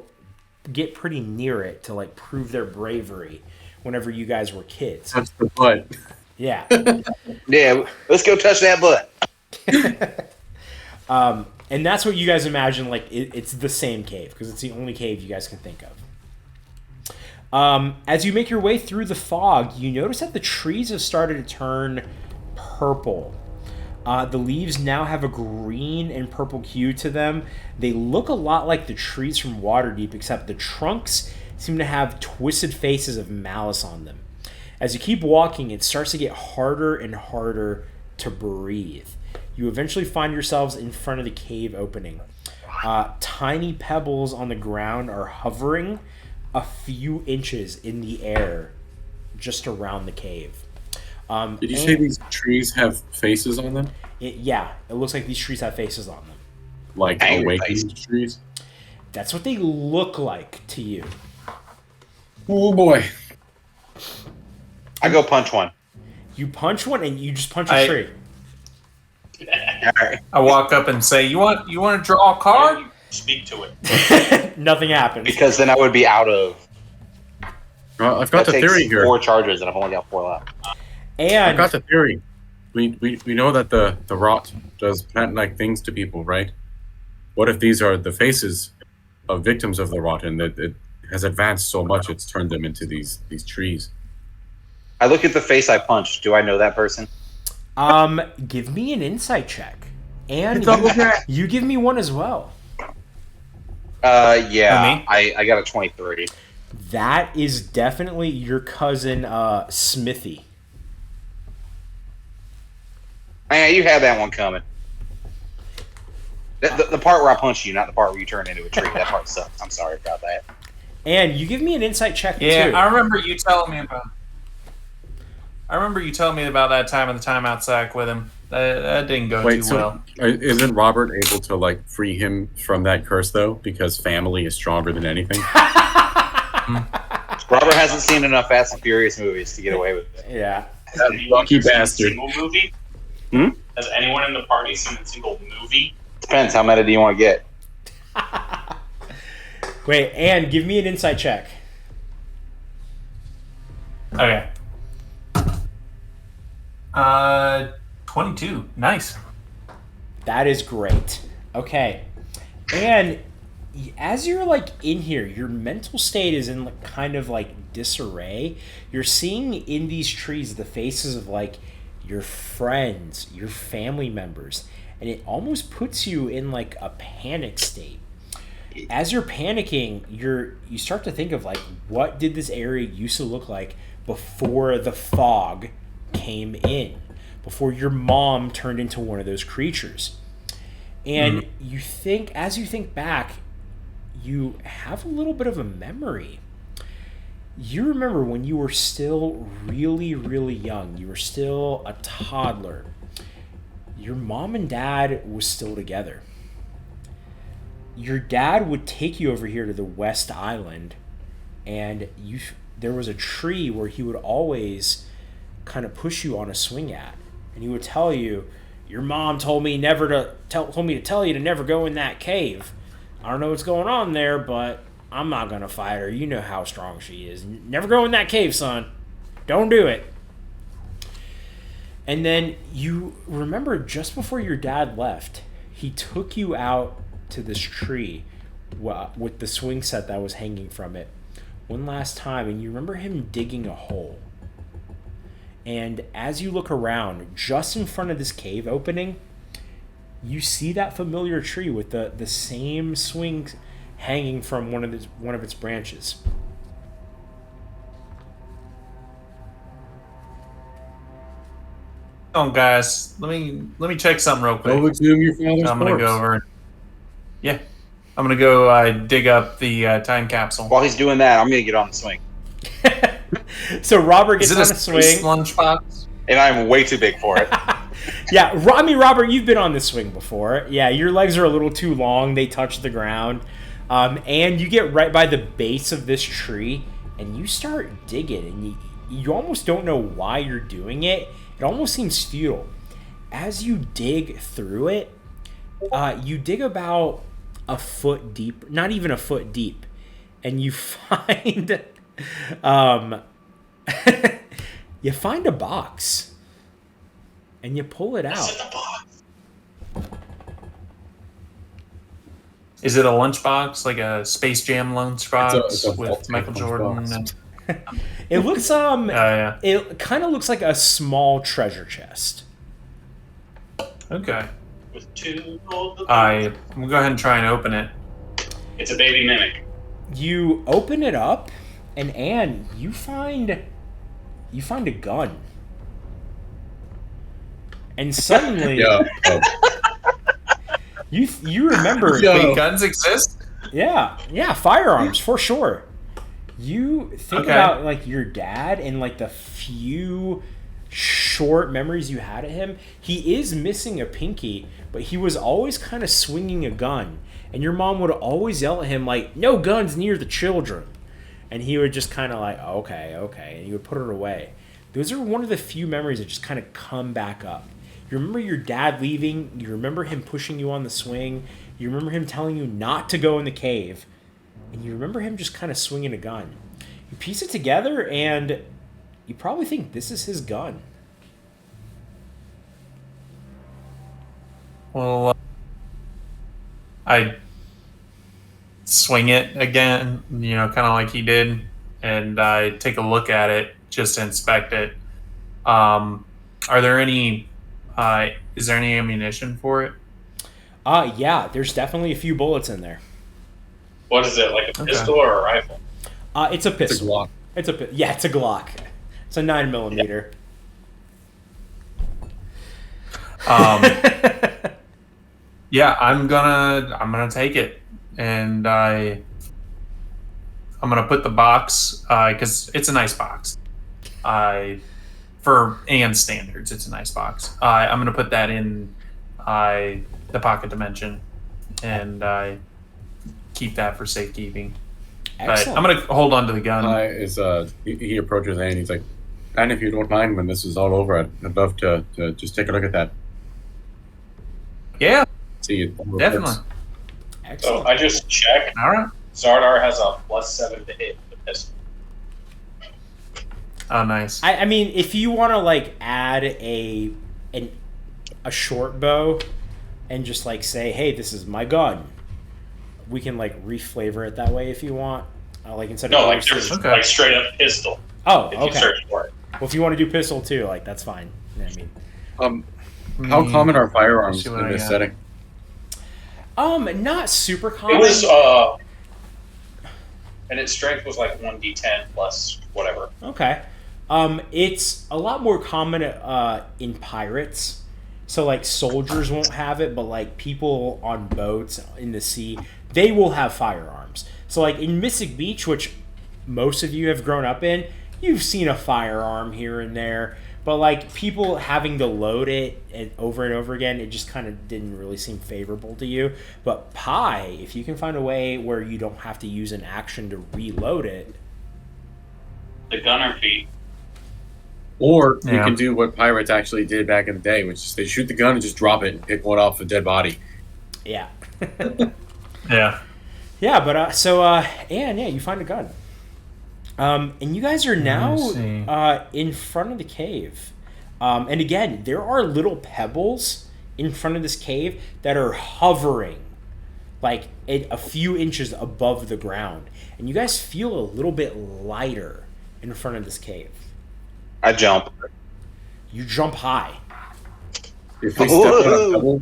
B: get pretty near it to, like, prove their bravery whenever you guys were kids.
E: That's the butt.
B: Yeah.
A: Yeah, let's go touch that butt.
B: And that's what you guys imagine, like, it's the same cave, because it's the only cave you guys can think of. As you make your way through the fog, you notice that the trees have started to turn purple. The leaves now have a green and purple hue to them. They look a lot like the trees from Waterdeep, except the trunks seem to have twisted faces of malice on them. As you keep walking, it starts to get harder and harder to breathe. you eventually find yourselves in front of the cave opening. Tiny pebbles on the ground are hovering a few inches in the air just around the cave.
E: Did you say these trees have faces on them?
B: Yeah, it looks like these trees have faces on them.
E: Like
A: Angry
E: awakened trees?
B: That's what they look like to you.
E: Oh boy.
A: I go punch one.
B: You punch one and you just punch a tree.
A: Alright.
D: I walk up and say, "You want to draw a card?"
C: Speak to it.
B: Nothing happens.
A: Because then I would be out of.
E: Well, I've got
A: That
E: the
A: takes
E: theory here.
A: 4 charges, and I've only got 4 left.
E: I've
B: And
E: got the theory. We know that the rot does plant-like things to people, right? What if these are the faces of victims of the rot, and that it has advanced so much it's turned them into these trees?
A: I look at the face I punched. Do I know that person?
B: give me an insight check. And
E: Double check.
B: you give me one as well.
A: Yeah.
D: Me?
A: I got a 23.
B: That is definitely your cousin, Smithy.
A: Man, you had that one coming. The part where I punched you, not the part where you turned into a tree. That part sucks. I'm sorry about that.
B: And you give me an insight check
D: Yeah,
B: too.
D: I remember you telling me about. I remember you telling me about that time in the timeout sack with him. That didn't go too well.
E: Isn't Robert able to like free him from that curse though? Because family is stronger than anything.
A: Robert hasn't seen enough Fast and Furious movies to get away with it.
B: Yeah.
E: That lucky bastard.
C: Single movie?
A: Hmm?
C: Has anyone in the party seen a single movie?
A: Depends. How meta do you want to get?
B: Wait, and give me an insight check.
D: Okay. 22. Nice.
B: That is great. Okay. And as you're like in here, your mental state is in like, kind of like disarray. You're seeing in these trees the faces of like your friends, your family members, and it almost puts you in like a panic state. As you're panicking, you start to think of like, what did this area used to look like before the fog came in, before your mom turned into one of those creatures. And you think, as you think back, you have a little bit of a memory. You remember when you were still really, really young. You were still a toddler. Your mom and dad was still together. Your dad would take you over here to the West Island, and there was a tree where he would always kind of push you on a swing at, and he would tell you, "Your mom told me to tell you to never go in that cave. I don't know what's going on there, but I'm not gonna fight her. You know how strong she is. Never go in that cave, son. Don't do it." And then you remember just before your dad left, he took you out to this tree with the swing set that was hanging from it one last time, and you remember him digging a hole. And as you look around, just in front of this cave opening, you see that familiar tree with the same swing hanging from one of its branches.
D: Oh, guys, let me check something real quick.
E: Go exhume your father's
D: I'm gonna
E: corpse.
D: go over. Yeah, I'm gonna go dig up the time capsule.
A: While he's doing that, I'm going to get on the swing.
B: So Robert gets
D: Is
B: on
D: it
B: a
D: a space
B: swing.
D: lunchbox?
A: And I'm way too big for it.
B: Yeah, Robert, you've been on this swing before. Yeah, your legs are a little too long. They touch the ground. And you get right by the base of this tree, and you start digging, and you almost don't know why you're doing it. It almost seems futile. As you dig through it, you dig about a foot deep, not even a foot deep, and you find you find a box, and you pull it out.
D: Is it a lunchbox, like a Space Jam lunchbox
E: It's a
D: with
E: vault
D: Michael Jordan?
E: lunchbox.
B: It looks
D: Yeah.
B: it kind of looks like a small treasure chest.
D: Okay.
C: With 2 gold.
D: I'm gonna go ahead and try and open it.
C: It's a baby mimic.
B: You open it up, and Anne, you find a gun. And suddenly,
E: Yeah.
B: you remember.
D: Wait, guns exist?
B: Yeah, firearms for sure. You think about like your dad and like the few short memories you had of him. He is missing a pinky, but he was always kind of swinging a gun. And your mom would always yell at him like, "No guns near the children." And he would just kind of like, okay, and he would put it away. Those are one of the few memories that just kind of come back up. You remember your dad leaving. You remember him pushing you on the swing. You remember him telling you not to go in the cave. And you remember him just kind of swinging a gun. You piece it together, and you probably think this is his gun.
D: Well, I swing it again, kind of like he did, and I take a look at it just to inspect it. Are there any? Is there any ammunition for it?
B: Yeah, there's definitely a few bullets in there.
C: What is it, like a pistol or a rifle?
B: It's a pistol.
E: It's a Glock.
B: It's a Glock. It's a 9mm.
D: Yeah, I'm gonna take it, and I'm gonna put the box because it's a nice box. For Anne's standards, it's a nice box. I'm gonna put that in the pocket dimension, and keep that for safekeeping. But I'm gonna hold on to the gun.
E: He approaches Anne. He's like, "And if you don't mind, when this is all over, I'd love to just take a look at that."
D: Yeah,
E: See it.
D: definitely.
B: Excellent.
C: So I just checked.
D: All right.
C: Xardaar has a +7 to hit the pistol.
D: Oh, nice.
B: I mean, if you want to like add a short bow and just like say, "Hey, this is my gun," we can like reflavor it that way if you want. Like instead of
C: like there's like straight up pistol.
B: Oh,
C: if
B: okay.
C: you search for it.
B: Well, if you want to do pistol too, like that's fine. I mean,
E: how common are firearms in this setting?
B: Not super common.
C: It was and its strength was like 1d10 plus whatever.
B: Okay. It's a lot more common in pirates. So like soldiers won't have it, but like people on boats in the sea, they will have firearms. So like in Mystic Beach, which most of you have grown up in, you've seen a firearm here and there. But like people having to load it over and over again, it just kind of didn't really seem favorable to you. But Pi, if you can find a way where you don't have to use an action to reload it.
C: The gunner feat.
E: Or you can do what pirates actually did back in the day, which is they shoot the gun and just drop it and pick one off a dead body.
B: Yeah.
D: Yeah.
B: Yeah, but Anne, you find a gun. And you guys are now in front of the cave. And again, there are little pebbles in front of this cave that are hovering like a few inches above the ground. And you guys feel a little bit lighter in front of this cave.
A: I jump.
B: You jump high.
E: If we step on a pebble,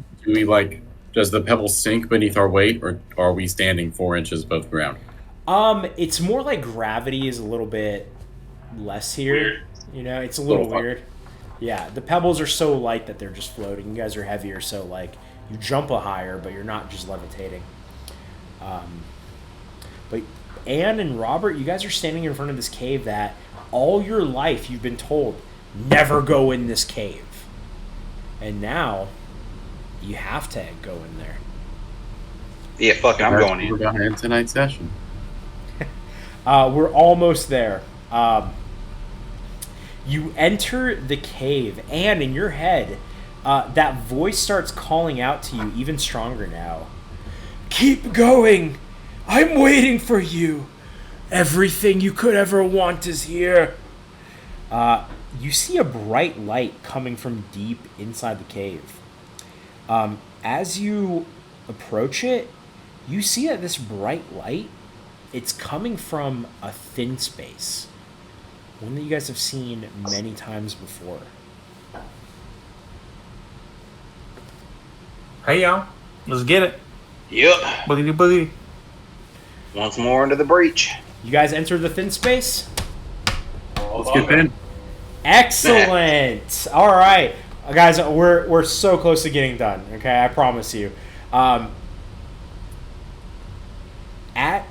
E: does the pebble sink beneath our weight, or are we standing 4 inches above the ground?
B: It's more like gravity is a little bit less here.
C: Weird.
B: It's a little weird. Yeah, the pebbles are so light that they're just floating. You guys are heavier, so like you jump a higher, but you're not just levitating. But Anne and Robert, you guys are standing in front of this cave that all your life you've been told, never go in this cave. And now you have to go in there.
A: Yeah, fucking, I'm going in.
E: We're going to end tonight's session.
B: We're almost there. You enter the cave, and in your head, that voice starts calling out to you even stronger now. Keep going! I'm waiting for you! Everything you could ever want is here! You see a bright light coming from deep inside the cave. As you approach it, you see that this bright light, it's coming from a thin space. One that you guys have seen many times before.
D: Hey, y'all. Let's get it.
A: Yep.
D: Boogity boogie.
A: Once more into the breach.
B: You guys enter the thin space?
E: Let's get in.
B: Excellent. All right. Guys, we're so close to getting done. Okay, I promise you.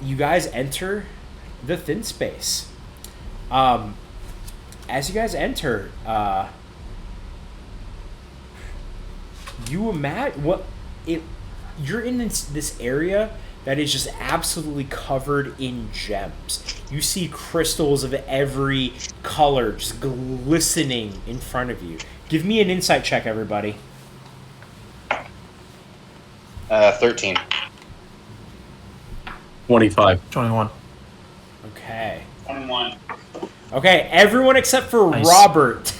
B: You guys enter the thin space. As you guys enter, you imagine you're in this area that is just absolutely covered in gems. You see crystals of every color just glistening in front of you. Give me an insight check, everybody.
A: 13.
E: 25.
D: 21.
B: Okay.
C: 21.
B: Okay, everyone except for
D: Nice.
B: Robert.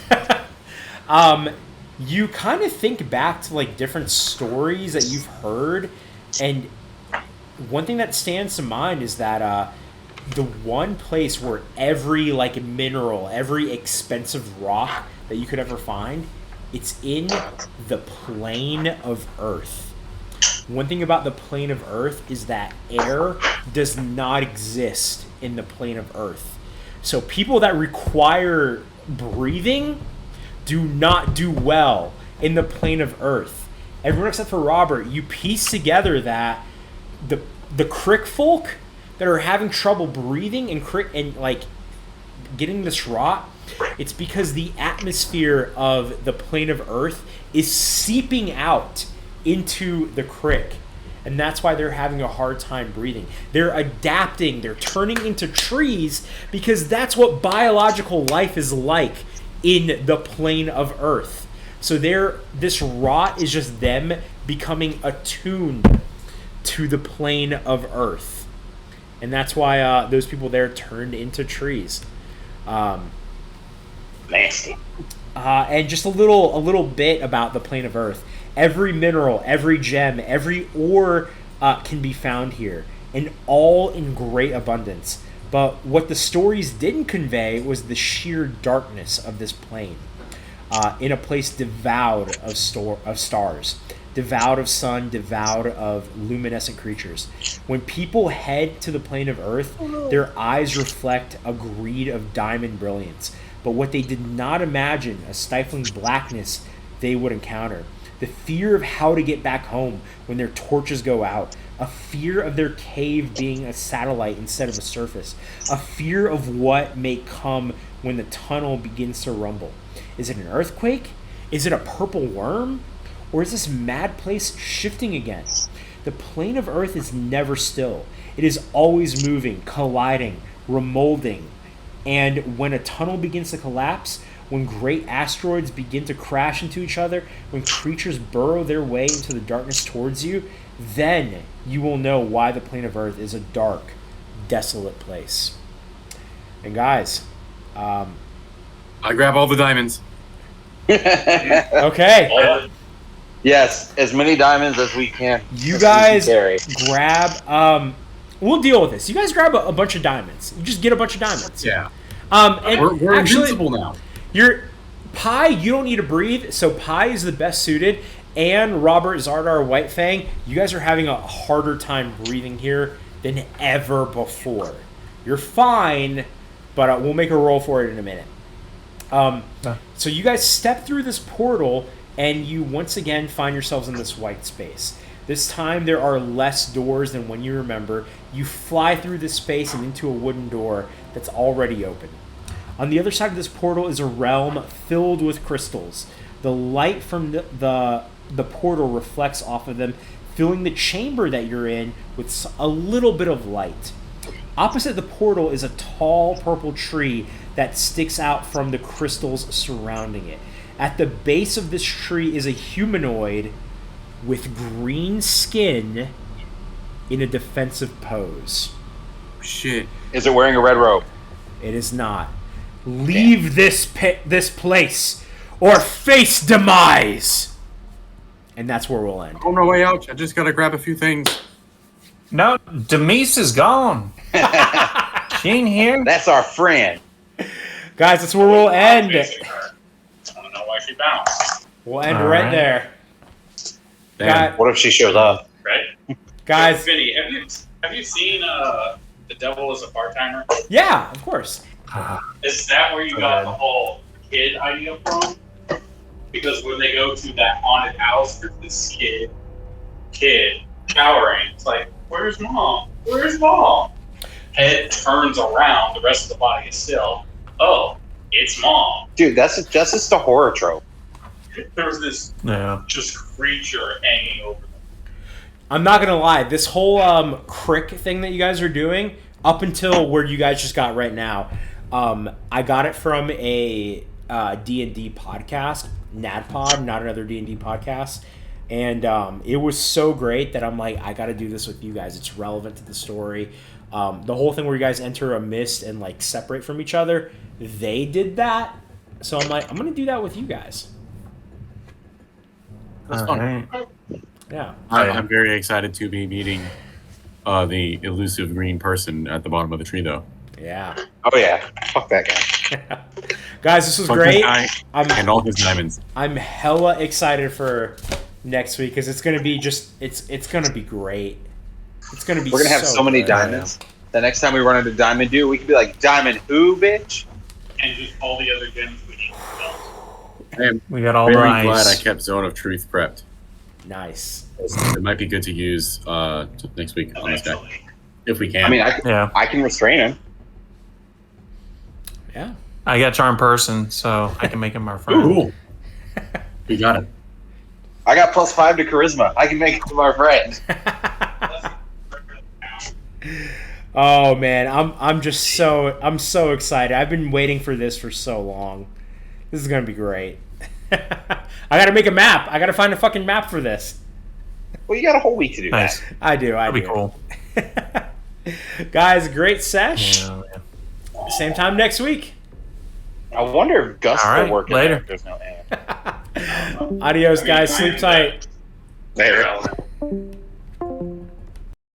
B: You kind of think back to like different stories that you've heard, and one thing that stands to mind is that the one place where every like mineral, every expensive rock that you could ever find, it's in the plane of Earth. One thing about the plane of Earth is that air does not exist in the plane of Earth. So people that require breathing do not do well in the plane of Earth. Everyone except for Robert, you piece together that the Crick folk that are having trouble breathing and like getting this rot, it's because the atmosphere of the plane of Earth is seeping out into the Crick. And that's why they're having a hard time breathing. They're adapting, they're turning into trees because that's what biological life is like in the plane of Earth. So this rot is just them becoming attuned to the plane of Earth. And that's why those people there turned into trees.
A: Nasty.
B: And just a little bit about the plane of Earth. Every mineral, every gem, every ore can be found here, and all in great abundance. But what the stories didn't convey was the sheer darkness of this plane, in a place devoured of stars, devoured of sun, devoured of luminescent creatures. When people head to the plane of Earth, their eyes reflect a greed of diamond brilliance. But what they did not imagine, a stifling blackness they would encounter. The fear of how to get back home when their torches go out. A fear of their cave being a satellite instead of a surface. A fear of what may come when the tunnel begins to rumble. Is it an earthquake? Is it a purple worm? Or is this mad place shifting again? The plane of Earth is never still. It is always moving, colliding, remolding. And when a tunnel begins to collapse, when great asteroids begin to crash into each other, when creatures burrow their way into the darkness towards you, then you will know why the plane of Earth is a dark, desolate place. And guys,
E: I grab all the diamonds.
B: okay,
A: Yes, as many diamonds as we can.
B: you guys
A: carry.
B: grab. We'll deal with this. You guys grab a bunch of diamonds. You just get a bunch of diamonds.
E: Yeah.
B: And
E: We're
B: actually,
E: invincible now.
B: Your Pi, you don't need to breathe, so Pi is the best suited. And Robert, Xardaar, Whitefang, you guys are having a harder time breathing here than ever before. You're fine, but we'll make a roll for it in a minute. So you guys step through this portal, and you once again find yourselves in this white space. This time there are less doors than when you remember. You fly through this space and into a wooden door that's already open. On the other side of this portal is a realm filled with crystals. The light from the portal reflects off of them, filling the chamber that you're in with a little bit of light. Opposite the portal is a tall purple tree that sticks out from the crystals surrounding it. At the base of this tree is a humanoid with green skin in a defensive pose.
E: Shit.
A: Is it wearing a red robe?
B: It is not. Leave this place, or face demise. And that's where we'll end.
E: On my way out, I just gotta grab a few things.
D: No, Demise is gone. She ain't here.
A: That's our friend.
B: Guys, that's where we'll end.
C: I want to know why she bounced.
B: We'll end
D: All
B: right
D: right.
B: there.
E: Damn.
A: What if she shows up?
C: Right?
B: Guys,
C: Vinny, have you seen The Devil is a Part-Timer?
B: yeah, of course.
C: Is that where you got the whole kid idea from? because when they go to that haunted house, there's this kid cowering. It's like, where's mom? Where's mom? Head turns around, the rest of the body is still. Oh, it's mom.
A: Dude, that's just a horror trope.
C: There's this just creature hanging over them.
B: I'm not gonna lie, this whole crick thing that you guys are doing, up until where you guys just got right now, I got it from a D&D podcast, NADPod, Not Another D&D Podcast, and it was so great that I'm like, I gotta do this with you guys. It's relevant to the story. The whole thing where you guys enter a mist and like separate from each other, they did that. So I'm like, I'm gonna do that with you guys.
E: That's fun.
D: Right.
B: Yeah.
E: I'm very excited to be meeting the elusive green person at the bottom of the tree, though.
B: Yeah.
A: Oh yeah, fuck that guy.
B: Guys, this was
E: Fuck
B: great.
E: that guy and all his diamonds.
B: I'm hella excited for next week because it's gonna be it's gonna be great. It's gonna be.
A: We're gonna have so many
B: good.
A: diamonds. The next time we run into Diamond Dude, we could be like, Diamond who, bitch?
C: And just all the other gems we need to sell.
E: I am
D: We got all the
E: very
D: ice.
E: glad I kept Zone of Truth prepped.
B: Nice.
E: It might be good to use next week on this guy.
C: Eventually.
E: If we can.
A: I mean,
D: Yeah.
A: I can restrain him.
B: Yeah.
D: I got charm person, so I can make him our friend.
E: Ooh. We got it.
A: I got +5 to charisma. I can make him our friend.
B: Oh man, I'm so excited. I've been waiting for this for so long. This is gonna be great. I gotta make a map. I gotta find a fucking map for this.
A: Well, you got a whole week to do
D: Nice.
A: that.
B: I do.
D: That'd be cool.
B: Guys, great sesh.
D: Yeah, yeah.
B: Same time next week.
A: I wonder if Gus
D: All
A: will
D: right,
A: work in
D: later.
A: there if there's no air.
B: Adios, guys. Sleep tight.
A: Later.